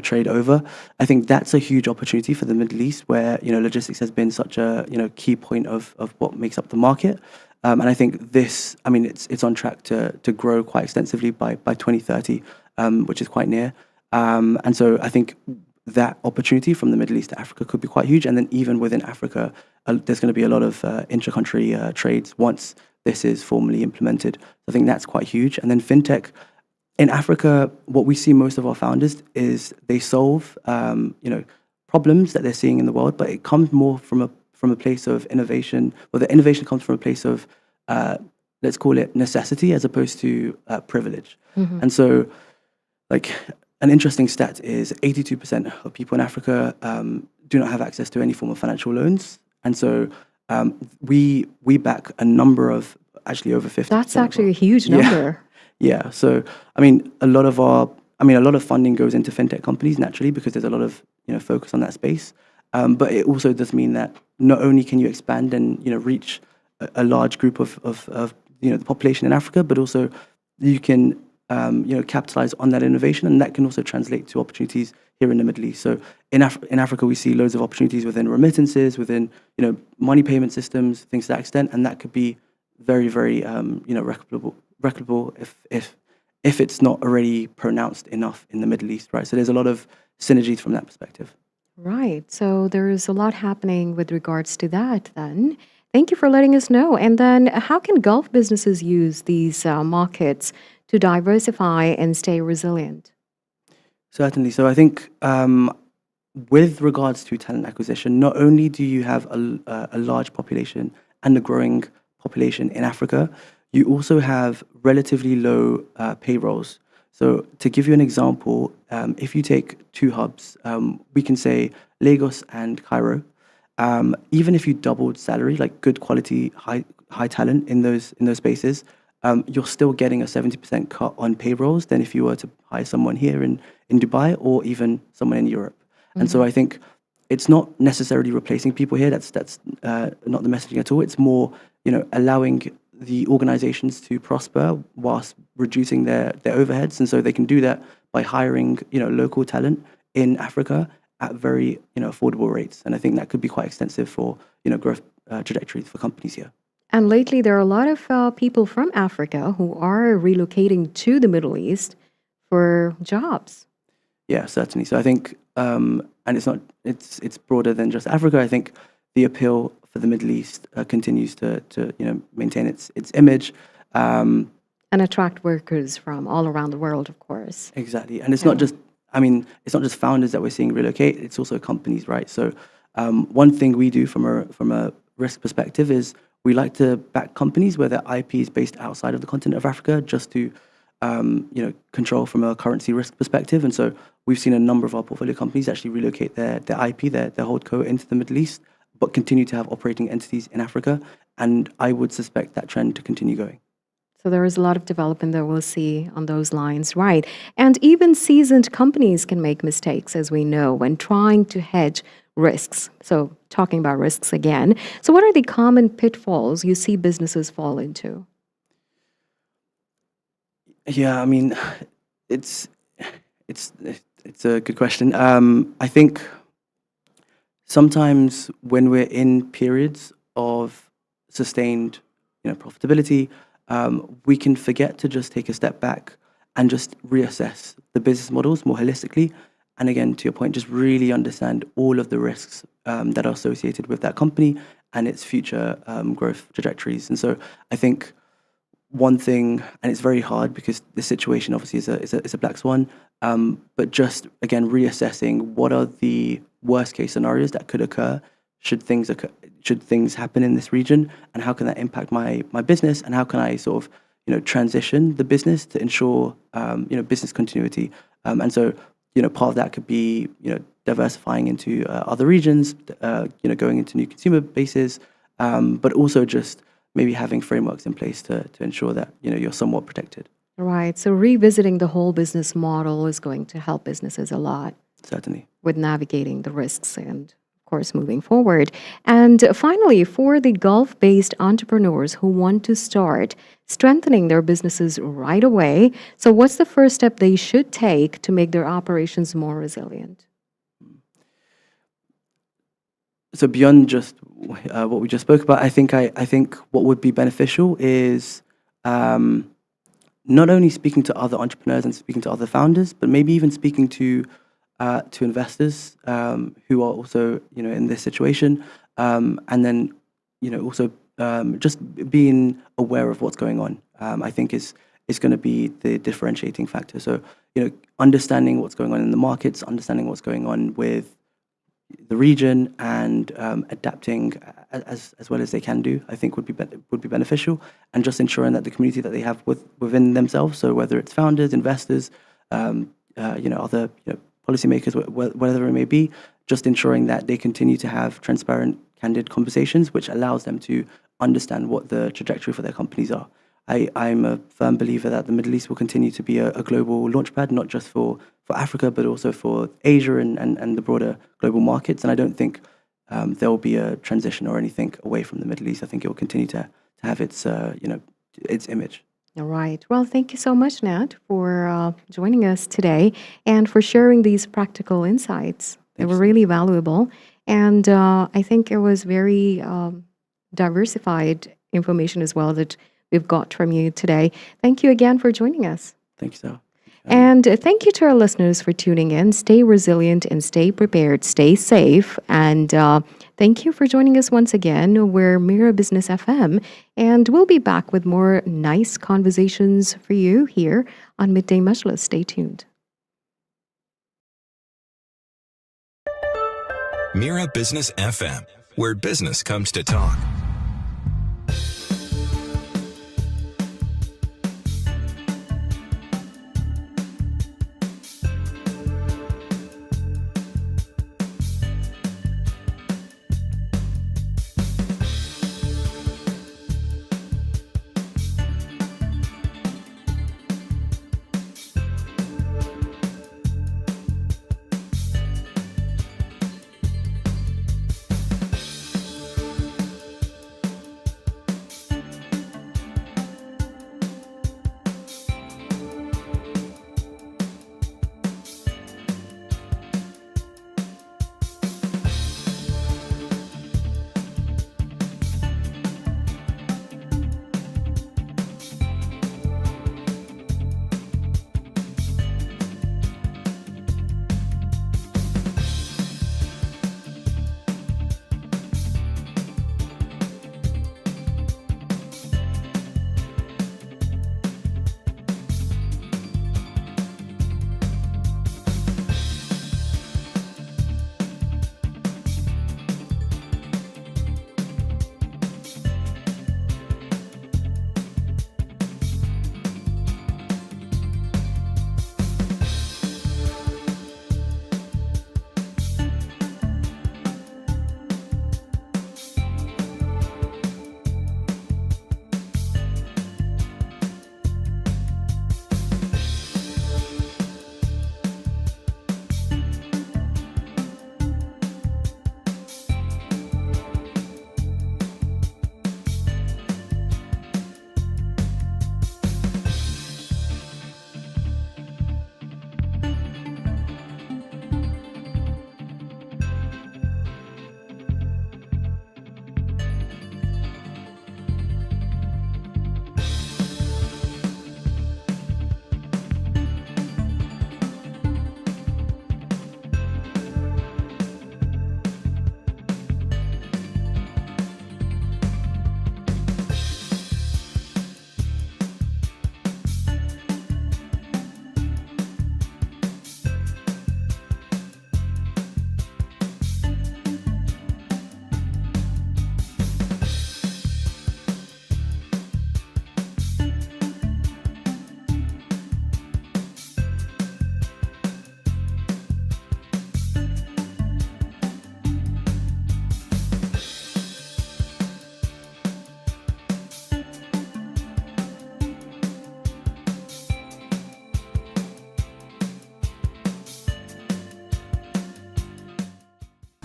Speaker 8: trade over. I think that's a huge opportunity for the Middle East, where logistics has been such a key point of what makes up the market. And I think this, I mean, it's on track to grow quite extensively by 2030, which is quite near. And so I think that opportunity from the Middle East to Africa could be quite huge. And then even within Africa, there's going to be a lot of intra-country trades once this is formally implemented. So I think that's quite huge. And then fintech in Africa, what we see most of our founders is they solve problems that they're seeing in the world, but it comes more from a place of innovation. Well, the innovation comes from a place of let's call it necessity as opposed to privilege. Mm-hmm. And so, like, an interesting stat is 82% of people in Africa do not have access to any form of financial loans. And so we back a number of, actually over 50%.
Speaker 1: That's actually a huge number.
Speaker 8: Yeah. So, I mean, a lot of funding goes into fintech companies naturally because there's a lot of, focus on that space. But it also does mean that not only can you expand and, reach a large group of the population in Africa, but also you can, capitalize on that innovation, and that can also translate to opportunities here in the Middle East. So in Africa, we see loads of opportunities within remittances, within, money payment systems, things to that extent, and that could be very, very, replicable if it's not already pronounced enough in the Middle East, right? So there's a lot of synergies from that perspective.
Speaker 1: Right. So there's a lot happening with regards to that then. Thank you for letting us know. And then how can Gulf businesses use these markets to diversify and stay resilient?
Speaker 8: Certainly. So I think with regards to talent acquisition, not only do you have a large population and a growing population in Africa, you also have relatively low payrolls. So to give you an example, if you take two hubs, we can say Lagos and Cairo, even if you doubled salary, like good quality, high talent in those spaces, you're still getting a 70% cut on payrolls than if you were to hire someone here in Dubai or even someone in Europe. Mm-hmm. And so I think it's not necessarily replacing people here. That's not the messaging at all. It's more, allowing the organizations to prosper whilst reducing their overheads. And so they can do that by hiring, local talent in Africa at very, affordable rates. And I think that could be quite extensive for, growth trajectories for companies here.
Speaker 1: And lately, there are a lot of people from Africa who are relocating to the Middle East for jobs.
Speaker 8: Yeah, certainly. So I think, and it's broader than just Africa. I think the appeal for the Middle East continues to maintain its image.
Speaker 1: And attract workers from all around the world, of course.
Speaker 8: Exactly. And it's not just, it's not just founders that we're seeing relocate, it's also companies, right? So one thing we do from a risk perspective is we like to back companies where their IP is based outside of the continent of Africa, just to control from a currency risk perspective. And so we've seen a number of our portfolio companies actually relocate their IP, their holdco into the Middle East, but continue to have operating entities in Africa. And I would suspect that trend to continue going.
Speaker 1: So there is a lot of development that we'll see on those lines, right? And even seasoned companies can make mistakes, as we know, when trying to hedge risks. So talking about risks again. So what are the common pitfalls you see businesses fall into?
Speaker 8: Yeah, it's a good question. I think sometimes when we're in periods of sustained, profitability, we can forget to just take a step back and just reassess the business models more holistically. And again, to your point, just really understand all of the risks that are associated with that company and its future growth trajectories. And so I think one thing, and it's very hard because the situation obviously is a black swan, but just again reassessing what are the worst case scenarios that could occur should things happen in this region, and how can that impact my business, and how can I sort of transition the business to ensure business continuity. And so part of that could be diversifying into other regions, going into new consumer bases, but also just maybe having frameworks in place to ensure that you're somewhat protected.
Speaker 1: Right. So revisiting the whole business model is going to help businesses a lot
Speaker 8: Certainly.
Speaker 1: with navigating the risks and, of course, moving forward. And finally, for the Gulf-based entrepreneurs who want to start strengthening their businesses right away, so what's the first step they should take to make their operations more resilient?
Speaker 8: So beyond just what we just spoke about, I think what would be beneficial is not only speaking to other entrepreneurs and speaking to other founders, but maybe even speaking to investors who are also in this situation, and then also just being aware of what's going on. I think is going to be the differentiating factor. So understanding what's going on in the markets, understanding what's going on with the region, and adapting as well as they can do, I think would be beneficial, and just ensuring that the community that they have within themselves, so whether it's founders, investors, other policymakers, whatever it may be, just ensuring that they continue to have transparent, candid conversations, which allows them to understand what the trajectory for their companies are. I'm a firm believer that the Middle East will continue to be a global launchpad, not just for Africa, but also for Asia and the broader global markets. And I don't think there will be a transition or anything away from the Middle East. I think it will continue to have its image.
Speaker 1: All right. Well, thank you so much, Nat, for joining us today and for sharing these practical insights. They were really valuable. And I think it was very diversified information as well that we've got from you today. Thank you again for joining us.
Speaker 8: Thank you, Sarah.
Speaker 1: And thank you to our listeners for tuning in. Stay resilient and stay prepared. Stay safe. And thank you for joining us once again. We're Mira Business FM, and we'll be back with more nice conversations for you here on Midday Majlis. Stay tuned.
Speaker 3: Mira Business FM, where business comes to talk.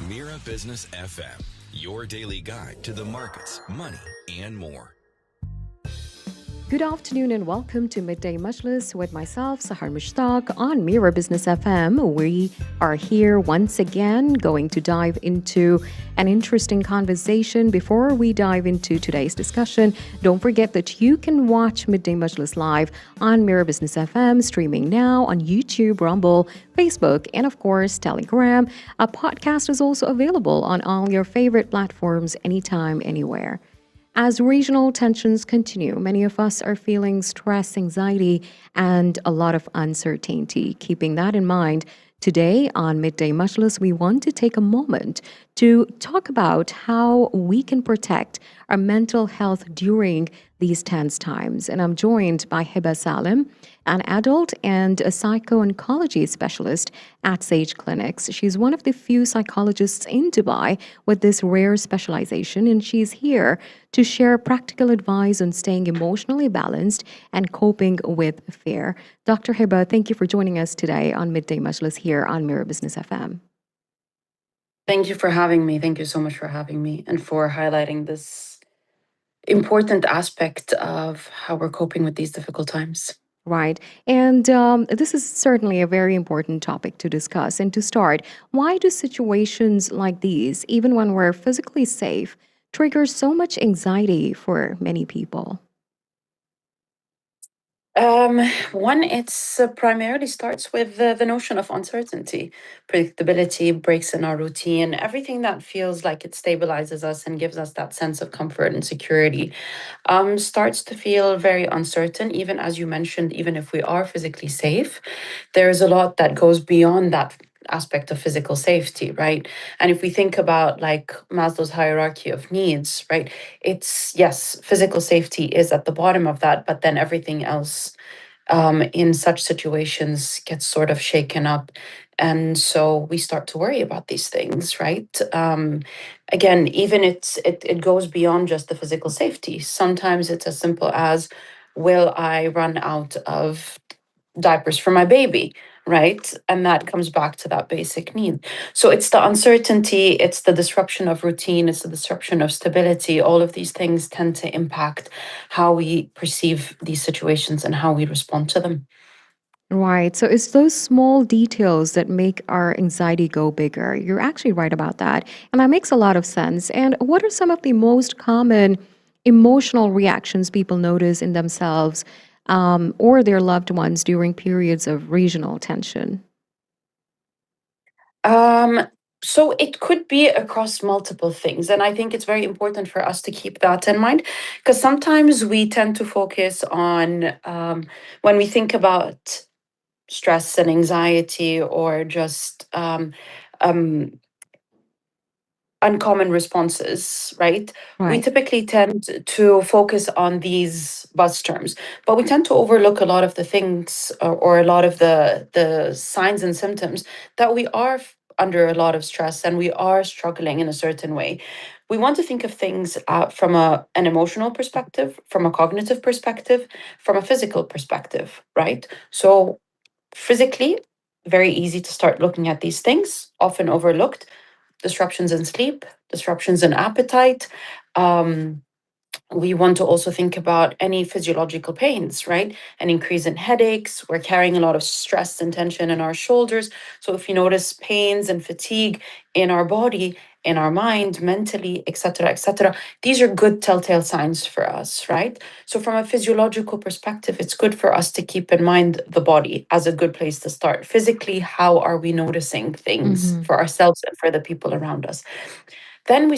Speaker 3: Mira Business FM, your daily guide to the markets, money, and more.
Speaker 1: Good afternoon and welcome to Midday Majlis with myself, Sahar Mushtaq, on Mira Business FM. We are here once again going to dive into an interesting conversation. Before we dive into today's discussion, don't forget that you can watch Midday Majlis live on Mira Business FM, streaming now on YouTube, Rumble, Facebook, and of course, Telegram. A podcast is also available on all your favorite platforms anytime, anywhere. As regional tensions continue, many of us are feeling stress, anxiety, and a lot of uncertainty. Keeping that in mind, today on Midday Majlis, we want to take a moment to talk about how we can protect our mental health during these tense times. And I'm joined by Hiba Salim, an adult and a psycho-oncology specialist at Sage Clinics. She's one of the few psychologists in Dubai with this rare specialization, and she's here to share practical advice on staying emotionally balanced and coping with fear. Dr. Hiba, thank you for joining us today on Midday Majlis here on Mira Business FM.
Speaker 9: Thank you for having me. Thank you so much for having me and for highlighting this important aspect of how we're coping with these difficult times.
Speaker 1: Right. And this is certainly a very important topic to discuss. And to start, why do situations like these, even when we're physically safe, trigger so much anxiety for many people?
Speaker 9: One, it's primarily starts with the notion of uncertainty, predictability, breaks in our routine, everything that feels like it stabilizes us and gives us that sense of comfort and security, starts to feel very uncertain, even as you mentioned, even if we are physically safe, there's a lot that goes beyond that aspect of physical safety, right? And if we think about like Maslow's hierarchy of needs, right, it's yes, physical safety is at the bottom of that, but then everything else in such situations gets sort of shaken up. And so we start to worry about these things, right? Again, even it goes beyond just the physical safety. Sometimes it's as simple as, will I run out of diapers for my baby, right? And that comes back to that basic need. So it's the uncertainty, it's the disruption of routine, it's the disruption of stability. All of these things tend to impact how we perceive these situations and how we respond to them.
Speaker 1: Right. So it's those small details that make our anxiety go bigger. You're actually right about that. And that makes a lot of sense. And what are some of the most common emotional reactions people notice in themselves or their loved ones during periods of regional tension?
Speaker 9: So it could be across multiple things. And I think it's very important for us to keep that in mind because sometimes we tend to focus on when we think about stress and anxiety or just uncommon responses, right? We
Speaker 1: Right.
Speaker 9: typically tend to focus on these buzz terms, but we tend to overlook a lot of the things or a lot of the signs and symptoms that we are under a lot of stress and we are struggling in a certain way. We want to think of things from an emotional perspective, from a cognitive perspective, from a physical perspective, right? So physically, very easy to start looking at these things, often overlooked disruptions in sleep, disruptions in appetite. Um, we want to also think about any physiological pains, right? An increase in headaches. We're carrying a lot of stress and tension in our shoulders. So if you notice pains and fatigue in our body, in our mind, mentally, etc., these are good telltale signs for us, right? So from a physiological perspective, it's good for us to keep in mind the body as a good place to start. Physically, how are we noticing things
Speaker 1: Mm-hmm.
Speaker 9: for ourselves and for the people around us? Then we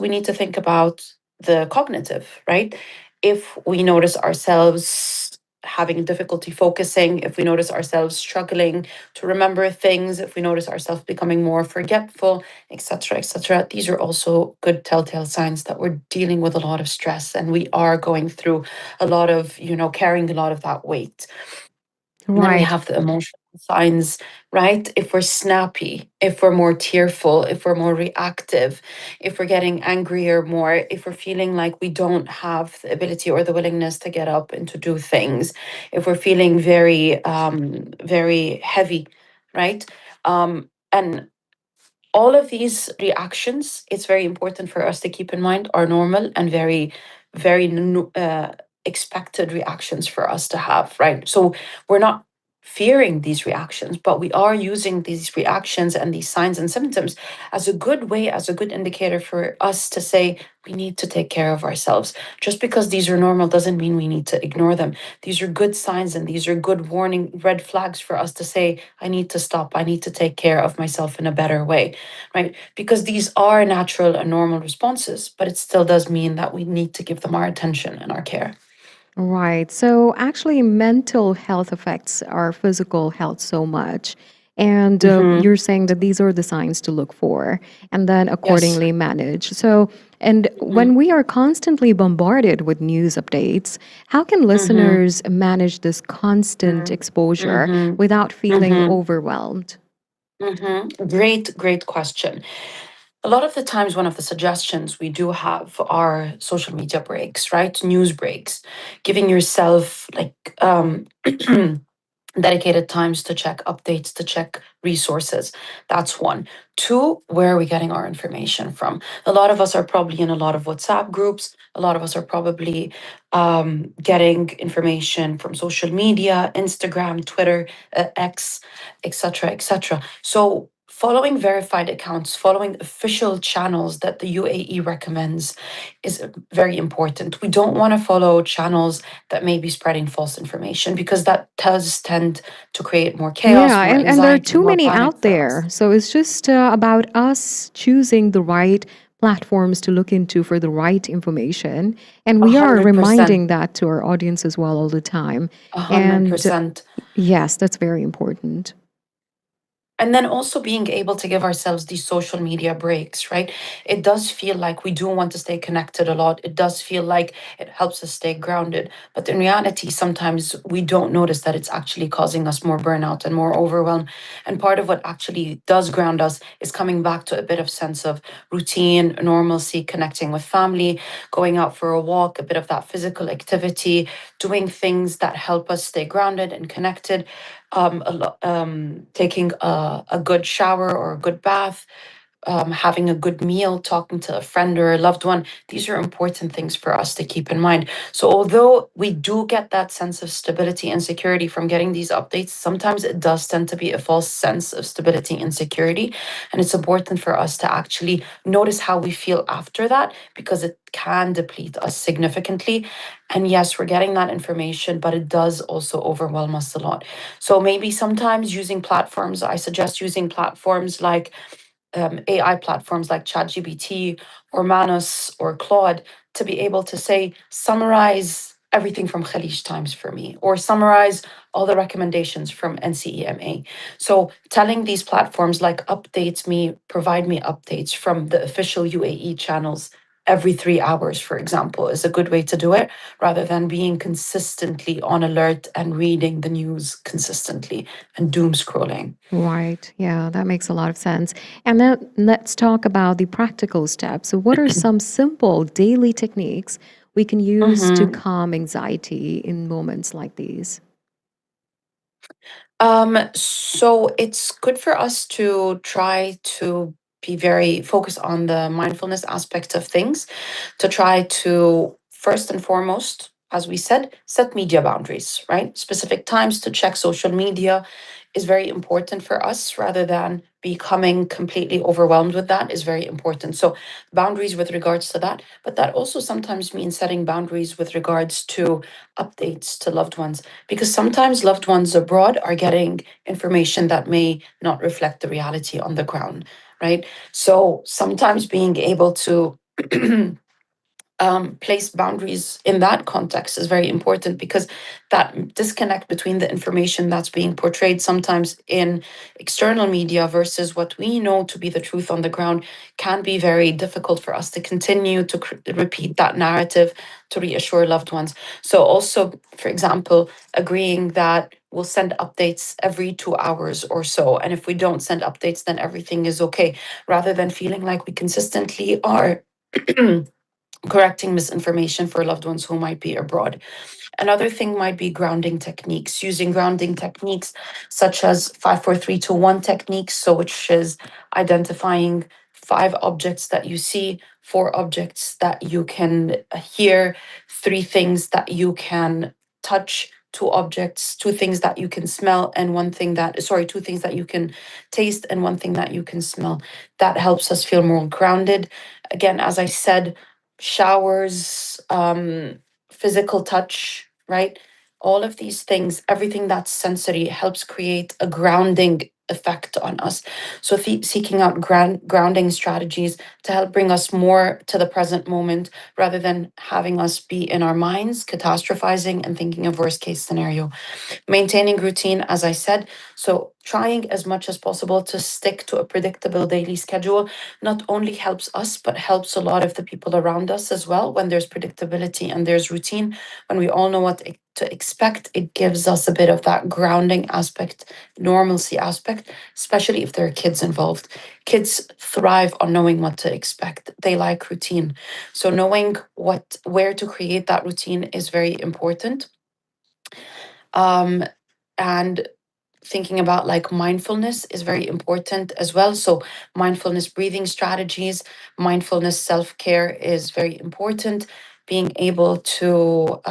Speaker 9: need to think about the cognitive, right? If we notice ourselves having difficulty focusing, if we notice ourselves struggling to remember things, if we notice ourselves becoming more forgetful, etc., these are also good telltale signs that we're dealing with a lot of stress and we are going through a lot of, carrying a lot of that weight. And then we
Speaker 1: Right.
Speaker 9: have the emotional signs, right? If we're snappy, if we're more tearful, if we're more reactive, if we're getting angrier more, if we're feeling like we don't have the ability or the willingness to get up and to do things, if we're feeling very, very heavy, right? And all of these reactions, it's very important for us to keep in mind, are normal and very, very expected reactions for us to have, right? So we're not fearing these reactions, but we are using these reactions and these signs and symptoms as a good way, as a good indicator for us to say, we need to take care of ourselves. Just because these are normal doesn't mean we need to ignore them. These are good signs and these are good warning red flags for us to say, I need to stop. I need to take care of myself in a better way, right? Because these are natural and normal responses, but it still does mean that we need to give them our attention and our care.
Speaker 1: Right. So actually, mental health affects our physical health so much. And you're saying that these are the signs to look for and then
Speaker 9: Yes.
Speaker 1: accordingly manage. So, and when we are constantly bombarded with news updates, how can listeners manage this constant exposure without feeling overwhelmed?
Speaker 9: Great, great question. A lot of the times, one of the suggestions we do have are social media breaks, right? News breaks, giving yourself like dedicated times to check updates, to check resources. That's one. Two, where are we getting our information from? A lot of us are probably in a lot of WhatsApp groups. A lot of us are probably getting information from social media, Instagram, Twitter, X, etc., etc. So following verified accounts, following official channels that the UAE recommends is very important. We don't want to follow channels that may be spreading false information because that does tend to create more chaos,
Speaker 1: Yeah,
Speaker 9: more
Speaker 1: and there are
Speaker 9: anxiety,
Speaker 1: too
Speaker 9: more
Speaker 1: many
Speaker 9: panic
Speaker 1: out
Speaker 9: for us.
Speaker 1: there. So it's just about us choosing the right platforms to look into for the right information. And
Speaker 9: A
Speaker 1: we are
Speaker 9: hundred percent,
Speaker 1: reminding that to our audience as well all the time.
Speaker 9: a hundred
Speaker 1: And
Speaker 9: percent.
Speaker 1: yes, that's very important.
Speaker 9: And then also being able to give ourselves these social media breaks, right? It does feel like we do want to stay connected a lot. It does feel like it helps us stay grounded. But in reality, sometimes we don't notice that it's actually causing us more burnout and more overwhelm. And part of what actually does ground us is coming back to a bit of sense of routine, normalcy, connecting with family, going out for a walk, a bit of that physical activity, doing things that help us stay grounded and connected, taking a good shower or a good bath, having a good meal, talking to a friend or a loved one. These are important things for us to keep in mind. So, although we do get that sense of stability and security from getting these updates, sometimes it does tend to be a false sense of stability and security. And it's important for us to actually notice how we feel after that because it can deplete us significantly. And yes, we're getting that information, but it does also overwhelm us a lot. So, maybe sometimes using platforms, I suggest using platforms like AI platforms like ChatGPT or Manus or Claude to be able to say, summarize everything from Khalij Times for me, or summarize all the recommendations from NCEMA. So telling these platforms like updates me, provide me updates from the official UAE channels every 3 hours, for example, is a good way to do it rather than being consistently on alert and reading the news consistently and doom scrolling.
Speaker 1: Right. Yeah, that makes a lot of sense. And then let's talk about the practical steps. So, what are some simple daily techniques we can use to calm anxiety in moments like these?
Speaker 9: So it's good for us to try to be very focused on the mindfulness aspect of things, to try to first and foremost, as we said, set media boundaries, right? Specific times to check social media is very important for us rather than becoming completely overwhelmed with that is very important. So boundaries with regards to that, but that also sometimes means setting boundaries with regards to updates to loved ones because sometimes loved ones abroad are getting information that may not reflect the reality on the ground, right? So sometimes being able to place boundaries in that context is very important because that disconnect between the information that's being portrayed sometimes in external media versus what we know to be the truth on the ground can be very difficult for us to continue to repeat that narrative to reassure loved ones. So, also, for example, agreeing that we'll send updates every 2 hours or so. And if we don't send updates, then everything is okay, rather than feeling like we consistently are correcting misinformation for loved ones who might be abroad. Another thing might be grounding techniques, using grounding techniques such as 5-4-3-2-1 techniques, so which is identifying 5 objects that you see, 4 objects that you can hear, 3 things that you can touch, 2 objects, 2 things that you can smell, and 2 things that you can taste, and 1 thing that you can smell. That helps us feel more grounded. Again, as I said, showers, physical touch, right? All of these things, everything that's sensory helps create a grounding effect on us. So seeking out grounding strategies to help bring us more to the present moment rather than having us be in our minds, catastrophizing and thinking of worst case scenario. Maintaining routine, as I said, so trying as much as possible to stick to a predictable daily schedule not only helps us, but helps a lot of the people around us as well. When there's predictability and there's routine, when we all know what to expect, it gives us a bit of that grounding aspect, normalcy aspect, especially if there are kids involved. Kids thrive on knowing what to expect. They like routine. So knowing where to create that routine is very important. And thinking about like mindfulness is very important as well. So mindfulness breathing strategies, mindfulness self-care is very important. Being able to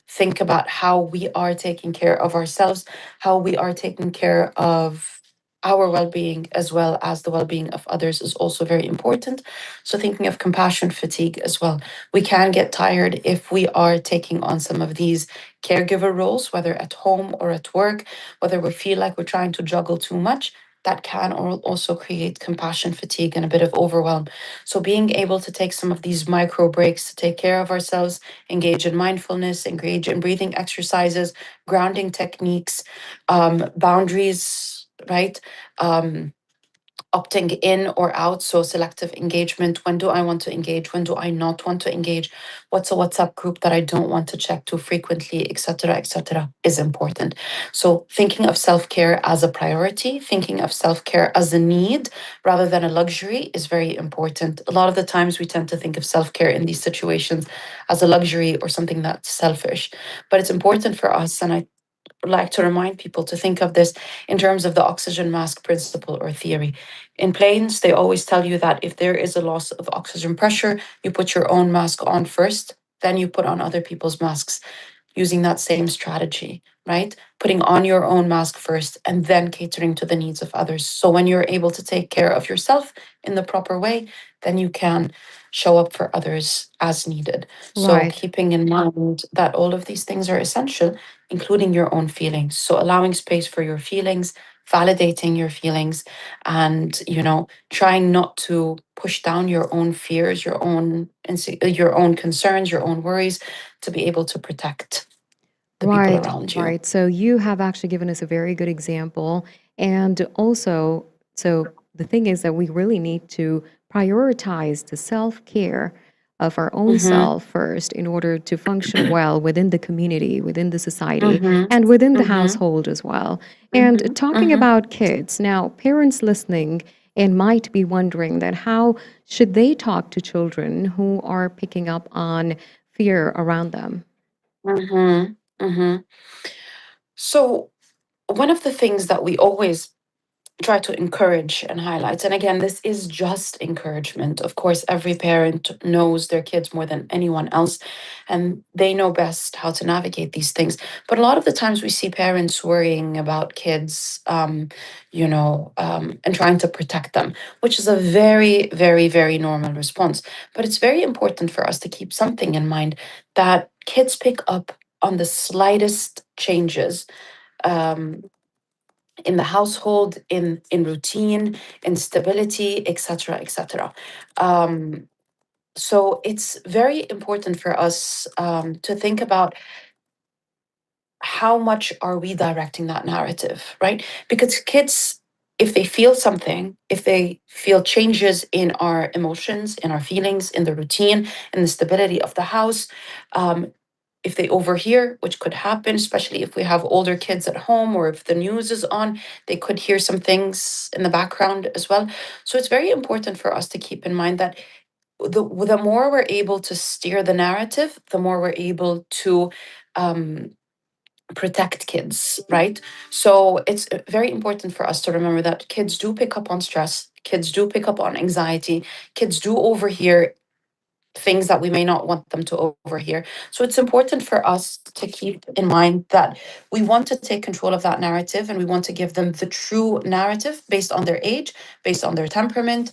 Speaker 9: think about how we are taking care of ourselves, how we are taking care of our well-being as well as the well-being of others is also very important. So thinking of compassion fatigue as well. We can get tired if we are taking on some of these caregiver roles, whether at home or at work, whether we feel like we're trying to juggle too much. That can also create compassion fatigue and a bit of overwhelm. So being able to take some of these micro breaks to take care of ourselves, engage in mindfulness, engage in breathing exercises, grounding techniques, boundaries, right? Opting in or out, so selective engagement. When do I want to engage? When do I not want to engage? What's a WhatsApp group that I don't want to check too frequently, etc., is important. So thinking of self-care as a priority, thinking of self-care as a need rather than a luxury is very important. A lot of the times we tend to think of self-care in these situations as a luxury or something that's selfish, but it's important for us, and I like to remind people to think of this in terms of the oxygen mask principle or theory. In planes, they always tell you that if there is a loss of oxygen pressure, you put your own mask on first, then you put on other people's masks, using that same strategy, right? Putting on your own mask first and then catering to the needs of others. So when you're able to take care of yourself in the proper way, then you can show up for others as needed. So
Speaker 1: Right.
Speaker 9: keeping in mind that all of these things are essential, including your own feelings. So allowing space for your feelings, validating your feelings, and trying not to push down your own fears, your own concerns, your own worries, to be able to protect the people
Speaker 1: Right,
Speaker 9: around you.
Speaker 1: right. So you have actually given us a very good example. And also, so the thing is that we really need to prioritize the self-care of our own self first in order to function well within the community, within the society, and within the household as well. And talking about kids, now parents listening and might be wondering that how should they talk to children who are picking up on fear around them?
Speaker 9: Mm-hmm. Mm-hmm. So one of the things that we always try to encourage and highlight, and again, this is just encouragement. Of course, every parent knows their kids more than anyone else, and they know best how to navigate these things. But a lot of the times we see parents worrying about kids, and trying to protect them, which is a very, very, very normal response. But it's very important for us to keep something in mind, that kids pick up on the slightest changes, um, in the household, in routine, in stability, etc., etc. So it's very important for us to think about how much are we directing that narrative, right? Because kids, if they feel something, if they feel changes in our emotions, in our feelings, in the routine, in the stability of the house, if they overhear, which could happen, especially if we have older kids at home or if the news is on, they could hear some things in the background as well. So it's very important for us to keep in mind that the more we're able to steer the narrative, the more we're able to protect kids, right? So it's very important for us to remember that kids do pick up on stress, kids do pick up on anxiety, kids do overhear things that we may not want them to overhear. So it's important for us to keep in mind that we want to take control of that narrative and we want to give them the true narrative based on their age, based on their temperament,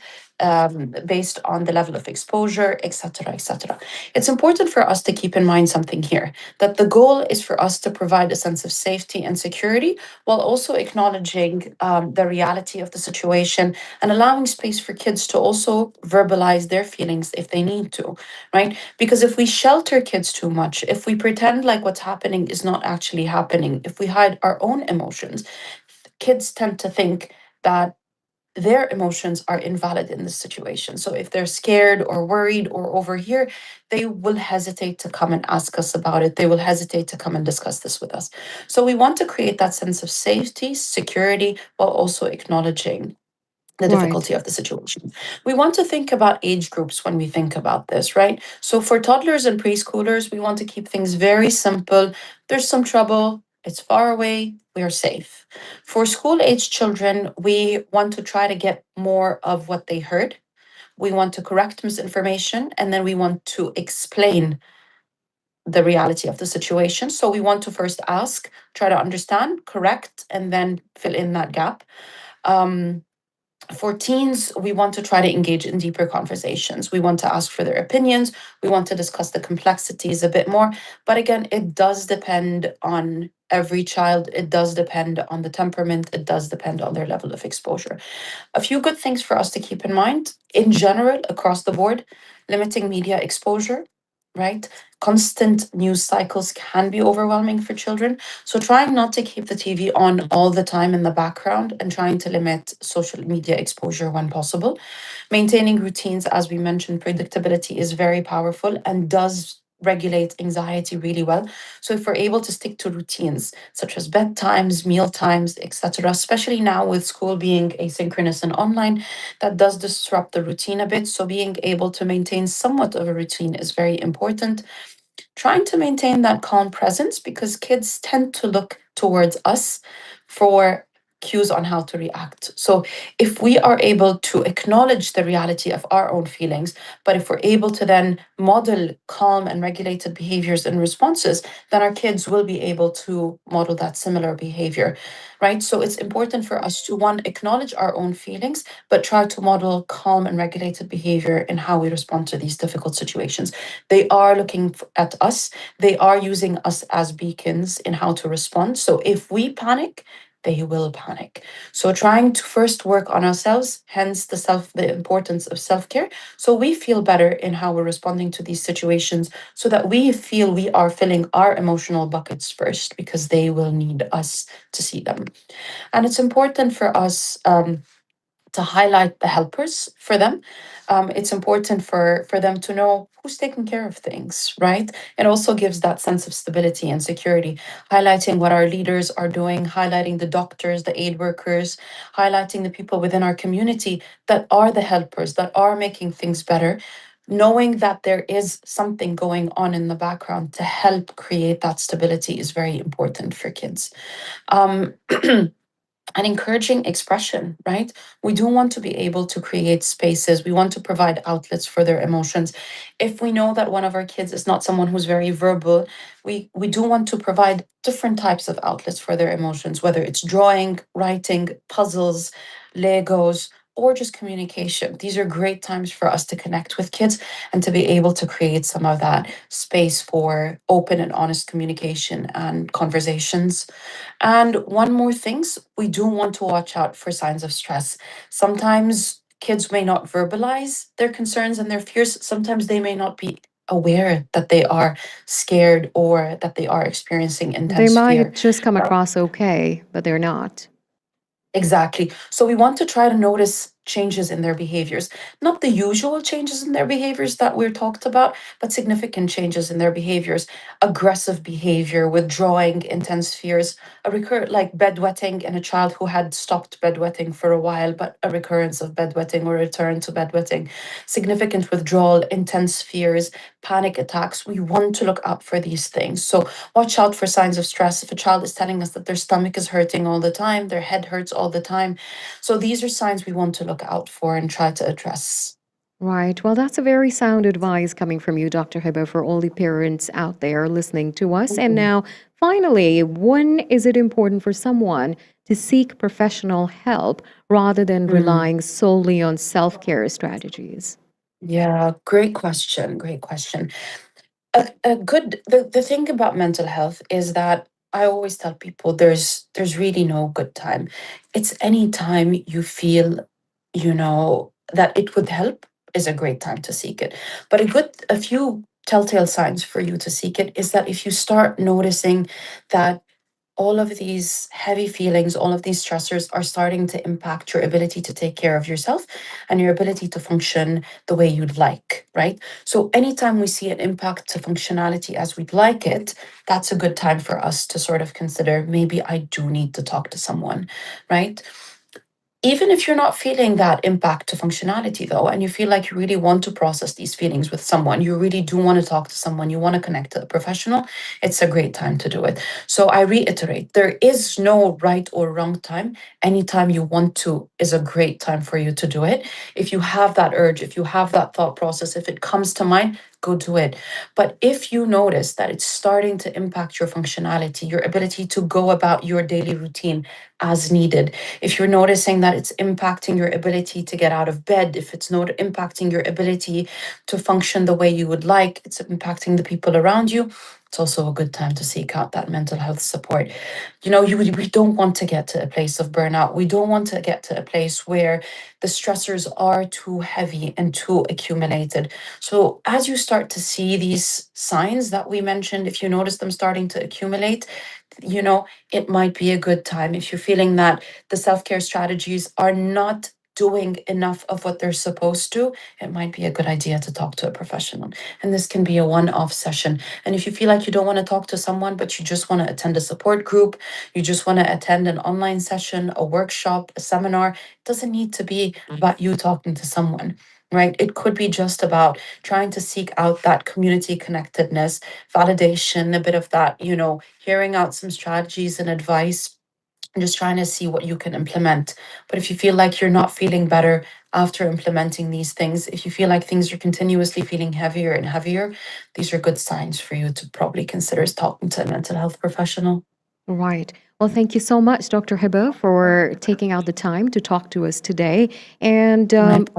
Speaker 9: based on the level of exposure, etc., etc. It's important for us to keep in mind something here, that the goal is for us to provide a sense of safety and security while also acknowledging the reality of the situation and allowing space for kids to also verbalize their feelings if they need to, right? Because if we shelter kids too much, if we pretend like what's happening is not actually happening, if we hide our own emotions, kids tend to think that their emotions are invalid in this situation. So if they're scared or worried or over here, they will hesitate to come and ask us about it. They will hesitate to come and discuss this with us. So we want to create that sense of safety, security, while also acknowledging the
Speaker 1: Right.
Speaker 9: difficulty of the situation. We want to think about age groups when we think about this, right? So for toddlers and preschoolers, we want to keep things very simple. There's some trouble, it's far away, we are safe. For school age children, we want to try to get more of what they heard. We want to correct misinformation, and then we want to explain the reality of the situation. So we want to first ask, try to understand, correct, and then fill in that gap. For teens, we want to try to engage in deeper conversations. We want to ask for their opinions. We want to discuss the complexities a bit more. But again, it does depend on every child. It does depend on the temperament. It does depend on their level of exposure. A few good things for us to keep in mind in general, across the board: limiting media exposure, right? Constant news cycles can be overwhelming for children. So trying not to keep the TV on all the time in the background and trying to limit social media exposure when possible. Maintaining routines, as we mentioned, predictability is very powerful and does regulate anxiety really well. So if we're able to stick to routines such as bedtimes, meal times, etc., especially now with school being asynchronous and online, that does disrupt the routine a bit. So being able to maintain somewhat of a routine is very important. Trying to maintain that calm presence, because kids tend to look towards us for cues on how to react. So if we are able to acknowledge the reality of our own feelings, but if we're able to then model calm and regulated behaviors and responses, then our kids will be able to model that similar behavior, right? So it's important for us to, one, acknowledge our own feelings, but try to model calm and regulated behavior in how we respond to these difficult situations. They are looking at us. They are using us as beacons in how to respond. So if we panic, they will panic. So trying to first work on ourselves, hence the importance of self-care, so we feel better in how we're responding to these situations, so that we feel we are filling our emotional buckets first, because they will need us to see them. And it's important for us to highlight the helpers for them. It's important for them to know who's taking care of things, right? It also gives that sense of stability and security, highlighting what our leaders are doing, highlighting the doctors, the aid workers, highlighting the people within our community that are the helpers, that are making things better. Knowing that there is something going on in the background to help create that stability is very important for kids. Um, and encouraging expression, right? We do want to be able to create spaces. We want to provide outlets for their emotions. If we know that one of our kids is not someone who's very verbal, we do want to provide different types of outlets for their emotions, whether it's drawing, writing, puzzles, Legos, or just communication. These are great times for us to connect with kids and to be able to create some of that space for open and honest communication and conversations. And one more thing, we do want to watch out for signs of stress. Sometimes kids may not verbalize their concerns and their fears. Sometimes they may not be aware that they are scared or that they are experiencing
Speaker 1: They
Speaker 9: intense fear.
Speaker 1: might just come across okay, but they're not.
Speaker 9: Exactly. So we want to try to notice changes in their behaviors. Not the usual changes in their behaviors that we're talked about, but significant changes in their behaviors. Aggressive behavior, withdrawing, intense fears, like bedwetting in a child who had stopped bedwetting for a while, but a recurrence of bedwetting or return to bedwetting. Significant withdrawal, intense fears, panic attacks. We want to look out for these things. So watch out for signs of stress. If a child is telling us that their stomach is hurting all the time, their head hurts all the time. So these are signs we want to look out for and try to address.
Speaker 1: Right. Well, that's a very sound advice coming from you, Dr. Hiba, for all the parents out there listening to us. And now, finally, when is it important for someone to seek professional help rather than relying solely on self-care strategies?
Speaker 9: Yeah, great question. Great question. The thing about mental health is that I always tell people there's really no good time. It's any time you feel, that it would help is a great time to seek it. But a few telltale signs for you to seek it is that if you start noticing that all of these heavy feelings, all of these stressors are starting to impact your ability to take care of yourself and your ability to function the way you'd like, right? So anytime we see an impact to functionality as we'd like it, that's a good time for us to sort of consider maybe I do need to talk to someone, right? Even if you're not feeling that impact to functionality though, and you feel like you really want to process these feelings with someone, you really do want to talk to someone, you want to connect to a professional, it's a great time to do it. So I reiterate, there is no right or wrong time. Anytime you want to is a great time for you to do it. If you have that urge, if you have that thought process, if it comes to mind, go do it. But if you notice that it's starting to impact your functionality, your ability to go about your daily routine as needed, if you're noticing that it's impacting your ability to get out of bed, if it's not impacting your ability to function the way you would like, it's impacting the people around you, it's also a good time to seek out that mental health support. We don't want to get to a place of burnout. We don't want to get to a place where the stressors are too heavy and too accumulated. So as you start to see these signs that we mentioned, if you notice them starting to accumulate, it might be a good time. If you're feeling that the self-care strategies are not doing enough of what they're supposed to, it might be a good idea to talk to a professional. And this can be a one-off session. And if you feel like you don't want to talk to someone, but you just want to attend a support group, you just want to attend an online session, a workshop, a seminar, it doesn't need to be about you talking to someone. Right? It could be just about trying to seek out that community connectedness, validation, a bit of that, hearing out some strategies and advice, and just trying to see what you can implement. But if you feel like you're not feeling better after implementing these things, if you feel like things are continuously feeling heavier and heavier, these are good signs for you to probably consider talking to a mental health professional.
Speaker 1: Right. Well, thank you so much, Dr. Hiba, for taking out the time to talk to us today and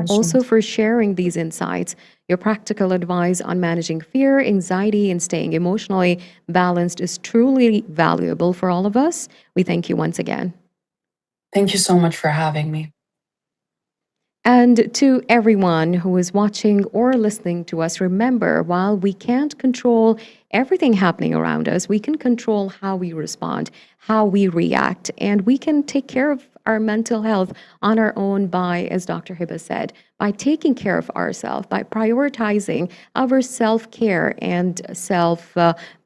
Speaker 1: also for sharing these insights. Your practical advice on managing fear, anxiety, and staying emotionally balanced is truly valuable for all of us. We thank you once again.
Speaker 9: Thank you so much for having me.
Speaker 1: And to everyone who is watching or listening to us, remember, while we can't control everything happening around us, we can control how we respond, how we react, and we can take care of our mental health on our own by, as Dr. Hiba said, by taking care of ourselves, by prioritizing our self-care and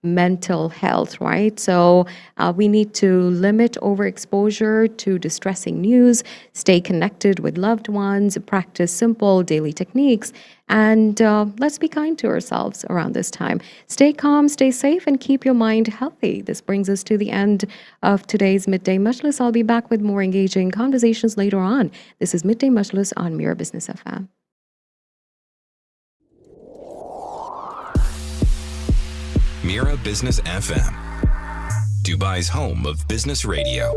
Speaker 1: mental health, right? So we need to limit overexposure to distressing news, stay connected with loved ones, practice simple daily techniques, and let's be kind to ourselves around this time. Stay calm, stay safe, and keep your mind healthy. This brings us to the end of today's Midday Majlis. I'll be back with more engaging conversations later on. This is Midday Majlis on Mira Business FM.
Speaker 3: Mira Business FM, Dubai's home of business radio.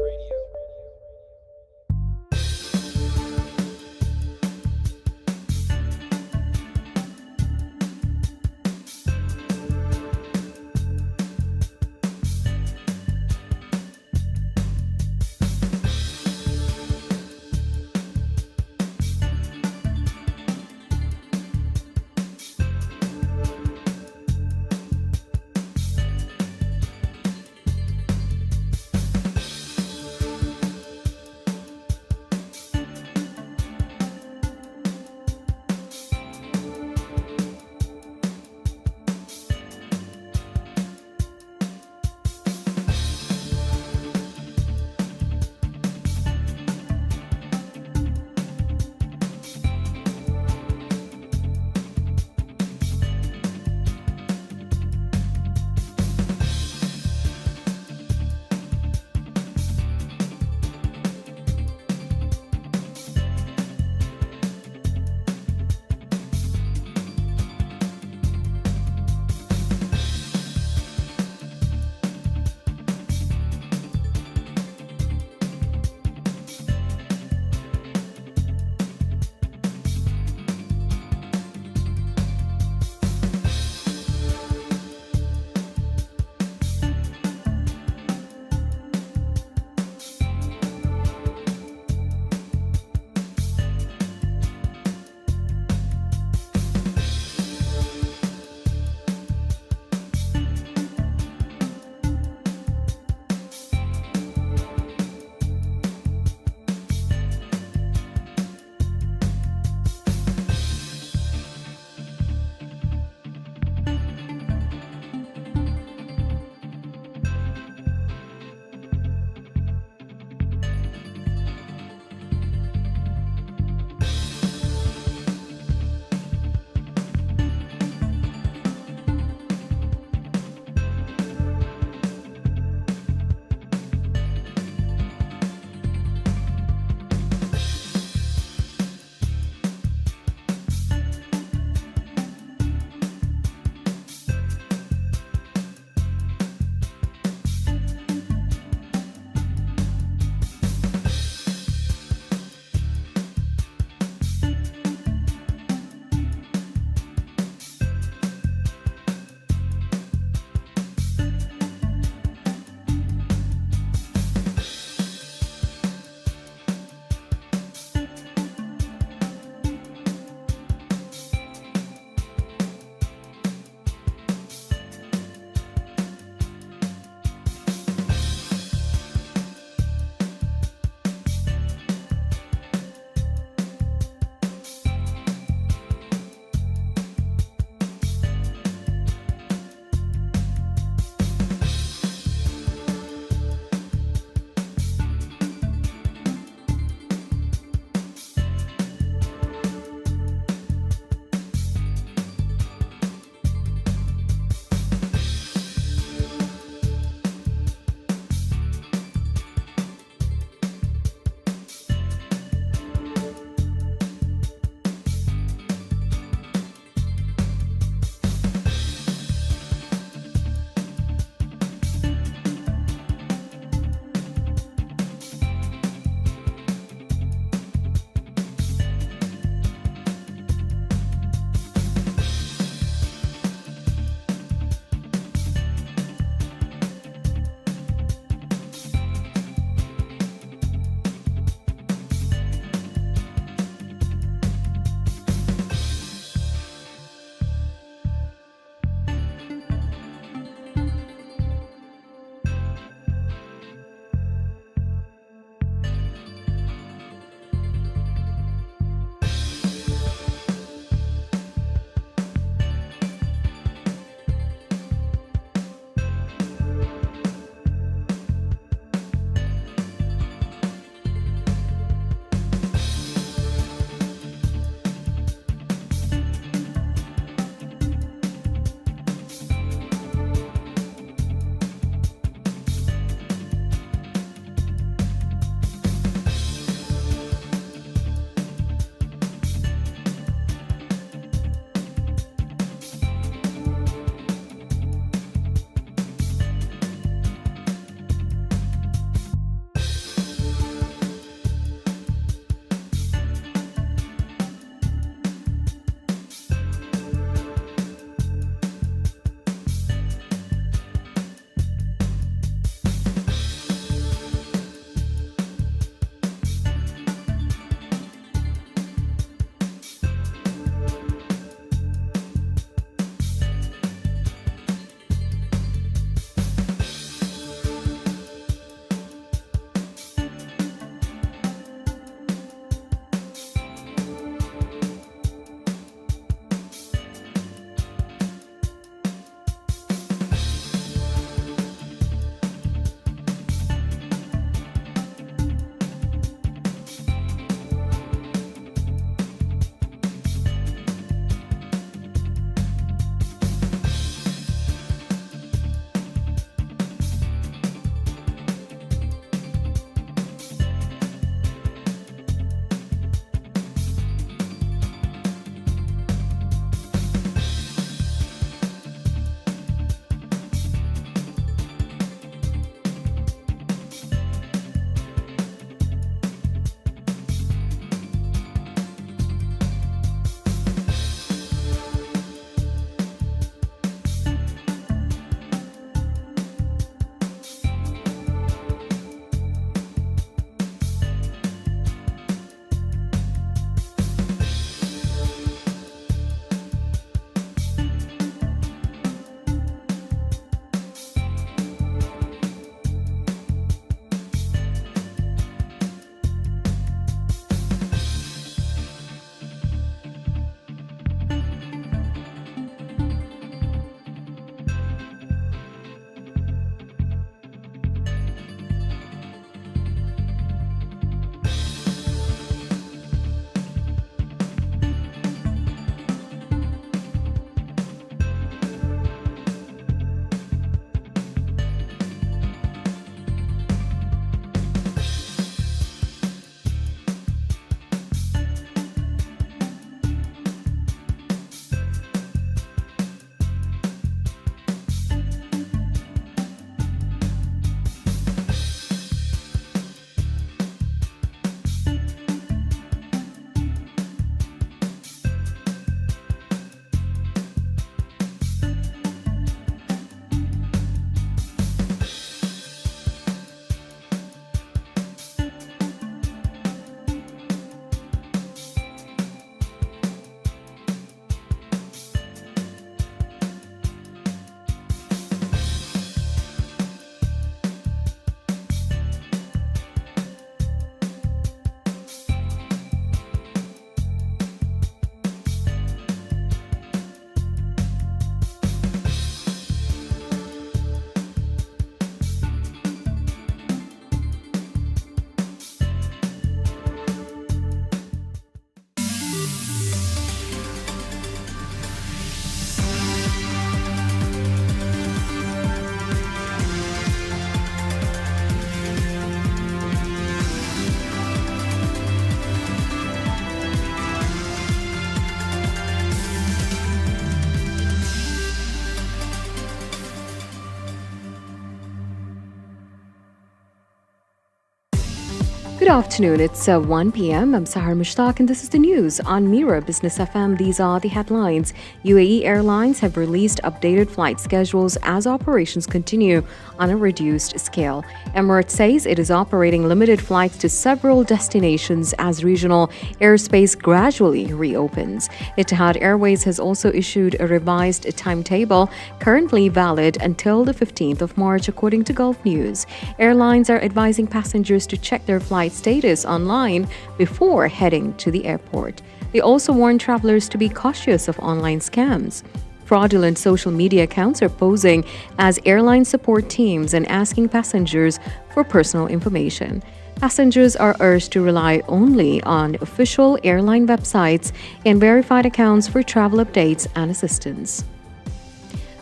Speaker 1: Good afternoon. It's 1 p.m. I'm Sahar Mushtaq, and this is the news on Mira Business FM. These are the headlines. UAE Airlines have released updated flight schedules as operations continue on a reduced scale. Emirates says it is operating limited flights to several destinations as regional airspace gradually reopens. Etihad Airways has also issued a revised timetable, currently valid until the 15th of March, according to Gulf News. Airlines are advising passengers to check their flight status online before heading to the airport. They also warn travelers to be cautious of online scams. Fraudulent social media accounts are posing as airline support teams and asking passengers for personal information. Passengers are urged to rely only on official airline websites and verified accounts for travel updates and assistance.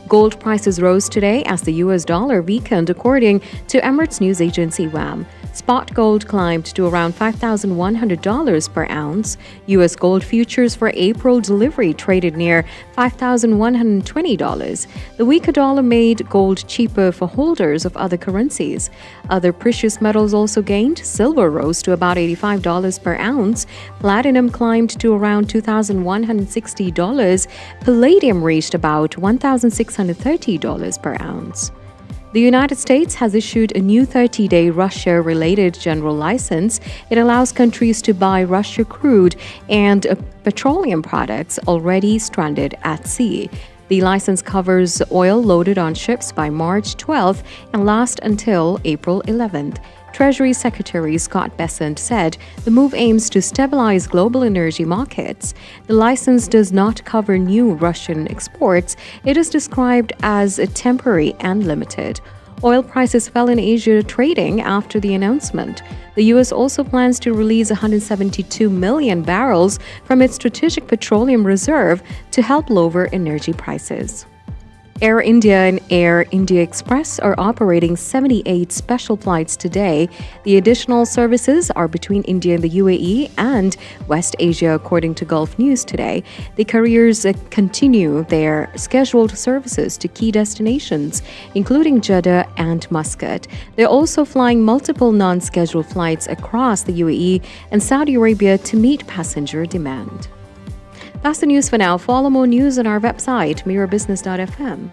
Speaker 1: Gold prices rose today as the US dollar weakened, according to Emirates news agency WAM. Spot gold climbed to around $5,100 per ounce. U.S. gold futures for April delivery traded near $5,120. The weaker dollar made gold cheaper for holders of other currencies. Other precious metals also gained. Silver rose to about $85 per ounce. Platinum climbed to around $2,160. Palladium reached about $1,630 per ounce. The United States has issued a new 30-day Russia-related general license. It allows countries to buy Russia crude and petroleum products already stranded at sea. The license covers oil loaded on ships by March 12th and lasts until April 11th. Treasury Secretary Scott Bessent said the move aims to stabilize global energy markets. The license does not cover new Russian exports. It is described as temporary and limited. Oil prices fell in Asia trading after the announcement. The U.S. also plans to release 172 million barrels from its strategic petroleum reserve to help lower energy prices. Air India and Air India Express are operating 78 special flights today. The additional services are between India and the UAE and West Asia, according to Gulf News today. The carriers continue their scheduled services to key destinations, including Jeddah and Muscat. They're also flying multiple non-scheduled flights across the UAE and Saudi Arabia to meet passenger demand. That's the news for now. Follow more news on our website, mirabusiness.fm.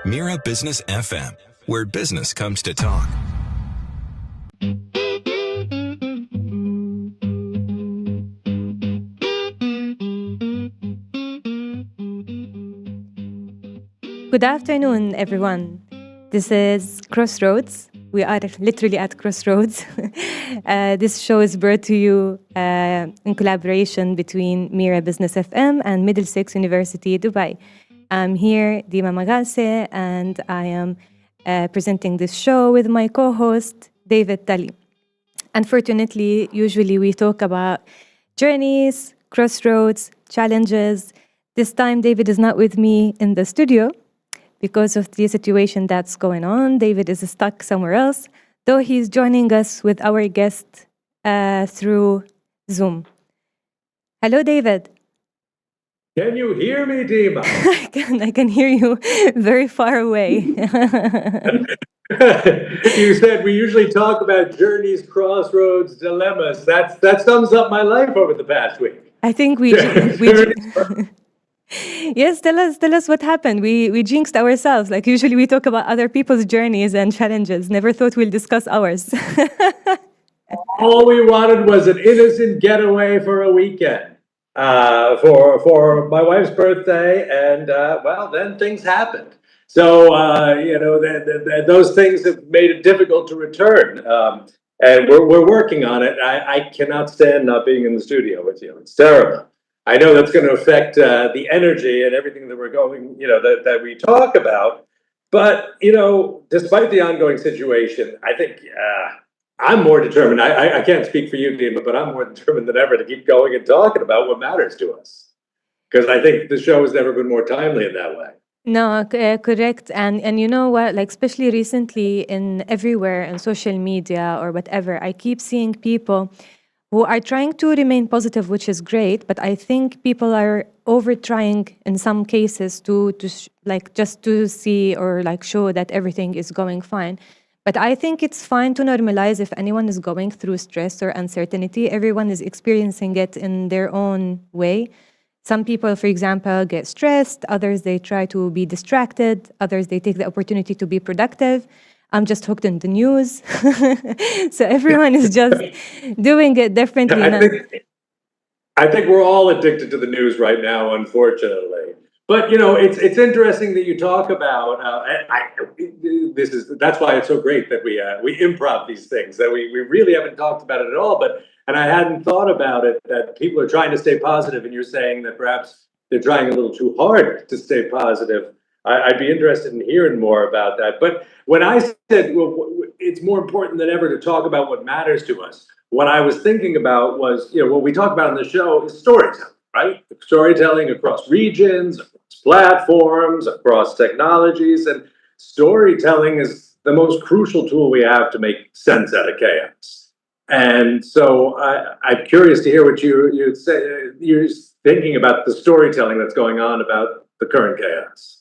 Speaker 3: Mira Business FM, where business comes to talk.
Speaker 10: Good afternoon, everyone. This is Crossroads. We are literally at Crossroads. This show is brought to you in collaboration between Mira Business FM and Middlesex University, Dubai. I'm here, Dima Magase, and I am presenting this show with my co-host, David Tully. Unfortunately, usually we talk about journeys, crossroads, challenges. This time, David is not with me in the studio because of the situation that's going on. David is stuck somewhere else, though he's joining us with our guest through Zoom. Hello, David.
Speaker 11: Can you hear me, Dima?
Speaker 10: I can hear you very far away.
Speaker 11: You said we usually talk about journeys, crossroads, dilemmas. That sums up my life over the past week.
Speaker 10: I think we Yes, tell us what happened. We jinxed ourselves. Like usually we talk about other people's journeys and challenges. Never thought we'll discuss ours.
Speaker 11: All we wanted was an innocent getaway for a weekend for my wife's birthday, and well, then things happened. So those things have made it difficult to return, and we're working on it. I cannot stand not being in the studio with you. It's terrible. I know that's going to affect the energy and everything that we're going, that we talk about. But, despite the ongoing situation, I think I'm more determined. I can't speak for you, Dima, but I'm more determined than ever to keep going and talking about what matters to us. Because I think the show has never been more timely in that way.
Speaker 10: No, correct. And you know what, like especially recently in everywhere in social media or whatever, I keep seeing people who are trying to remain positive, which is great, but I think people are over trying in some cases to just to see or like show that everything is going fine. But I think it's fine to normalize if anyone is going through stress or uncertainty. Everyone is experiencing it in their own way. Some people, for example, get stressed. Others, they try to be distracted. Others, they take the opportunity to be productive. I'm just hooked in the news. So everyone is just doing it differently.
Speaker 11: I think we're all addicted to the news right now, unfortunately. But it's interesting that you talk about. That's why it's so great that we improv these things. That we really haven't talked about it at all. And I hadn't thought about it. That people are trying to stay positive, and you're saying that perhaps they're trying a little too hard to stay positive. I'd be interested in hearing more about that. But when I said, well, it's more important than ever to talk about what matters to us, what I was thinking about was, what we talk about on the show is storytelling, right? Storytelling across regions, across platforms, across technologies. And storytelling is the most crucial tool we have to make sense out of chaos. And so I'm curious to hear what you're thinking about the storytelling that's going on about the current chaos.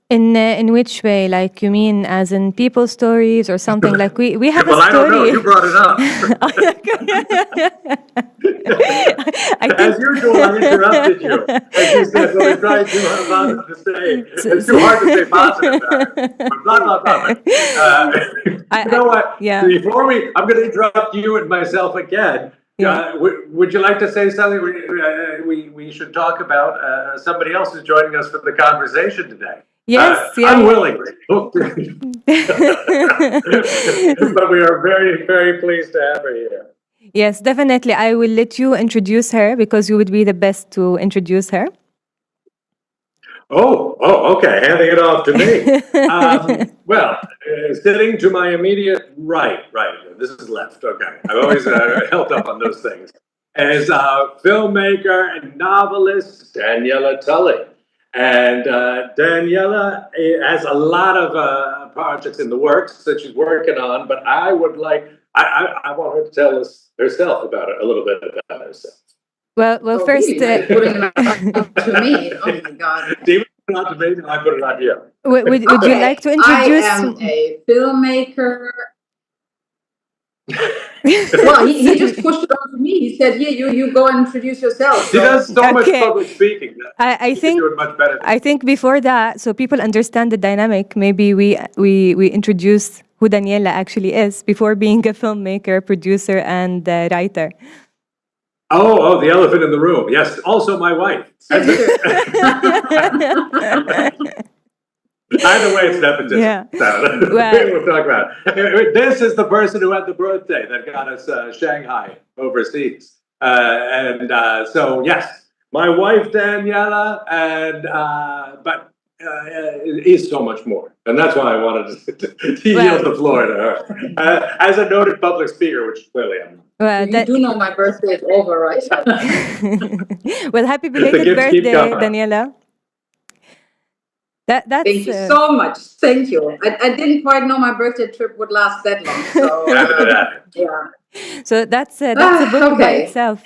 Speaker 10: In which way? Like you mean as in people's stories or something? Like we have a story.
Speaker 11: I don't know. You brought it up. As usual, I interrupted you. As you said, well, we tried too hard to say. It's too hard to say positive. Blah, blah, blah. You know what?
Speaker 10: Yeah.
Speaker 11: Before I'm going to interrupt you and myself again. Yeah. Would you like to say something? We should talk about somebody else who's joining us for the conversation today.
Speaker 10: Yes,
Speaker 11: unwillingly. But we are very, very pleased to have her here.
Speaker 10: Yes, definitely. I will let you introduce her because you would be the best to introduce her.
Speaker 11: Oh, okay. Handing it off to me. Well, sitting to my immediate right. This is left. Okay. I've always held up on those things. As filmmaker and novelist Daniela Tully. And Daniela has a lot of projects in the works that she's working on, but I want her to tell us herself about it, a little bit about herself.
Speaker 10: Well, first...
Speaker 12: putting it to me. Oh, my God.
Speaker 11: Do you put it on to me, and I put it on you?
Speaker 10: Would you like to introduce...
Speaker 12: I am a filmmaker. Well, he just pushed it on to me. me. He said, "Here, you go and introduce yourself."
Speaker 11: She does so much
Speaker 10: Okay.
Speaker 11: public speaking.
Speaker 10: I
Speaker 11: She can
Speaker 10: think
Speaker 11: do it much better than
Speaker 10: I think before that, so people understand the dynamic. Maybe we introduce who Daniela actually is before being a filmmaker, producer, and writer.
Speaker 11: Oh, the elephant in the room. Yes, also my wife. That's it. Either way, it's nepotism.
Speaker 10: Yeah.
Speaker 11: So,
Speaker 10: Well-
Speaker 11: we'll talk about it. This is the person who had the birthday that got us Shanghai overseas. So, yes, my wife, Daniela, but is so much more. And that's why I wanted to yield the floor to her. As a noted public speaker, which clearly I'm not.
Speaker 10: Well,
Speaker 12: You do know my birthday is over, right?
Speaker 10: well, happy belated
Speaker 11: gifts keep
Speaker 10: birthday,
Speaker 11: coming.
Speaker 10: Daniela. That's
Speaker 12: Thank you so much. Thank you. I didn't quite know my birthday trip would last that long. So yeah.
Speaker 10: so that's a book by
Speaker 12: Okay.
Speaker 10: itself.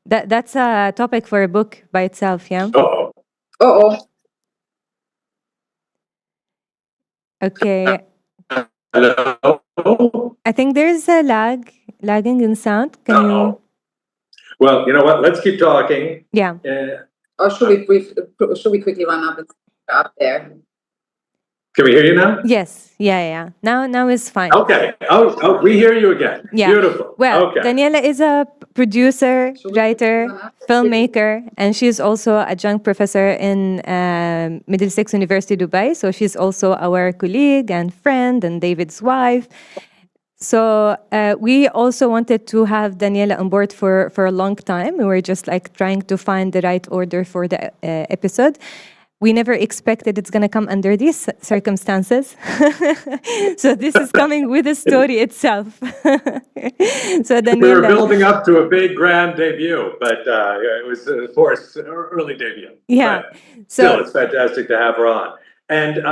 Speaker 10: That's a topic for a book by itself, yeah.
Speaker 11: Uh-oh.
Speaker 12: Uh-oh.
Speaker 10: Okay.
Speaker 11: Hello?
Speaker 10: I think there's a lagging in sound. Can you?
Speaker 11: Uh-oh. Well, you know what? Let's keep talking.
Speaker 10: Yeah.
Speaker 12: Or should we quickly run up there?
Speaker 11: Can we hear you now?
Speaker 10: Yes. Yeah. Now is fine.
Speaker 11: Okay. Oh, we hear you again.
Speaker 10: Yeah.
Speaker 11: Beautiful.
Speaker 10: Well,
Speaker 11: Okay.
Speaker 10: Daniela is a producer, writer, filmmaker, and she's also adjunct professor in Middlesex University, Dubai. So she's also our colleague and friend and David's wife. So we also wanted to have Daniela on board for a long time. We were just like trying to find the right order for the episode. We never expected it's going to come under these circumstances. So this is coming with the story itself. So Daniela,
Speaker 11: We were building up to a big grand debut, but it was, of course, an early debut.
Speaker 10: Yeah.
Speaker 11: But still, it's fantastic to have her on. And,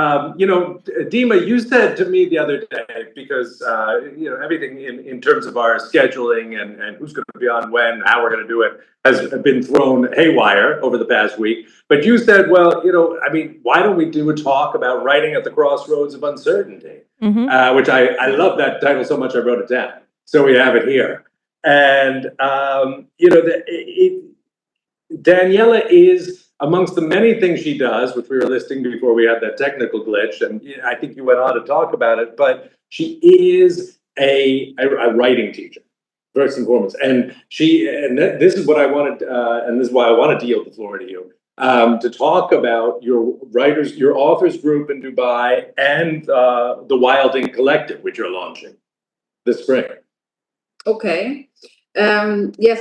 Speaker 11: Dima, you said to me the other day, because, everything in terms of our scheduling and who's going to be on when, how we're going to do it, has been thrown haywire over the past week. But you said, well, why don't we do a talk about writing at the crossroads of uncertainty?
Speaker 10: Mm-hmm.
Speaker 11: Which I love that title so much I wrote it down. So we have it here. And, Daniela is, amongst the many things she does, which we were listing before we had that technical glitch, and I think you went on to talk about it, but she is a writing teacher, first and foremost. And this is what I wanted, and this is why I wanted to yield the floor to you, to talk about your authors group in Dubai and the Wild Ink Collective, which you're launching this spring.
Speaker 12: Okay. Yes,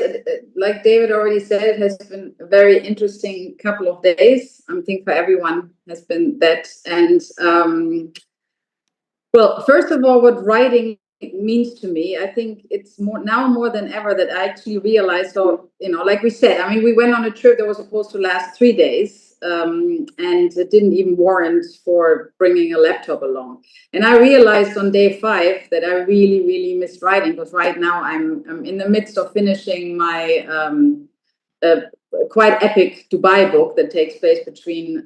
Speaker 12: like David already said, it has been a very interesting couple of days. I think for everyone has been that. And well, first of all, what writing means to me, I think it's more than ever that I actually realized. So, like we said, we went on a trip that was supposed to last 3 days. And it didn't even warrant for bringing a laptop along. And I realized on day 5 that I really, really missed writing, because right now I'm in the midst of finishing my quite epic Dubai book that takes place between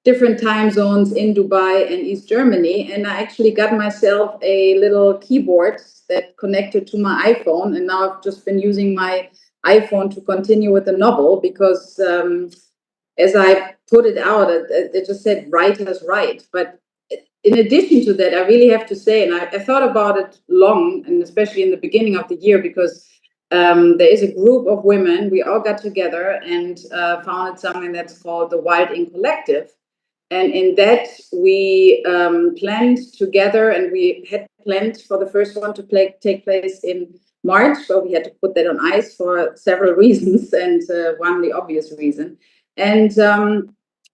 Speaker 12: different time zones in Dubai and East Germany. And I actually got myself a little keyboard that connected to my iPhone. And now I've just been using my iPhone to continue with the novel, because as I put it out, it just said writers write. But in addition to that, I really have to say, and I thought about it long, and especially in the beginning of the year, because there is a group of women, we all got together and founded something that's called the Wild Ink Collective. And in that, we planned together, and we had planned for the first one to take place in March, but we had to put that on ice for several reasons, and one, the obvious reason. And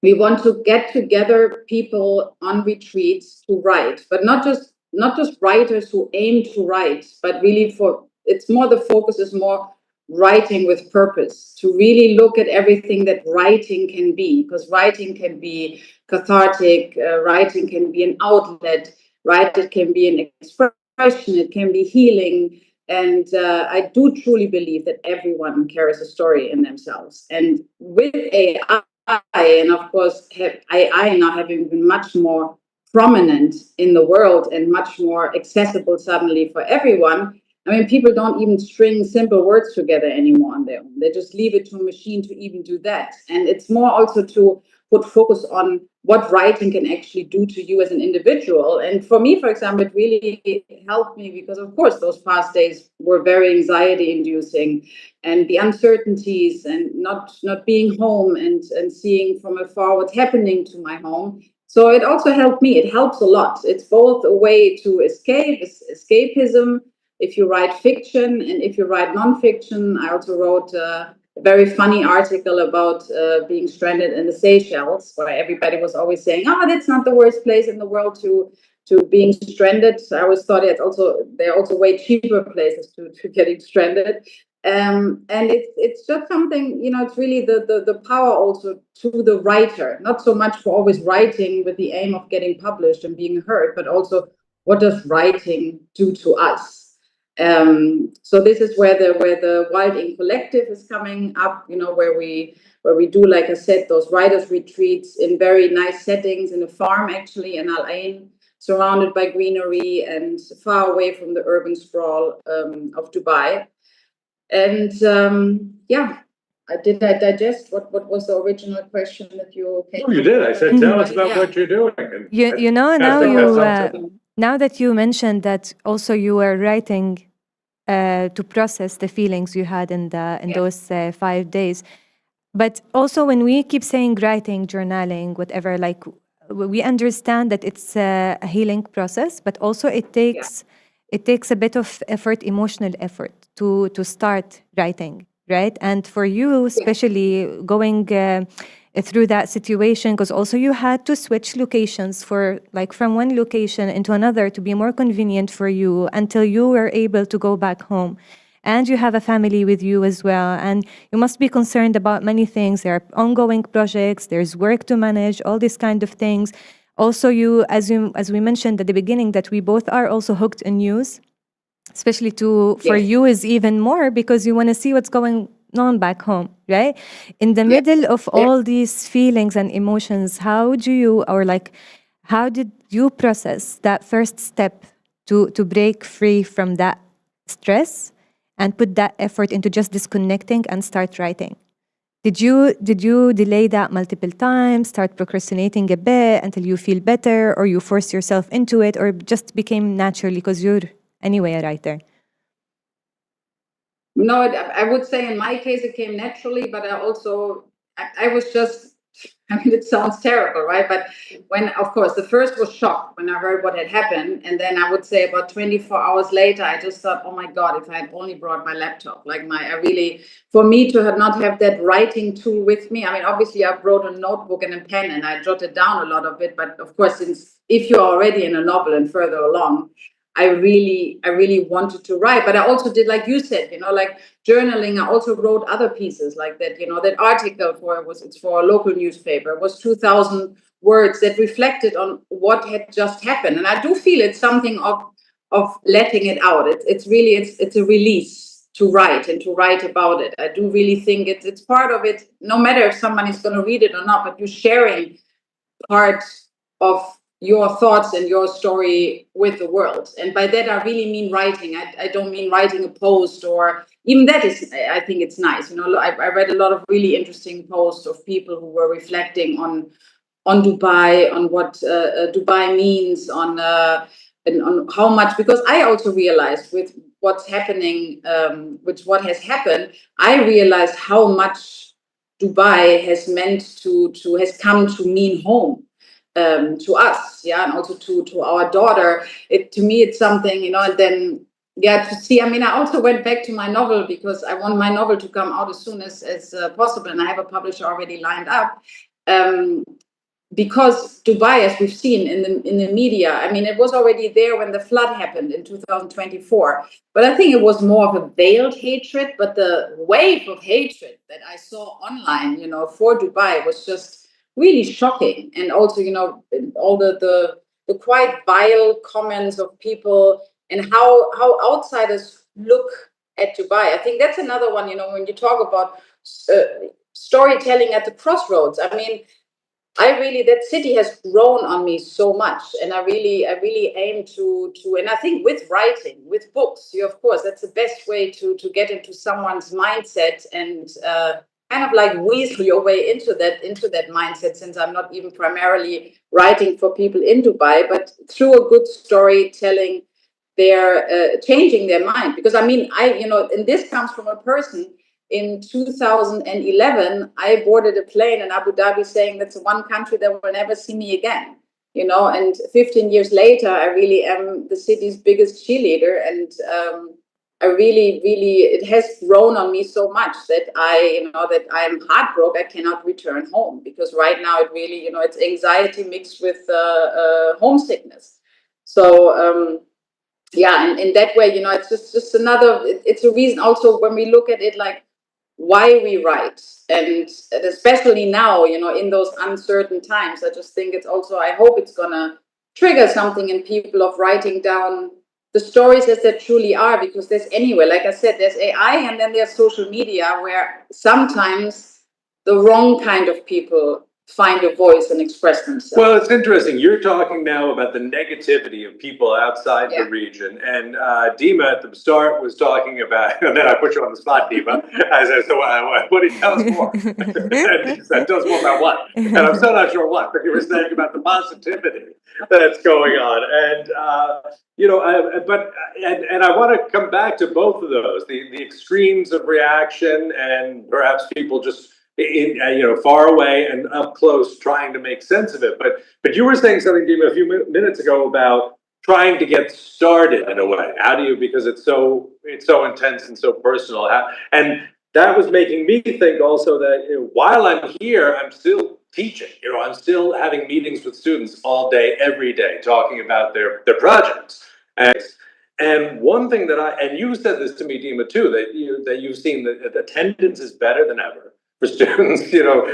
Speaker 12: we want to get together people on retreats to write, but not just writers who aim to write, but really the focus is more writing with purpose, to really look at everything that writing can be, because writing can be cathartic, writing can be an outlet, writing can be an expression, it can be healing. And I do truly believe that everyone carries a story in themselves. And with AI, and of course, AI now having been much more prominent in the world and much more accessible suddenly for everyone, I mean, people don't even string simple words together anymore on their own. They just leave it to a machine to even do that. And it's more also to put focus on what writing can actually do to you as an individual. And for me, for example, it really helped me because, of course, those past days were very anxiety inducing, and the uncertainties and not being home and seeing from afar what's happening to my home. So it also helped me. It helps a lot. It's both a way to escapism, if you write fiction and if you write nonfiction. I also wrote a very funny article about being stranded in the Seychelles, where everybody was always saying, "Oh, that's not the worst place in the world to being stranded." I always thought there are also way cheaper places to getting stranded. And it's just something, it's really the power also to the writer, not so much for always writing with the aim of getting published and being heard, but also what does writing do to us? So this is where the Wild Ink Collective is coming up, where we do, like I said, those writers retreats in very nice settings in a farm, actually, in Al Ain, surrounded by greenery and far away from the urban sprawl of Dubai. And did I digest what was the original question that you came?
Speaker 11: Oh, you did. I said, tell us about what you're doing. And
Speaker 10: now that you mentioned that also you were writing to process the feelings you had in those 5 days, but also when we keep saying writing, journaling, whatever, like we understand that it's a healing process, but also it takes a bit of effort, emotional effort to start writing, right? And for you, especially going through that situation, because also you had to switch locations from one location into another to be more convenient for you until you were able to go back home. And you have a family with you as well, and you must be concerned about many things. There are ongoing projects, there's work to manage, all these kind of things. Also, as we mentioned at the beginning, that we both are also hooked in news, especially for you is even more because you want to see what's going on back home, right? In the middle of all these feelings and emotions, how did you process that first step to break free from that stress and put that effort into just disconnecting and start writing? Did you delay that multiple times, start procrastinating a bit until you feel better, or you forced yourself into it, or just became naturally because you're anyway a writer?
Speaker 12: No, I would say in my case it came naturally, but I was just, it sounds terrible, right? But when, of course, the first was shock when I heard what had happened. And then I would say about 24 hours later, I just thought, oh my God, if I had only brought my laptop, for me to not have that writing tool with me. I mean, obviously I brought a notebook and a pen and I jotted down a lot of it. But of course, if you're already in a novel and further along, I really wanted to write, but I also did, like you said, like journaling. I also wrote other pieces like that, that article it's for a local newspaper. It was 2,000 words that reflected on what had just happened. And I do feel it's something of letting it out. It's really a release to write and to write about it. I do really think it's part of it, no matter if somebody's going to read it or not, but you're sharing part of your thoughts and your story with the world. And by that, I really mean writing. I don't mean writing a post, or even that I think it's nice. I read a lot of really interesting posts of people who were reflecting on Dubai, on what Dubai means, and on how much, because I also realized with what's happening, with what has happened, I realized how much Dubai has has come to mean home. To us, and also to our daughter. To me, it's something, and then to see. I mean, I also went back to my novel because I want my novel to come out as soon as possible, and I have a publisher already lined up. Because Dubai, as we've seen in the media, I mean, it was already there when the flood happened in 2024. But I think it was more of a veiled hatred. But the wave of hatred that I saw online, for Dubai was just really shocking. And also, all the quite vile comments of people and how outsiders look at Dubai. I think that's another one, when you talk about storytelling at the crossroads. I mean, that city has grown on me so much, and I really aim to, and I think with writing, with books, of course, that's the best way to get into someone's mindset and kind of like weasel your way into that mindset. Since I'm not even primarily writing for people in Dubai, but through a good storytelling, they're changing their mind. Because I mean, and this comes from a person. In 2011, I boarded a plane in Abu Dhabi saying that's the one country that will never see me again. And 15 years later, I really am the city's biggest cheerleader. And I really, it has grown on me so much that that I'm heartbroken. I cannot return home because right now it really, it's anxiety mixed with homesickness. So, yeah, and in that way, it's just another, it's a reason also when we look at it, like, why we write, and especially now, in those uncertain times, I just think it's also, I hope it's gonna trigger something in people of writing down the stories as they truly are, because there's anyway, like I said, there's AI and then there's social media where sometimes the wrong kind of people find a voice and express themselves.
Speaker 11: Well, it's interesting. You're talking now about the negativity of people outside the region. And Dima at the start was talking about, and then I put you on the spot, Dima. I said, so what do you tell us more? And he said, tell us more about what? And I'm still not sure what, but you were saying about the positivity that's going on. And, and I want to come back to both of those, the extremes of reaction and perhaps people just far away and up close trying to make sense of it. But you were saying something, Dima, a few minutes ago about trying to get started in a way. How do you, because it's so intense and so personal. And that was making me think also that while I'm here, I'm still teaching. I'm still having meetings with students all day, every day, talking about their projects. And one thing and you said this to me, Dima, too, that you've seen that attendance is better than ever for students,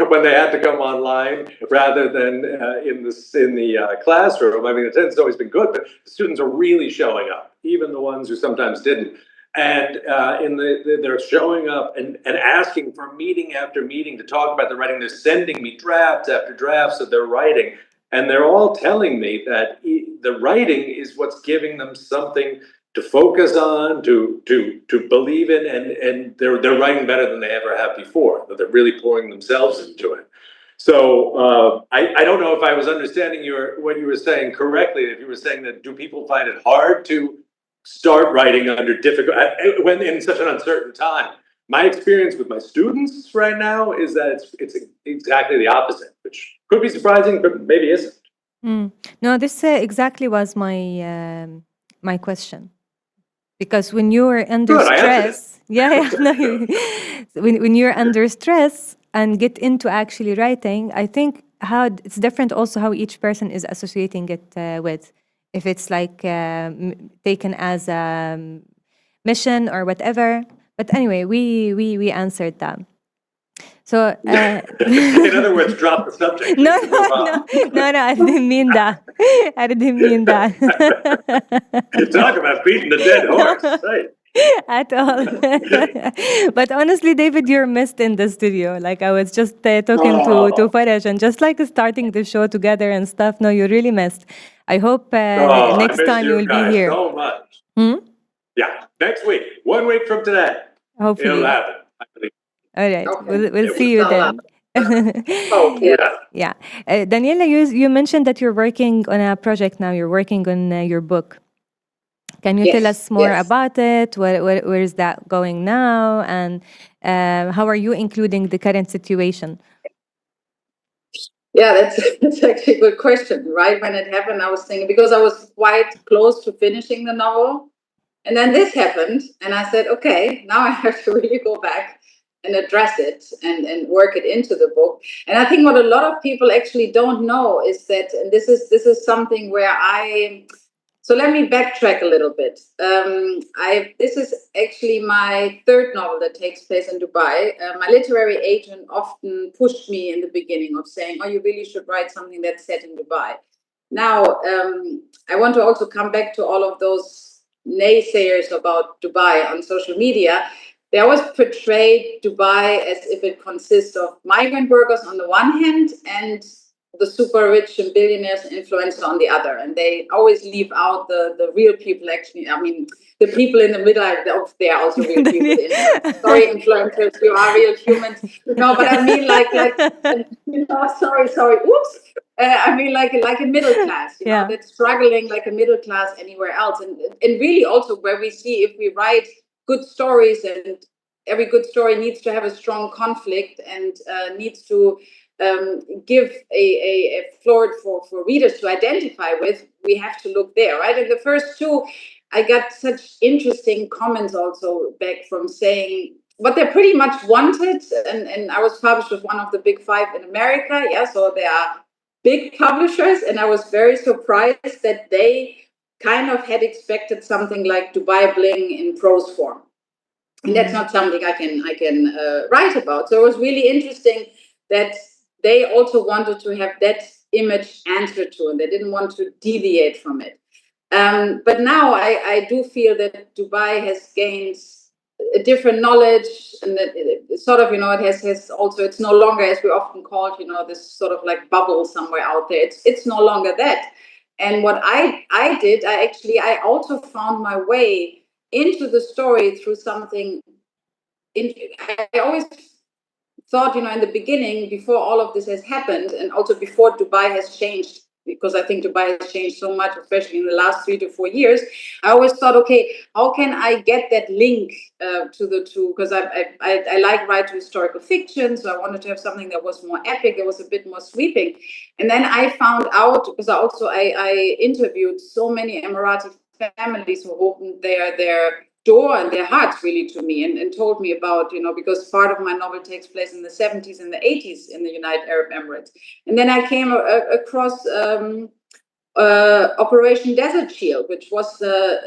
Speaker 11: when they had to come online rather than in the classroom. I mean, attendance has always been good, but the students are really showing up, even the ones who sometimes didn't. And they're showing up and asking for meeting after meeting to talk about the writing. They're sending me drafts after drafts of their writing. And they're all telling me that the writing is what's giving them something to focus on, to believe in, and they're writing better than they ever have before. That they're really pouring themselves into it. So I don't know if I was understanding what you were saying correctly. If you were saying that, do people find it hard to start writing under when in such an uncertain time? My experience with my students right now is that it's exactly the opposite, which could be surprising, but maybe isn't.
Speaker 10: No, this exactly was my my question. Because when you're under stress, when you're under stress and get into actually writing, I think how it's different also how each person is associating it with. If it's like taken as a mission or whatever. But anyway, we answered that. So,
Speaker 11: in other words, drop the subject.
Speaker 10: No, I didn't mean that. I didn't mean that.
Speaker 11: Talk about beating the dead horse, right?
Speaker 10: At all. But honestly, David, you're missed in the studio. Like I was just talking to Faraj and just like starting the show together and stuff. No, you're really missed. I hope next time you will be here.
Speaker 11: So much. Yeah, next week, 1 week from today.
Speaker 10: Hopefully.
Speaker 11: It'll happen, I believe.
Speaker 10: All right, we'll see you then. Yeah. Daniela, you mentioned that you're working on a project now. You're working on your book. Can you tell us more about it? Where is that going now? And how are you including the current situation?
Speaker 12: Yeah, that's actually a good question. Right when it happened, I was thinking, because I was quite close to finishing the novel. And then this happened. And I said, okay, now I have to really go back and address it and work it into the book. And I think what a lot of people actually don't know is that, and this is something where so let me backtrack a little bit. This is actually my third novel that takes place in Dubai. My literary agent often pushed me in the beginning of saying, oh, you really should write something that's set in Dubai. Now, I want to also come back to all of those naysayers about Dubai on social media. They always portray Dubai as if it consists of migrant workers on the one hand and the super rich and billionaires and influencers on the other, and they always leave out the real people. Actually, I mean, the people in the middle, they are also real people. Sorry, influencers, you are real humans. No, but I mean, sorry. Oops. I mean, like a middle class, you know, that's struggling like a middle class anywhere else, and really also where we see if we write good stories, and every good story needs to have a strong conflict and needs to give a floor for readers to identify with. We have to look there, right? And the first two, I got such interesting comments also back from saying what they pretty much wanted, and I was published with one of the big five in America, so they are big publishers, and I was very surprised that they kind of had expected something like Dubai Bling in prose form, and that's not something I can write about. So it was really interesting that they also wanted to have that image answered to, and they didn't want to deviate from it. But now I do feel that Dubai has gained a different knowledge, and that it sort of, you know, it has also, it's no longer, as we often call it, you know, this sort of like bubble somewhere out there. It's no longer that. And what I did, I also found my way into the story through something. I always thought, you know, in the beginning, before all of this has happened, and also before Dubai has changed, because I think Dubai has changed so much, especially in the last 3 to 4 years, I always thought, okay, how can I get that link to the two? Because I like writing historical fiction, so I wanted to have something that was more epic, that was a bit more sweeping. And then I found out, because I interviewed so many Emirati families who opened their door and their hearts really to me, and told me about, you know, because part of my novel takes place in the 70s and the 80s in the United Arab Emirates. And then I came across Operation Desert Shield, which was the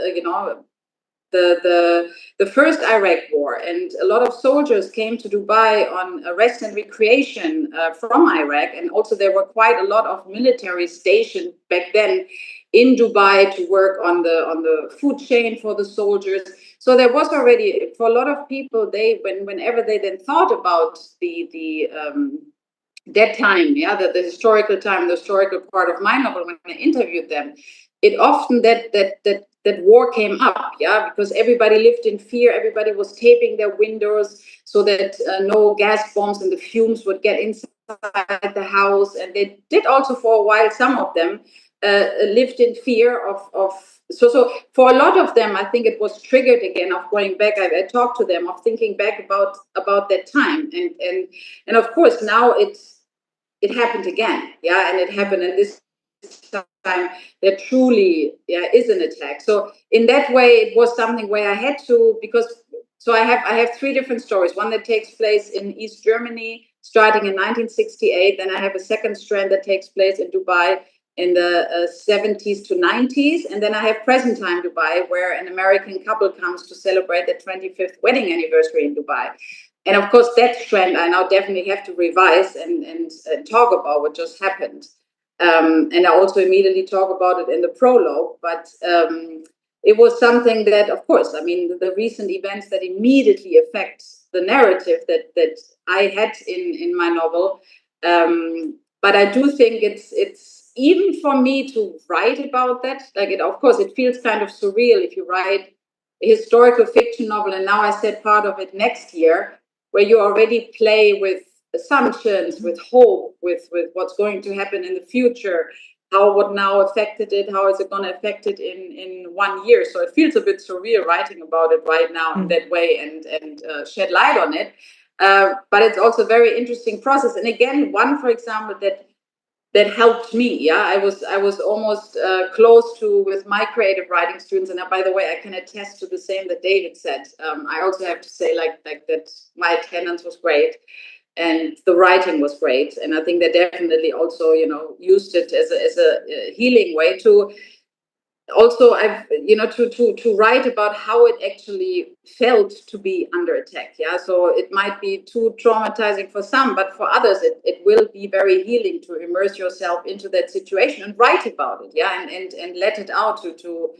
Speaker 12: first Iraq war, and a lot of soldiers came to Dubai on rest and recreation from Iraq, and also there were quite a lot of military stationed back then in Dubai to work on the food chain for the soldiers. So there was already, for a lot of people, whenever they then thought about that time, the historical time, the historical part of my novel, when I interviewed them, it often that war came up, because everybody lived in fear. Everybody was taping their windows so that no gas bombs and the fumes would get inside the house. And they did also for a while, some of them lived in fear of. So for a lot of them, I think it was triggered again of going back. I talked to them of thinking back about that time, and of course now it happened again, and it happened in this time there truly is an attack. So in that way, it was something where I had to, because so I have 3 different stories. One that takes place in East Germany, starting in 1968. Then I have a second strand that takes place in Dubai in the 70s to 90s. And then I have present time Dubai, where an American couple comes to celebrate their 25th wedding anniversary in Dubai. And of course, that strand I now definitely have to revise and talk about what just happened. And I also immediately talk about it in the prologue. But it was something that, of course, I mean, the recent events that immediately affect the narrative that I had in my novel. But I do think it's even for me to write about that, of course, it feels kind of surreal if you write a historical fiction novel, and now I said part of it next year, where you already play with assumptions, with hope, with what's going to happen in the future, how what now affected it, how is it going to affect it in 1 year. So it feels a bit surreal writing about it right now in that way and shed light on it. But it's also a very interesting process. And again, one, for example, that helped me. I was almost close to with my creative writing students. And by the way, I can attest to the same that David said. I also have to say like that my attendance was great and the writing was great. And I think they definitely also, you know, used it as a healing way to also to write about how it actually felt to be under attack. So it might be too traumatizing for some, but for others it will be very healing to immerse yourself into that situation and write about it, and let it out to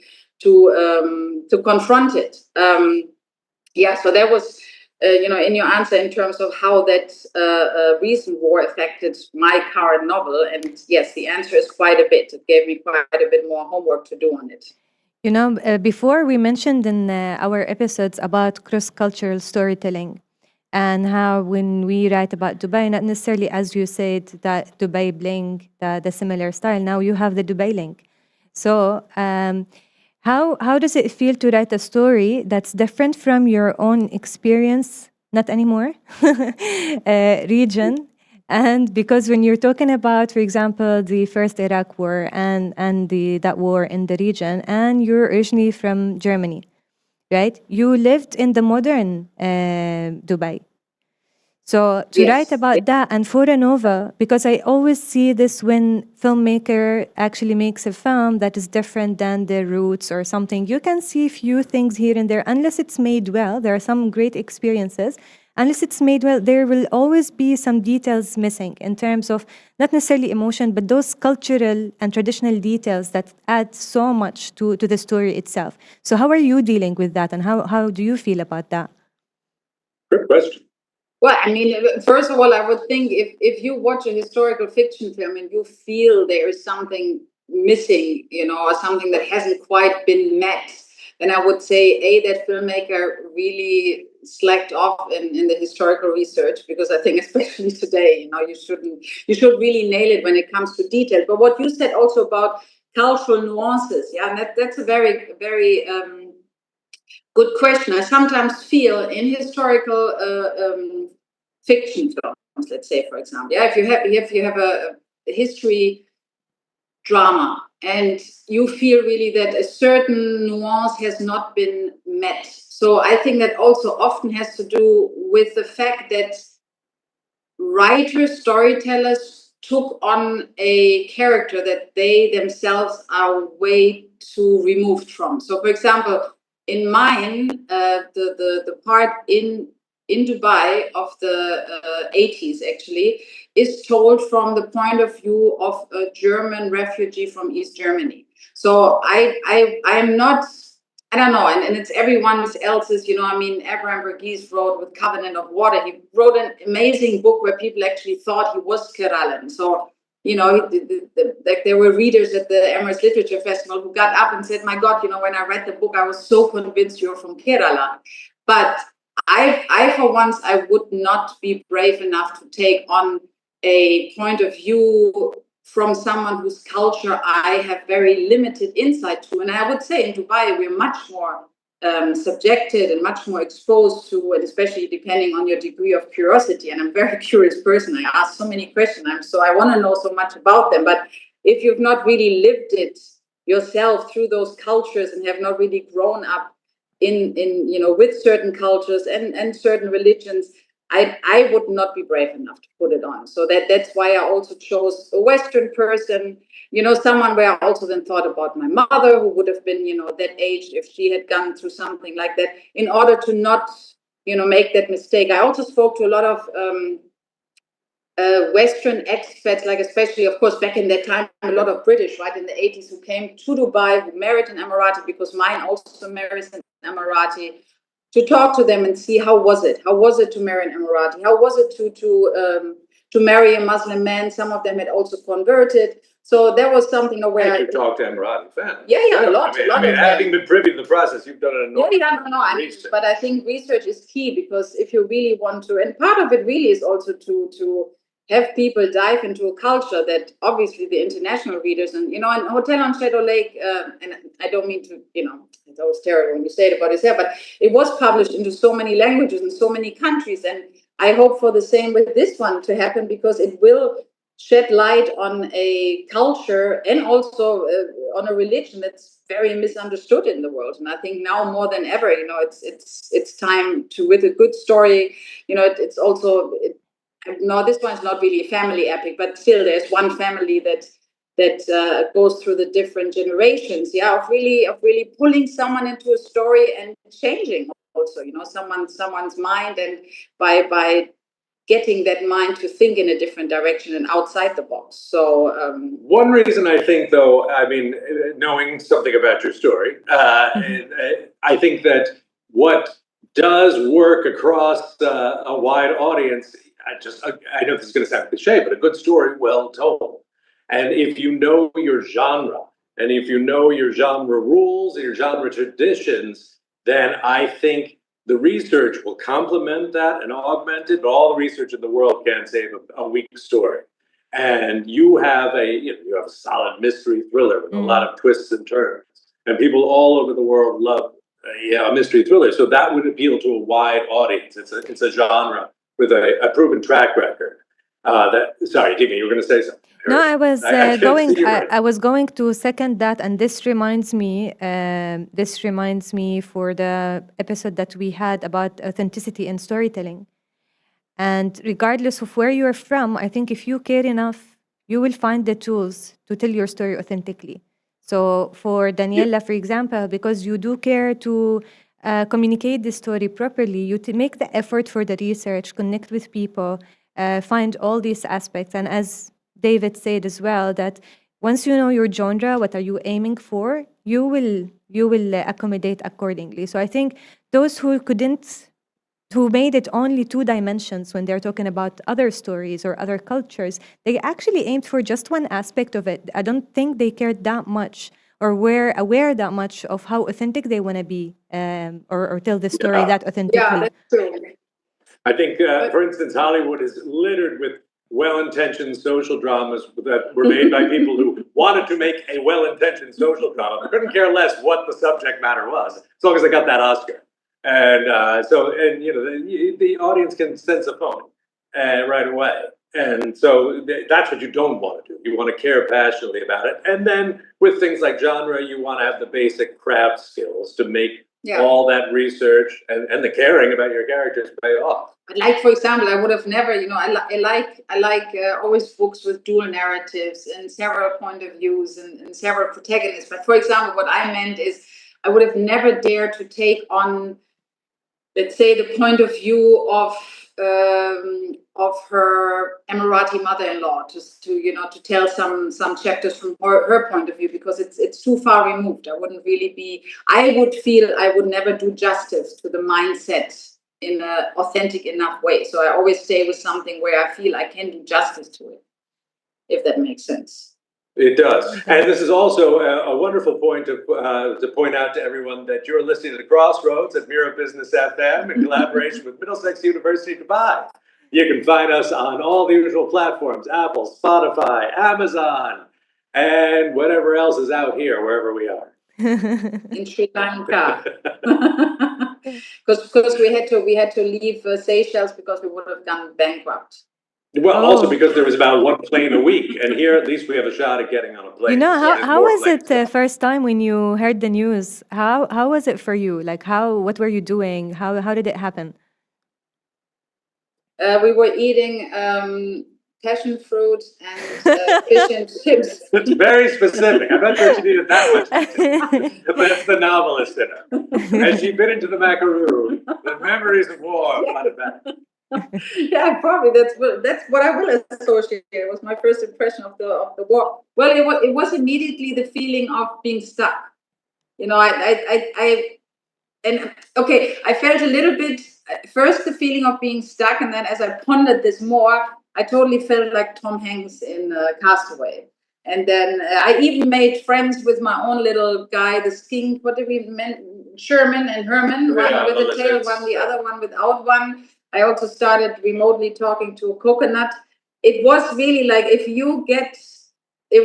Speaker 12: confront it. So that was in your answer in terms of how that recent war affected my current novel. And yes, the answer is quite a bit. It gave me quite a bit more homework to do on it.
Speaker 10: Before we mentioned in our episodes about cross-cultural storytelling and how when we write about Dubai, not necessarily as you said that Dubai bling, the similar style, now you have the Dubai link. So how does it feel to write a story that's different from your own experience, not anymore, region? And because when you're talking about, for example, the first Iraq war and that war in the region, and you're originally from Germany, right? You lived in the modern Dubai. So to write about that and for a novel, because I always see this when filmmaker actually makes a film that is different than their roots or something, you can see few things here and there, unless it's made well. There are some great experiences. Unless it's made well, there will always be some details missing in terms of not necessarily emotion, but those cultural and traditional details that add so much to the story itself. So how are you dealing with that, and how do you feel about that?
Speaker 11: Good question.
Speaker 12: Well, I mean, first of all, I would think if you watch a historical fiction film and you feel there is something missing, or something that hasn't quite been met, then I would say, that filmmaker really slacked off in the historical research, because I think especially today, you should really nail it when it comes to detail. But what you said also about cultural nuances, and that's a very, very good question. I sometimes feel in historical fiction films, let's say, for example, if you have a history drama and you feel really that a certain nuance has not been met. So I think that also often has to do with the fact that writers, storytellers took on a character that they themselves are way too removed from. So, for example, in mine, the part in Dubai of the 80s actually is told from the point of view of a German refugee from East Germany. So I'm not, I don't know, and it's everyone else's, Abraham Verghese wrote with Covenant of Water. He wrote an amazing book where people actually thought he was Keralan. So, there were readers at the Emirates Literature Festival who got up and said, my God, when I read the book, I was so convinced you're from Kerala. But I for once, I would not be brave enough to take on a point of view from someone whose culture I have very limited insight to. And I would say in Dubai, we're much more subjected and much more exposed to, and especially depending on your degree of curiosity. And I'm a very curious person. I ask so many questions, so I want to know so much about them. But if you've not really lived it yourself through those cultures and have not really grown up in with certain cultures and certain religions, I would not be brave enough to put it on. So that's why I also chose a Western person, someone where I also then thought about my mother, who would have been, that age if she had gone through something like that, in order to not, make that mistake. I also spoke to a lot of Western expats, like especially, of course, back in that time, a lot of British, right, in the 80s, who came to Dubai, who married an Emirati, because mine also marries an Emirati, to talk to them and see how was it to marry an Emirati, how was it to marry a Muslim man. Some of them had also converted. So there was something where
Speaker 11: you talked to Emirati families.
Speaker 12: Yeah, a lot.
Speaker 11: Having been privy to the process, you've done an enormous
Speaker 12: but I think research is key, because if you really want to, and part of it really is also to have people dive into a culture that obviously the international readers and in Hotel on Shadow Lake, and I don't mean to, it's always terrible when you say it about yourself, but it was published into so many languages in so many countries, and I hope for the same with this one to happen, because it will shed light on a culture and also on a religion that's very misunderstood in the world. And I think now more than ever, it's time to, with a good story, it's also. No, this one's not really a family epic, but still there's one family that goes through the different generations, of really pulling someone into a story and changing also, someone's mind, and by getting that mind to think in a different direction and outside the box. So
Speaker 11: one reason I think, though, knowing something about your story, I think that what does work across a wide audience. I know this is going to sound cliche, but a good story well told. And if you know your genre, and if you know your genre rules and your genre traditions, then I think the research will complement that and augment it. But all the research in the world can't save a weak story. And you have a solid mystery thriller with a lot of twists and turns, and people all over the world love a mystery thriller. So that would appeal to a wide audience. It's a genre with a proven track record. Sorry, Tina, you were going to say something.
Speaker 10: No, I was
Speaker 11: I
Speaker 10: going.
Speaker 11: see you right.
Speaker 10: I was going to second that, and this reminds me. This reminds me for the episode that we had about authenticity in storytelling. And regardless of where you're from, I think if you care enough, you will find the tools to tell your story authentically. So for Daniela, for example, because you do care to communicate the story properly, you make the effort for the research, connect with people, find all these aspects. And as David said as well, that once you know your genre, what are you aiming for, you will accommodate accordingly. So I think those who made it only 2 dimensions when they're talking about other stories or other cultures, they actually aimed for just one aspect of it. I don't think they cared that much or were aware that much of how authentic they want to be or tell the story that authentically.
Speaker 12: Yeah, that's true.
Speaker 11: I think, for instance, Hollywood is littered with well-intentioned social dramas that were made by people who wanted to make a well-intentioned social drama. They couldn't care less what the subject matter was, as long as they got that Oscar. And the audience can sense a phony right away. And so that's what you don't want to do. You want to care passionately about it. And then with things like genre, you want to have the basic craft skills to make all that research and the caring about your characters pay off.
Speaker 12: Like, for example, I would have never, I like always books with dual narratives and several point of views and several protagonists. But for example, what I meant is I would have never dared to take on, let's say, the point of view of her Emirati mother-in-law, just to tell some chapters from her point of view, because it's too far removed. I would feel I would never do justice to the mindset in an authentic enough way. So I always stay with something where I feel I can do justice to it, if that makes sense.
Speaker 11: It does. And this is also a wonderful point to point out to everyone that you're listening to The Crossroads at Mira Business FM in collaboration with Middlesex University Dubai. You can find us on all the usual platforms, Apple, Spotify, Amazon, and whatever else is out here, wherever we are.
Speaker 12: In Sri Lanka. Because we had to leave Seychelles because we would have gone bankrupt.
Speaker 11: Well, also because there was about 1 plane a week, and here at least we have a shot at getting on a plane.
Speaker 10: How was it the first time when you heard the news? How was it for you? Like what were you doing? How did it happen?
Speaker 12: We were eating passion fruit and fish and chips.
Speaker 11: It's very specific. I'm not sure she needed that much. But that's the novelist in her. As she'd been into the macaroon, the memories of war flooded back.
Speaker 12: Yeah, probably that's what I will associate. It was my first impression of the war. Well, it was immediately the feeling of being stuck. I felt a little bit first the feeling of being stuck, and then as I pondered this more, I totally felt like Tom Hanks in Castaway. And then I even made friends with my own little guy, the skink. What did we mean? Sherman and Herman, one with a tail, one the other one without one. I also started remotely talking to a coconut. It was really like it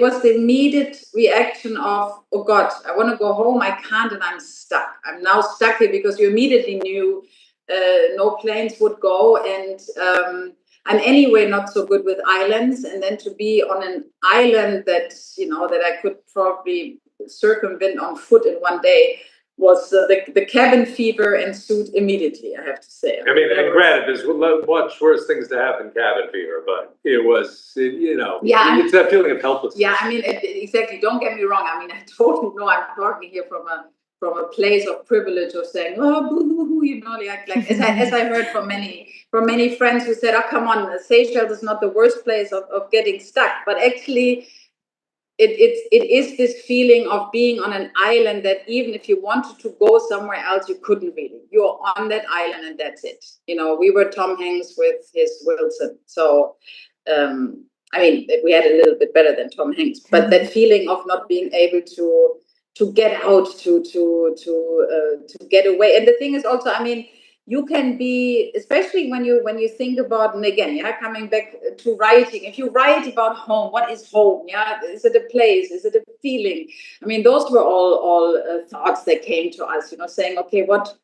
Speaker 12: was the immediate reaction of, oh God, I want to go home, I can't, and I'm stuck. I'm now stuck here because you immediately knew no planes would go, and I'm anyway not so good with islands. And then to be on an island that I could probably circumvent on foot in one day was the cabin fever ensued immediately, I have to say.
Speaker 11: I mean, and granted, there's much worse things to have than cabin fever, but it was, it's that feeling of helplessness.
Speaker 12: Yeah, I mean, exactly. Don't get me wrong. I mean, I totally know I'm talking here from a place of privilege of saying, oh, boo-hoo-hoo, like as I heard from many friends who said, oh, come on, Seychelles is not the worst place of getting stuck. But actually, it is this feeling of being on an island that even if you wanted to go somewhere else, you couldn't really. You're on that island and that's it. We were Tom Hanks with his Wilson. So, I mean, we had a little bit better than Tom Hanks, but that feeling of not being able to get out, to get away. And the thing is also, I mean, you can be, especially when you think about, and again, coming back to writing. If you write about home, what is home? Yeah, is it a place? Is it a feeling? I mean, those were all thoughts that came to us. Saying, okay, what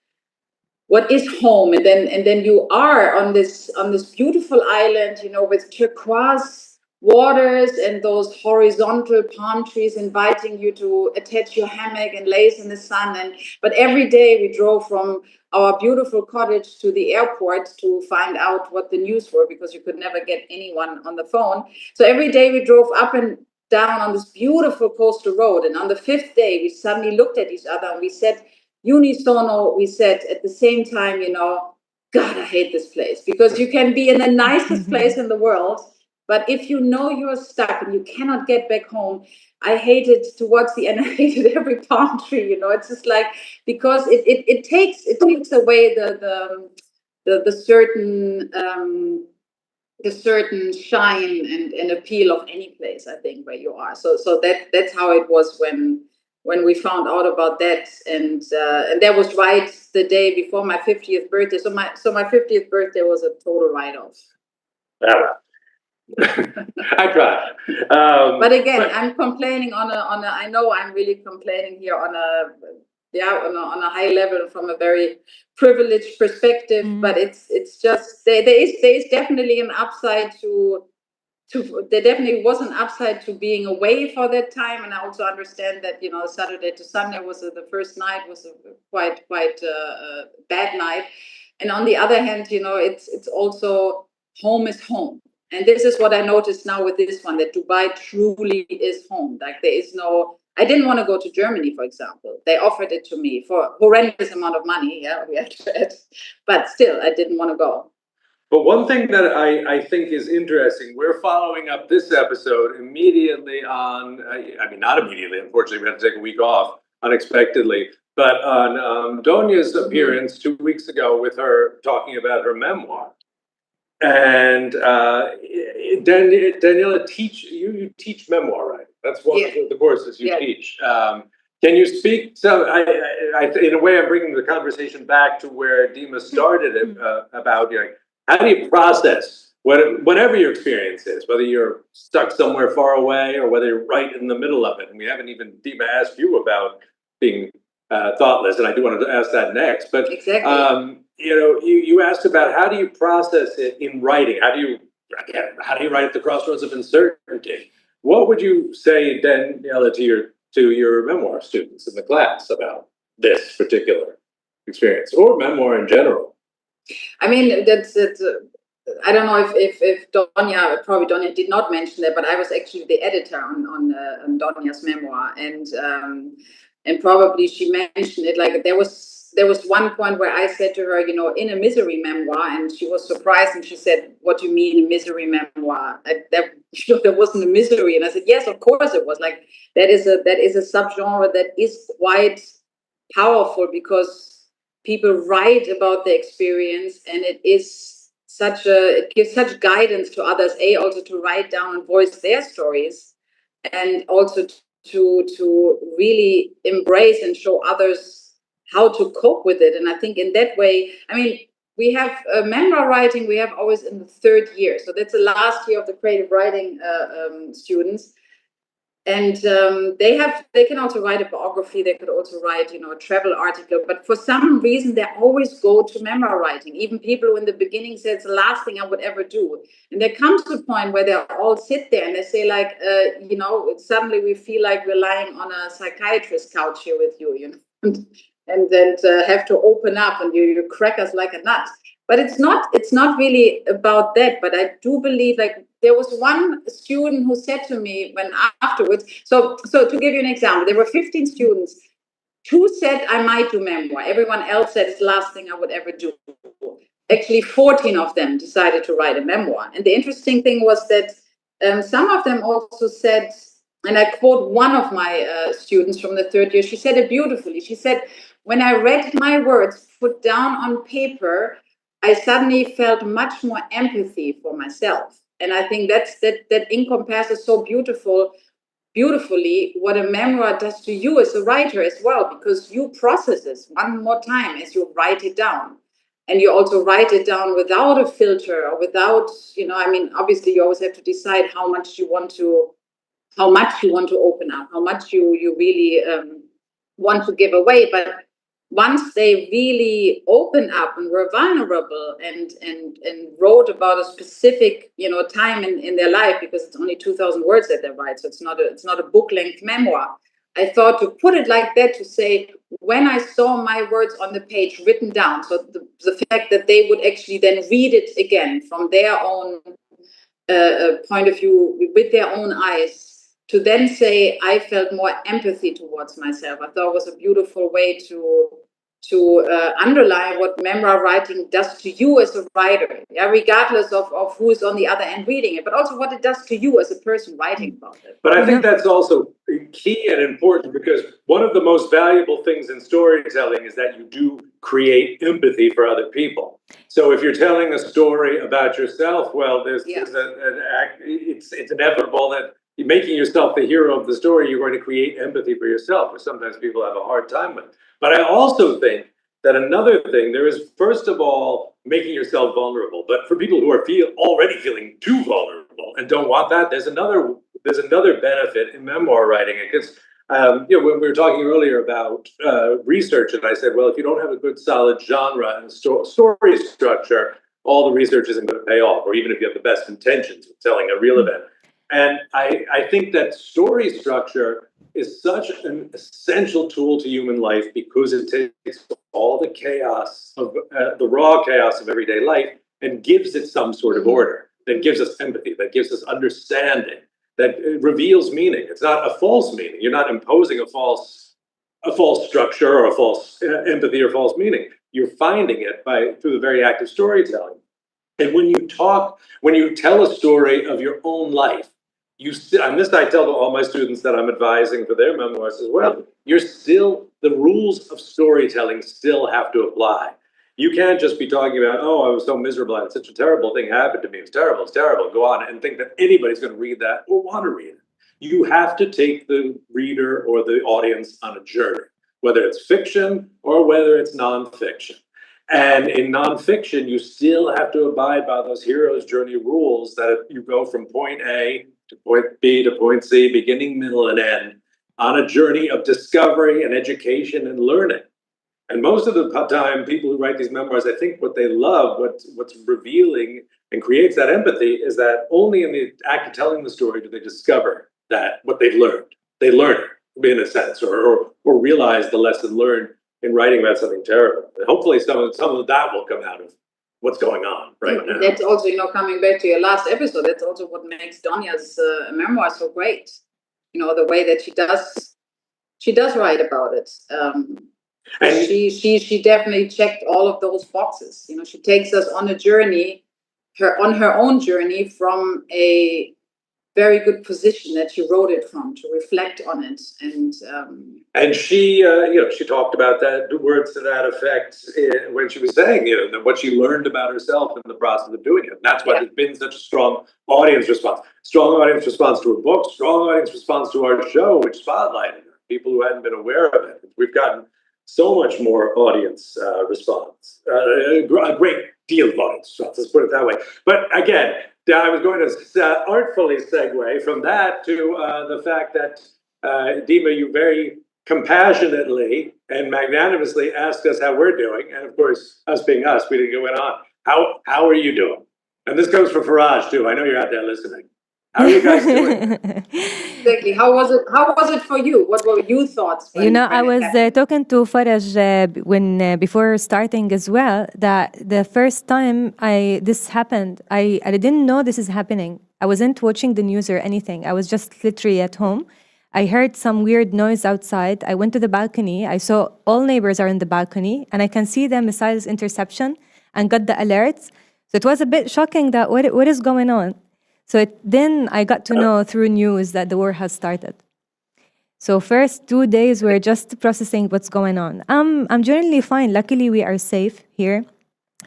Speaker 12: is home? And then you are on this beautiful island, with turquoise waters and those horizontal palm trees inviting you to attach your hammock and laze in the sun. But every day we drove from our beautiful cottage to the airport to find out what the news were, because you could never get anyone on the phone. So every day we drove up and down on this beautiful coastal road. And on the fifth day, we suddenly looked at each other and we said, unisono, we said at the same time, God, I hate this place, because you can be in the nicest place in the world, but if you're stuck and you cannot get back home, I hated towards the end, I hated every palm tree, it's just like, because it takes away the certain shine and appeal of any place, I think, where you are. So that's how it was when we found out about that, and that was right the day before my 50th birthday. So my 50th birthday was a total write-off.
Speaker 11: I tried.
Speaker 12: But again, I'm complaining on a. I know I'm really complaining here on a high level from a very privileged perspective. But it's just there is definitely an upside to. There definitely was an upside to being away for that time, and I also understand that Saturday to Sunday was the first night was a quite bad night, and on the other hand, it's also home is home. And this is what I noticed now with this one, that Dubai truly is home. Like there is no, I didn't want to go to Germany, for example. They offered it to me for horrendous amount of money. Yeah, we have to add. But still, I didn't want to go.
Speaker 11: But one thing that I think is interesting, we're following up this episode immediately on, I mean, not immediately, unfortunately, we had to take a week off unexpectedly, but on Donia's appearance 2 weeks ago with her talking about her memoir. And Daniela, you teach memoir writing. That's one of the courses you teach. Can you speak? So, in a way, I'm bringing the conversation back to where Dima started it about how do you process whatever your experience is, whether you're stuck somewhere far away or whether you're right in the middle of it. And we haven't even, Dima, asked you about being thoughtless, and I do want to ask that next. But
Speaker 12: exactly.
Speaker 11: You asked about how do you process it in writing? How do you write at the crossroads of uncertainty? What would you say, Daniela, to your memoir students in the class about this particular experience, or memoir in general?
Speaker 12: I mean, that's I don't know if Donia did not mention that, but I was actually the editor on Donia's memoir, and probably she mentioned it. Like there was one point where I said to her, in a misery memoir, and she was surprised, and she said, "What do you mean a misery memoir? There wasn't a misery." And I said, "Yes, of course it was. Like that is a subgenre that is quite powerful, because people write about the experience, and it gives such guidance to others, also to write down and voice their stories, and also to really embrace and show others how to cope with it." And I think in that way, I mean, we have memoir writing, we have always in the third year. So that's the last year of the creative writing students. And they can also write a biography. They could also write, a travel article. But for some reason, they always go to memoir writing. Even people who in the beginning said it's the last thing I would ever do. And there comes to a point where they all sit there and they say, like, suddenly we feel like we're lying on a psychiatrist's couch here with you, and then have to open up, and you crack us like a nut. But it's not really about that. But I do believe, like, there was one student who said to me when afterwards, so to give you an example, there were 15 students. 2 said I might do memoir. Everyone else said it's the last thing I would ever do. Actually, 14 of them decided to write a memoir. And the interesting thing was that some of them also said, And I quote one of my students from the third year. She said it beautifully. She said, when I read my words put down on paper, I suddenly felt much more empathy for myself. And I think that encompasses so beautifully what a memoir does to you as a writer as well, because you process this one more time as you write it down. And you also write it down without a filter or without, obviously you always have to decide how much you want to open up, how much you really want to give away. But once they really open up and were vulnerable and wrote about a specific time in their life, because it's only 2,000 words that they write, so it's not a book length memoir. I thought to put it like that, to say, when I saw my words on the page written down, so the fact that they would actually then read it again from their own point of view, with their own eyes, to then say, I felt more empathy towards myself. I thought it was a beautiful way to underline what memoir writing does to you as a writer, regardless of who is on the other end reading it, but also what it does to you as a person writing about it.
Speaker 11: But I think that's also key and important, because one of the most valuable things in storytelling is that you do create empathy for other people. So if you're telling a story about yourself, well, it's inevitable that making yourself the hero of the story, you're going to create empathy for yourself, which sometimes people have a hard time with. But I also think that another thing, there is, first of all, making yourself vulnerable. But for people who are already feeling too vulnerable and don't want that, there's another benefit in memoir writing. Because when we were talking earlier about research, and I said, well, if you don't have a good solid genre and story structure, all the research isn't going to pay off, or even if you have the best intentions of telling a real event. And I think that story structure is such an essential tool to human life, because it takes all the chaos of the raw chaos of everyday life and gives it some sort of order, that gives us empathy, that gives us understanding, that reveals meaning. It's not a false meaning. You're not imposing a false structure or a false empathy or false meaning. You're finding it through the very act of storytelling. And when you tell a story of your own life, and this I tell to all my students that I'm advising for their memoirs as well, the rules of storytelling still have to apply. You can't just be talking about, oh, I was so miserable, and such a terrible thing happened to me, it's terrible, go on, and think that anybody's going to read that or want to read it. You have to take the reader or the audience on a journey, whether it's fiction or whether it's nonfiction. And in nonfiction, you still have to abide by those hero's journey rules, that you go from point A to point B to point C, beginning, middle, and end, on a journey of discovery and education and learning. And most of the time, people who write these memoirs, I think what they love, what's revealing and creates that empathy, is that only in the act of telling the story do they discover that what they've learned. They learn it, in a sense, or realize the lesson learned in writing about something terrible. And hopefully some of that will come out of what's going on right now.
Speaker 12: That's also, coming back to your last episode, that's also what makes Donya's memoir so great. The way that she does write about it. And she definitely checked all of those boxes. She takes us on a journey, on her own journey, from a very good position that she wrote it from, to reflect on it.
Speaker 11: And she talked about that, words to that effect, when she was saying, what she learned about herself in the process of doing it. And that's why there's been such a strong audience response. Strong audience response to her book, strong audience response to our show, which spotlighted her. People who hadn't been aware of it. We've gotten so much more audience response, a great deal of audience response, let's put it that way. But again, I was going to artfully segue from that to the fact that, Dima, you very compassionately and magnanimously asked us how we're doing. And of course, us being us, we didn't go on. How are you doing? And this goes for Faraj too. I know you're out there listening. How are you guys doing?
Speaker 12: Exactly. How was it for you? What were your thoughts?
Speaker 10: I was talking to Faraj when before starting as well, that the first time this happened, I didn't know this is happening. I wasn't watching the news or anything. I was just literally at home. I heard some weird noise outside. I went to the balcony. I saw all neighbors are in the balcony, and I can see them besides interception, and got the alerts. So it was a bit shocking that what is going on. So then I got to know through news that the war has started. So first 2 days we're just processing what's going on. I'm generally fine. Luckily we are safe here.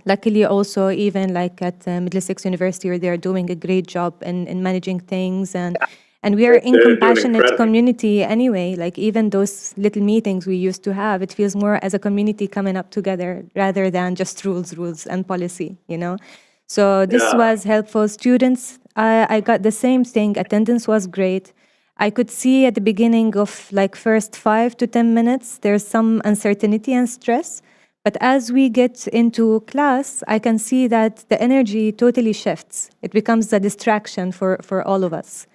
Speaker 10: Luckily also even like at Middle Essex University where they are doing a great job in managing things and we are in
Speaker 11: They're doing
Speaker 10: compassionate
Speaker 11: incredible.
Speaker 10: community anyway. Like even those little meetings we used to have, it feels more as a community coming up together rather than just rules and policy, you know. So this
Speaker 11: Yeah.
Speaker 10: was helpful. Students, I got the same thing. Attendance was great. I could see at the beginning of like first 5 to 10 minutes, there's some uncertainty and stress. But as we get into class, I can see that the energy totally shifts. It becomes a distraction for all of us.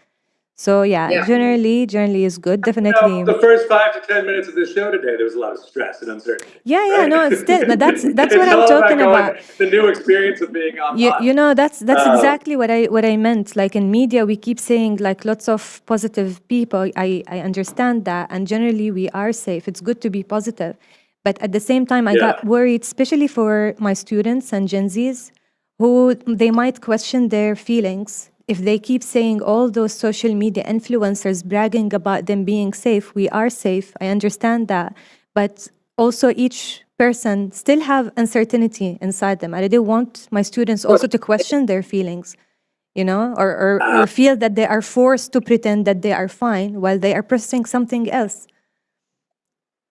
Speaker 10: So yeah. generally is good. Definitely.
Speaker 11: The first 5 to 10 minutes of this show today, there was a lot of stress and uncertainty.
Speaker 10: Yeah,
Speaker 11: right?
Speaker 10: no, it's still, but that's
Speaker 11: It's
Speaker 10: what I'm
Speaker 11: all
Speaker 10: talking
Speaker 11: going-
Speaker 10: about.
Speaker 11: The new experience of being online.
Speaker 10: You know, that's exactly what I meant. Like in media, we keep saying like lots of positive people. I understand that, and generally we are safe. It's good to be positive, but at the same time, I got worried, especially for my students and Gen Zs, who they might question their feelings if they keep saying all those social media influencers bragging about them being safe. We are safe. I understand that, but also each person still have uncertainty inside them. I didn't want my students also to question their feelings, you know, or feel that they are forced to pretend that they are fine while they are processing something else.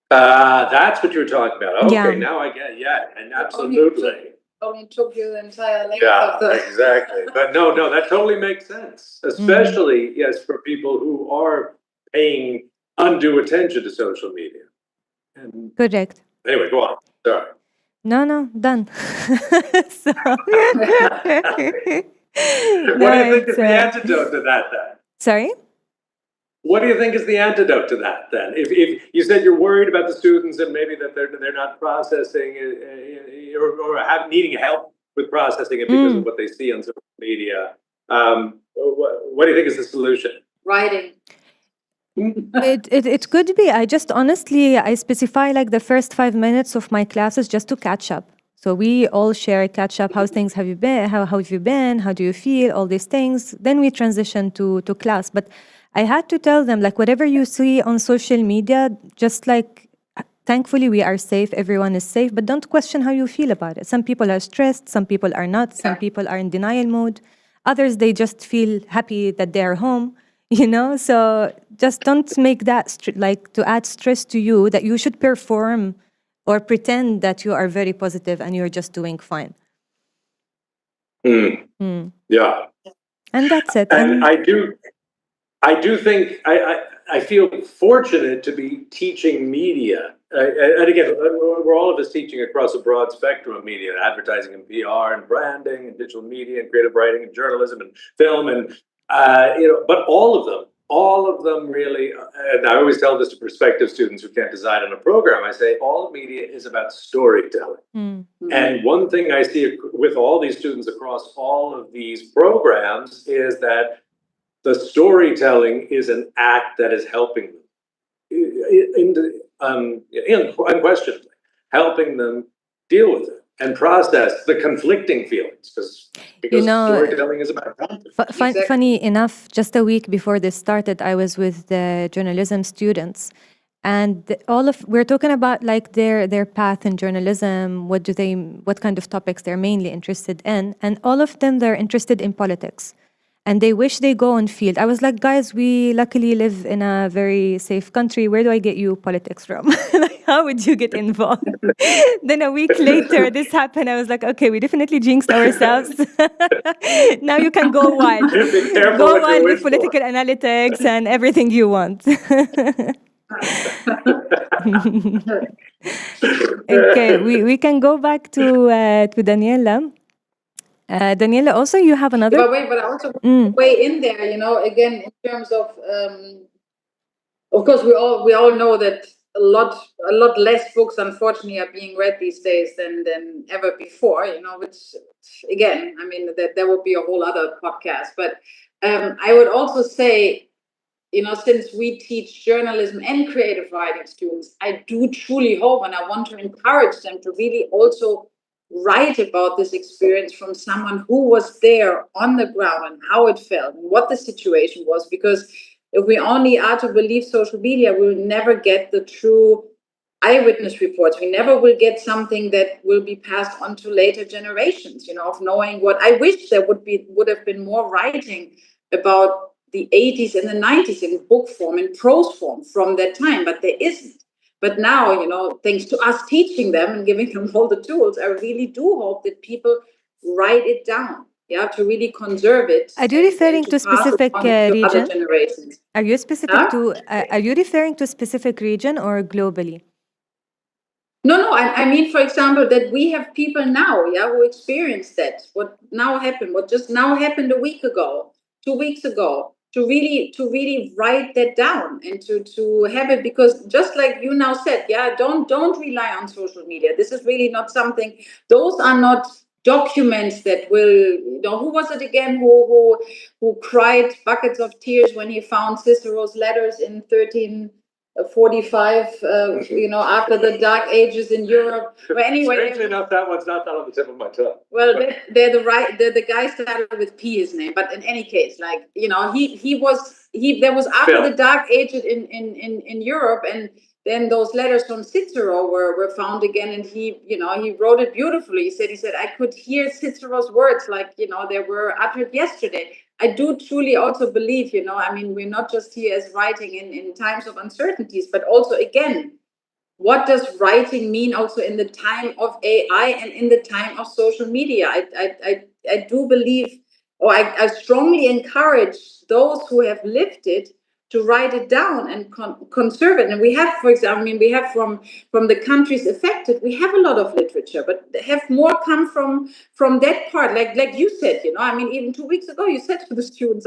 Speaker 11: That's what you were talking about. Okay,
Speaker 10: Yeah.
Speaker 11: now I get and absolutely.
Speaker 12: Only took you the entire length
Speaker 11: Yeah,
Speaker 12: of the...
Speaker 11: exactly. But no, that totally makes sense. Especially, yes, for people who are paying undue attention to social media. And
Speaker 10: Correct.
Speaker 11: anyway, go on. Sorry.
Speaker 10: No, done. So,
Speaker 11: What do you think is the antidote to that then?
Speaker 10: Sorry?
Speaker 11: What do you think is the antidote to that then? If you said you're worried about the students and maybe that they're not processing or needing help with processing it because of what they see on social media, what do you think is the solution?
Speaker 12: Writing.
Speaker 10: It could be. I specify like the first 5 minutes of my classes just to catch up. So we all share catch up. How things have you been? How have you been? How do you feel? All these things. Then we transition to class. But I had to tell them like whatever you see on social media, just like thankfully we are safe. Everyone is safe. But don't question how you feel about it. Some people are stressed. Some people are not. Some people are in denial mode. Others they just feel happy that they are home. You know, so just don't make that like to add stress to you that you should perform or pretend that you are very positive and you're just doing fine.
Speaker 11: Yeah.
Speaker 10: And that's it.
Speaker 11: And I do think I feel fortunate to be teaching media. And again, we're all of us teaching across a broad spectrum of media, advertising and PR and branding and digital media and creative writing and journalism and film and but all of them really, and I always tell this to prospective students who can't decide on a program, I say all media is about storytelling. And one thing I see with all these students across all of these programs is that the storytelling is an act that is helping them, unquestionably, helping them deal with it and process the conflicting feelings because storytelling is about conflict.
Speaker 10: Funny enough, just a week before this started, I was with the journalism students, and we're talking about like their path in journalism. What kind of topics they're mainly interested in, and all of them they're interested in politics. And they wish they go on field. I was like, guys, we luckily live in a very safe country. Where do I get you politics from? Like, how would you get involved? Then a week later, this happened. I was like, okay, we definitely jinxed ourselves. Now you can go wild. Go wild with political analytics and everything you want. Okay, we can go back to Daniela. Daniela, also you have another.
Speaker 12: But I also weigh in there. You know, again in terms of course we all know that a lot less books, unfortunately, are being read these days than ever before. You know, which again, I mean, that there will be a whole other podcast. But I would also say, you know, since we teach journalism and creative writing students, I do truly hope and I want to encourage them to really also write about this experience from someone who was there on the ground and how it felt and what the situation was. Because if we only are to believe social media, we'll never get the true eyewitness reports. We never will get something that will be passed on to later generations, of knowing what. I wish there would have been more writing about the 80s and the 90s in book form, in prose form from that time, but there isn't. But now, thanks to us teaching them and giving them all the tools, I really do hope that people write it down, to really conserve it.
Speaker 10: Are you referring to
Speaker 12: pass it
Speaker 10: specific
Speaker 12: on to other
Speaker 10: region?
Speaker 12: generations.
Speaker 10: Are you specific to? Are you referring to specific region or globally?
Speaker 12: No. I mean, for example, that we have people now, who experienced that. What now happened? What just now happened a week ago, 2 weeks ago? To really write that down and to have it, because just like you now said, don't rely on social media. This is really not something. Those are not documents that will. Who was it again? Who cried buckets of tears when he found Cicero's letters in 1345, after the Dark Ages in Europe. But anyway,
Speaker 11: strangely enough, that one's not on the tip of my tongue.
Speaker 12: Well, the guy started with P, his name, but in any case, there was after
Speaker 11: Phil.
Speaker 12: the Dark Ages in Europe, and then those letters from Cicero were found again, and he wrote it beautifully. He said I could hear Cicero's words they were uttered yesterday. I do truly also believe, we're not just here as writing in times of uncertainties, but also, again, what does writing mean also in the time of AI and in the time of social media? I do believe, or I strongly encourage those who have lived it to write it down and conserve it. And we have, for example, we have from the countries affected, we have a lot of literature, but have more come from that part. Like you said, even 2 weeks ago, you said to the students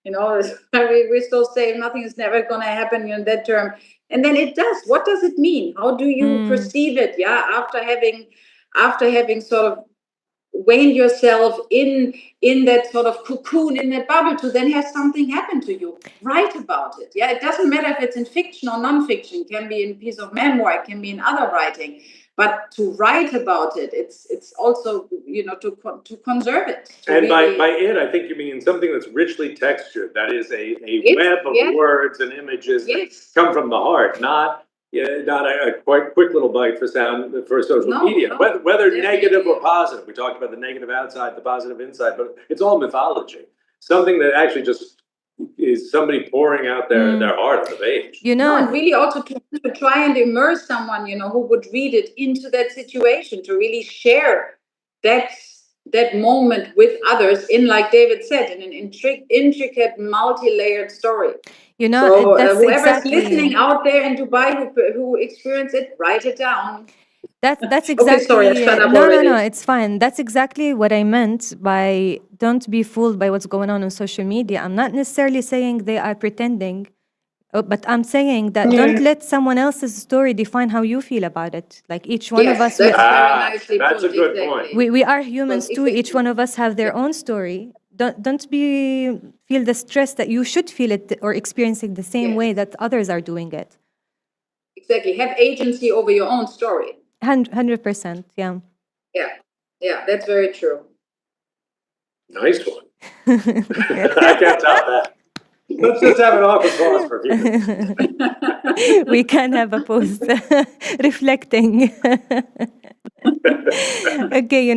Speaker 12: we're still saying nothing is never going to happen in that term. And then it does. What does it mean? How do you perceive it? After having sort of waned yourself in that sort of cocoon, in that bubble, to then have something happen to you. Write about it. It doesn't matter if it's in fiction or non-fiction. It can be in a piece of memoir. It can be in other writing. But to write about it, it's also to conserve it.
Speaker 11: And by it, I think you mean something that's richly textured. That is a web of words and images that come from the heart, not a quite quick little bite for social media. Whether negative or positive. We talked about the negative outside, the positive inside, but it's all mythology. Something that actually just is somebody pouring out their heart on the page.
Speaker 12: And really also to try and immerse someone, who would read it into that situation, to really share that moment with others in, like David said, in an intricate, multi-layered story. So whoever's listening out there in Dubai who experienced it, write it down.
Speaker 10: That's exactly.
Speaker 12: Okay, sorry, I shut up
Speaker 10: no,
Speaker 12: already.
Speaker 10: it's fine. That's exactly what I meant by don't be fooled by what's going on social media. I'm not necessarily saying they are pretending, but I'm saying that don't let someone else's story define how you feel about it. Like each one of us,
Speaker 12: that's very nicely
Speaker 11: that's
Speaker 12: put,
Speaker 11: a good
Speaker 12: exactly.
Speaker 11: point.
Speaker 10: we are humans too. Each one of us have their own story. Don't feel the stress that you should feel it or experiencing the same way that others are doing it.
Speaker 12: Exactly. Have agency over your own story.
Speaker 10: 100%, yeah.
Speaker 12: Yeah, that's very true.
Speaker 11: Nice one. I can't top that. Let's just have an awkward pause for a few minutes.
Speaker 10: We can have a pause. Reflecting. Okay, you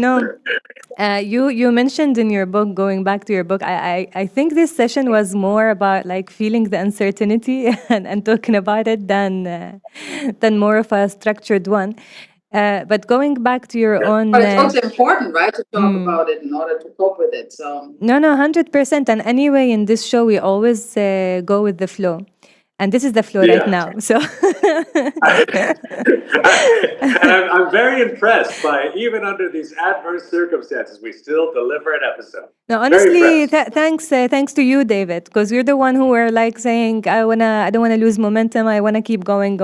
Speaker 10: mentioned in your book, going back to your book, I think this session was more about like feeling the uncertainty and talking about it than more of a structured one. But going back to your own...
Speaker 12: But it's also important, right, to talk about it in order to cope with it. So
Speaker 10: No, 100%. And anyway, in this show, we always go with the flow. And this is the flow right now. So,
Speaker 11: and I'm very impressed by, even under these adverse circumstances, we still deliver an episode.
Speaker 10: No, honestly, thanks to you, David, because you're the one who were like saying, I don't wanna lose momentum. I wanna keep going.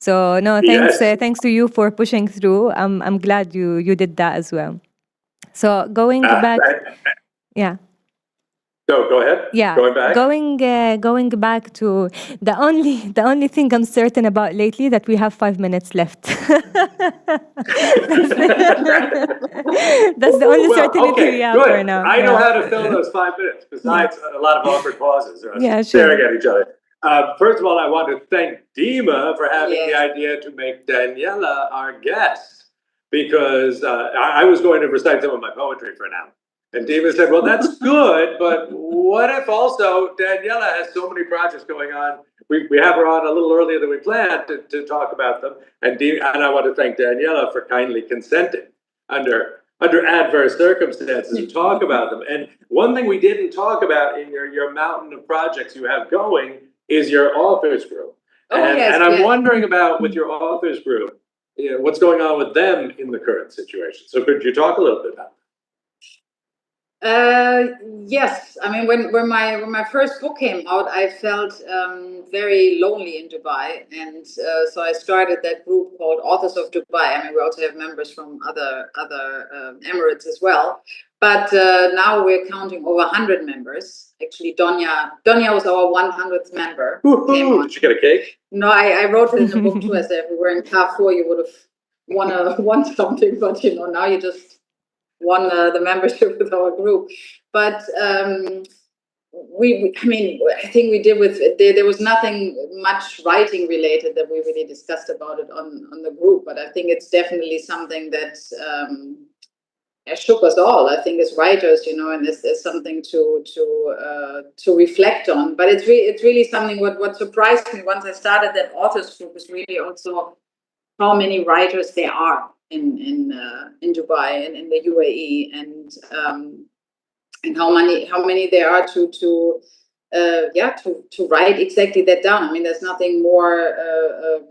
Speaker 10: So no, thanks to you for pushing through. I'm glad you did that as well. So going back, yeah.
Speaker 11: No, go ahead.
Speaker 10: Yeah,
Speaker 11: Going back.
Speaker 10: going back to the only thing I'm certain about lately that we have 5 minutes left. That's the only certainty we have
Speaker 11: good.
Speaker 10: for now.
Speaker 11: I know
Speaker 10: Yeah.
Speaker 11: how to fill those 5 minutes, besides a lot of awkward pauses or us
Speaker 10: Yeah,
Speaker 11: staring
Speaker 10: sure.
Speaker 11: at each other. First of all, I want to thank Dima for having the
Speaker 12: Yes.
Speaker 11: idea to make Daniela our guest, because I was going to recite some of my poetry for now. And Dima said, well, that's good, but what if also Daniela has so many projects going on? We have her on a little earlier than we planned to talk about them. And I want to thank Daniela for kindly consenting under adverse circumstances to talk about them. And one thing we didn't talk about in your mountain of projects you have going is your authors group. And I'm wondering about, with your authors group, what's going on with them in the current situation. So could you talk a little bit about that?
Speaker 12: Yes, I mean when my first book came out, I felt very lonely in Dubai, and so I started that group called Authors of Dubai. I mean, we also have members from other Emirates as well, but now we're counting over 100 members. Actually, Donya was our 100th member.
Speaker 11: Did you get a cake?
Speaker 12: No, I wrote it in the book too. I said if we were in Carrefour, you would have won something, but now you just won the membership with our group. But I think we did there was nothing much writing related that we really discussed about it on the group, but I think it's definitely something that shook us all, I think, as writers, and it's something to reflect on. But it's really something what surprised me once I started that authors group is really also how many writers there are in Dubai and in the UAE, and how many there are to write exactly that down. I mean, there's nothing more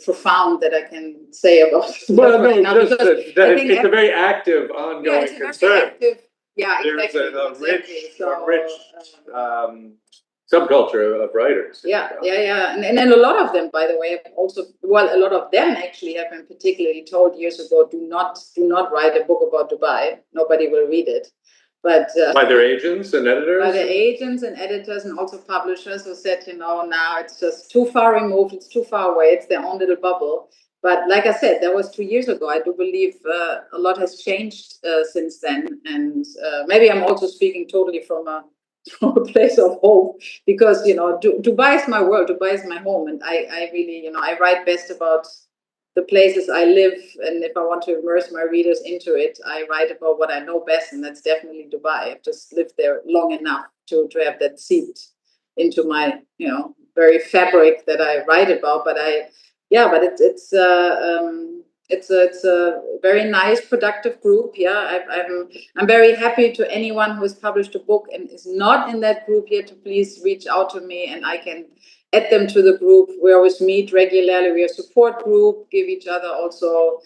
Speaker 12: profound that I can say about it.
Speaker 11: Well, no, just that it's a very active, ongoing concern. There's a rich subculture of writers.
Speaker 12: And a lot of them, by the way, have also, a lot of them actually have been particularly told years ago, do not write a book about Dubai. Nobody will read it. But
Speaker 11: by their agents and editors?
Speaker 12: By their agents and editors, and also publishers who said, now it's just too far removed, it's too far away, it's their own little bubble. But like I said, that was 2 years ago. I do believe a lot has changed since then. And maybe I'm also speaking totally from a place of hope, because, Dubai is my world, Dubai is my home. And I really, I write best about the places I live, and if I want to immerse my readers into it, I write about what I know best, and that's definitely Dubai. I've just lived there long enough to have that seeped into my, very fabric that I write about. But it's a very nice, productive group. I'm very happy to anyone who has published a book and is not in that group yet to please reach out to me, and I can add them to the group. We always meet regularly. We're a support group, give each other also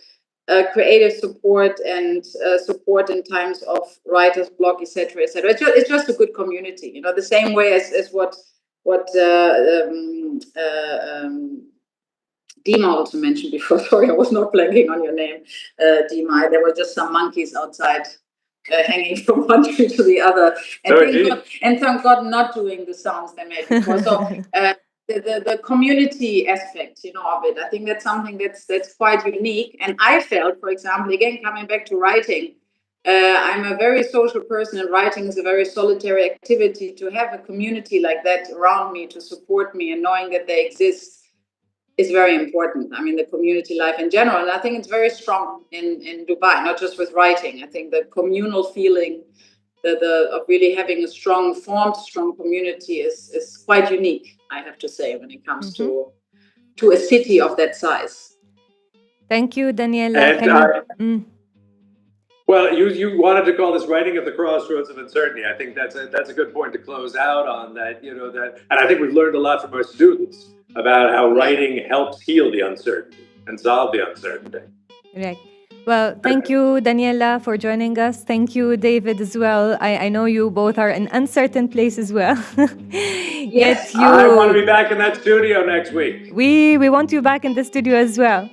Speaker 12: creative support and support in times of writer's block, etc., etc. It's just a good community, the same way as what Dima also mentioned before. Sorry, I was not blanking on your name, Dima. There were just some monkeys outside hanging from one tree to the other, and thank God not doing the sounds they made before. So the community aspect, of it, I think that's something that's quite unique. And I felt, for example, again coming back to writing, I'm a very social person, and writing is a very solitary activity. To have a community like that around me to support me and knowing that they exist is very important. I mean, the community life in general, and I think it's very strong in Dubai, not just with writing. I think the communal feeling of really having a strong community is quite unique, I have to say, when it comes to a city of that size.
Speaker 10: Thank you, Daniela.
Speaker 11: Well, you wanted to call this writing at the crossroads of uncertainty. I think that's a good point to close out on. That and I think we've learned a lot from our students about how writing helps heal the uncertainty and solve the uncertainty.
Speaker 10: Right. Well, thank you, Daniela, for joining us. Thank you, David, as well. I know you both are in uncertain place as well.
Speaker 12: Yes.
Speaker 11: I want to be back in that studio next week.
Speaker 10: We want you back in the studio as well.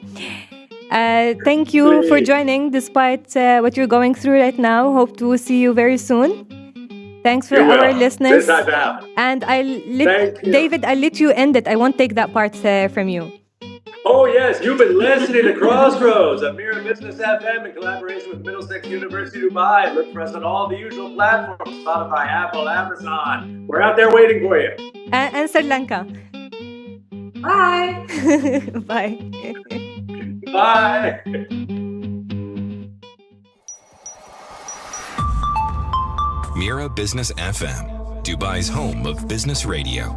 Speaker 10: Thank you for joining despite what you're going through right now. Hope to see you very soon. Thanks for
Speaker 11: You will.
Speaker 10: our listeners.
Speaker 11: This I've had.
Speaker 10: And
Speaker 11: Thank you.
Speaker 10: David, I'll let you end it. I won't take that part from you.
Speaker 11: Oh, yes, you've been listening to Crossroads on Mira Business FM in collaboration with Middlesex University Dubai. Look for us on all the usual platforms, Spotify, Apple, Amazon. We're out there waiting for you.
Speaker 10: And Sri Lanka.
Speaker 12: Bye.
Speaker 10: Bye.
Speaker 11: Bye.
Speaker 3: Mira Business FM, Dubai's home of business radio.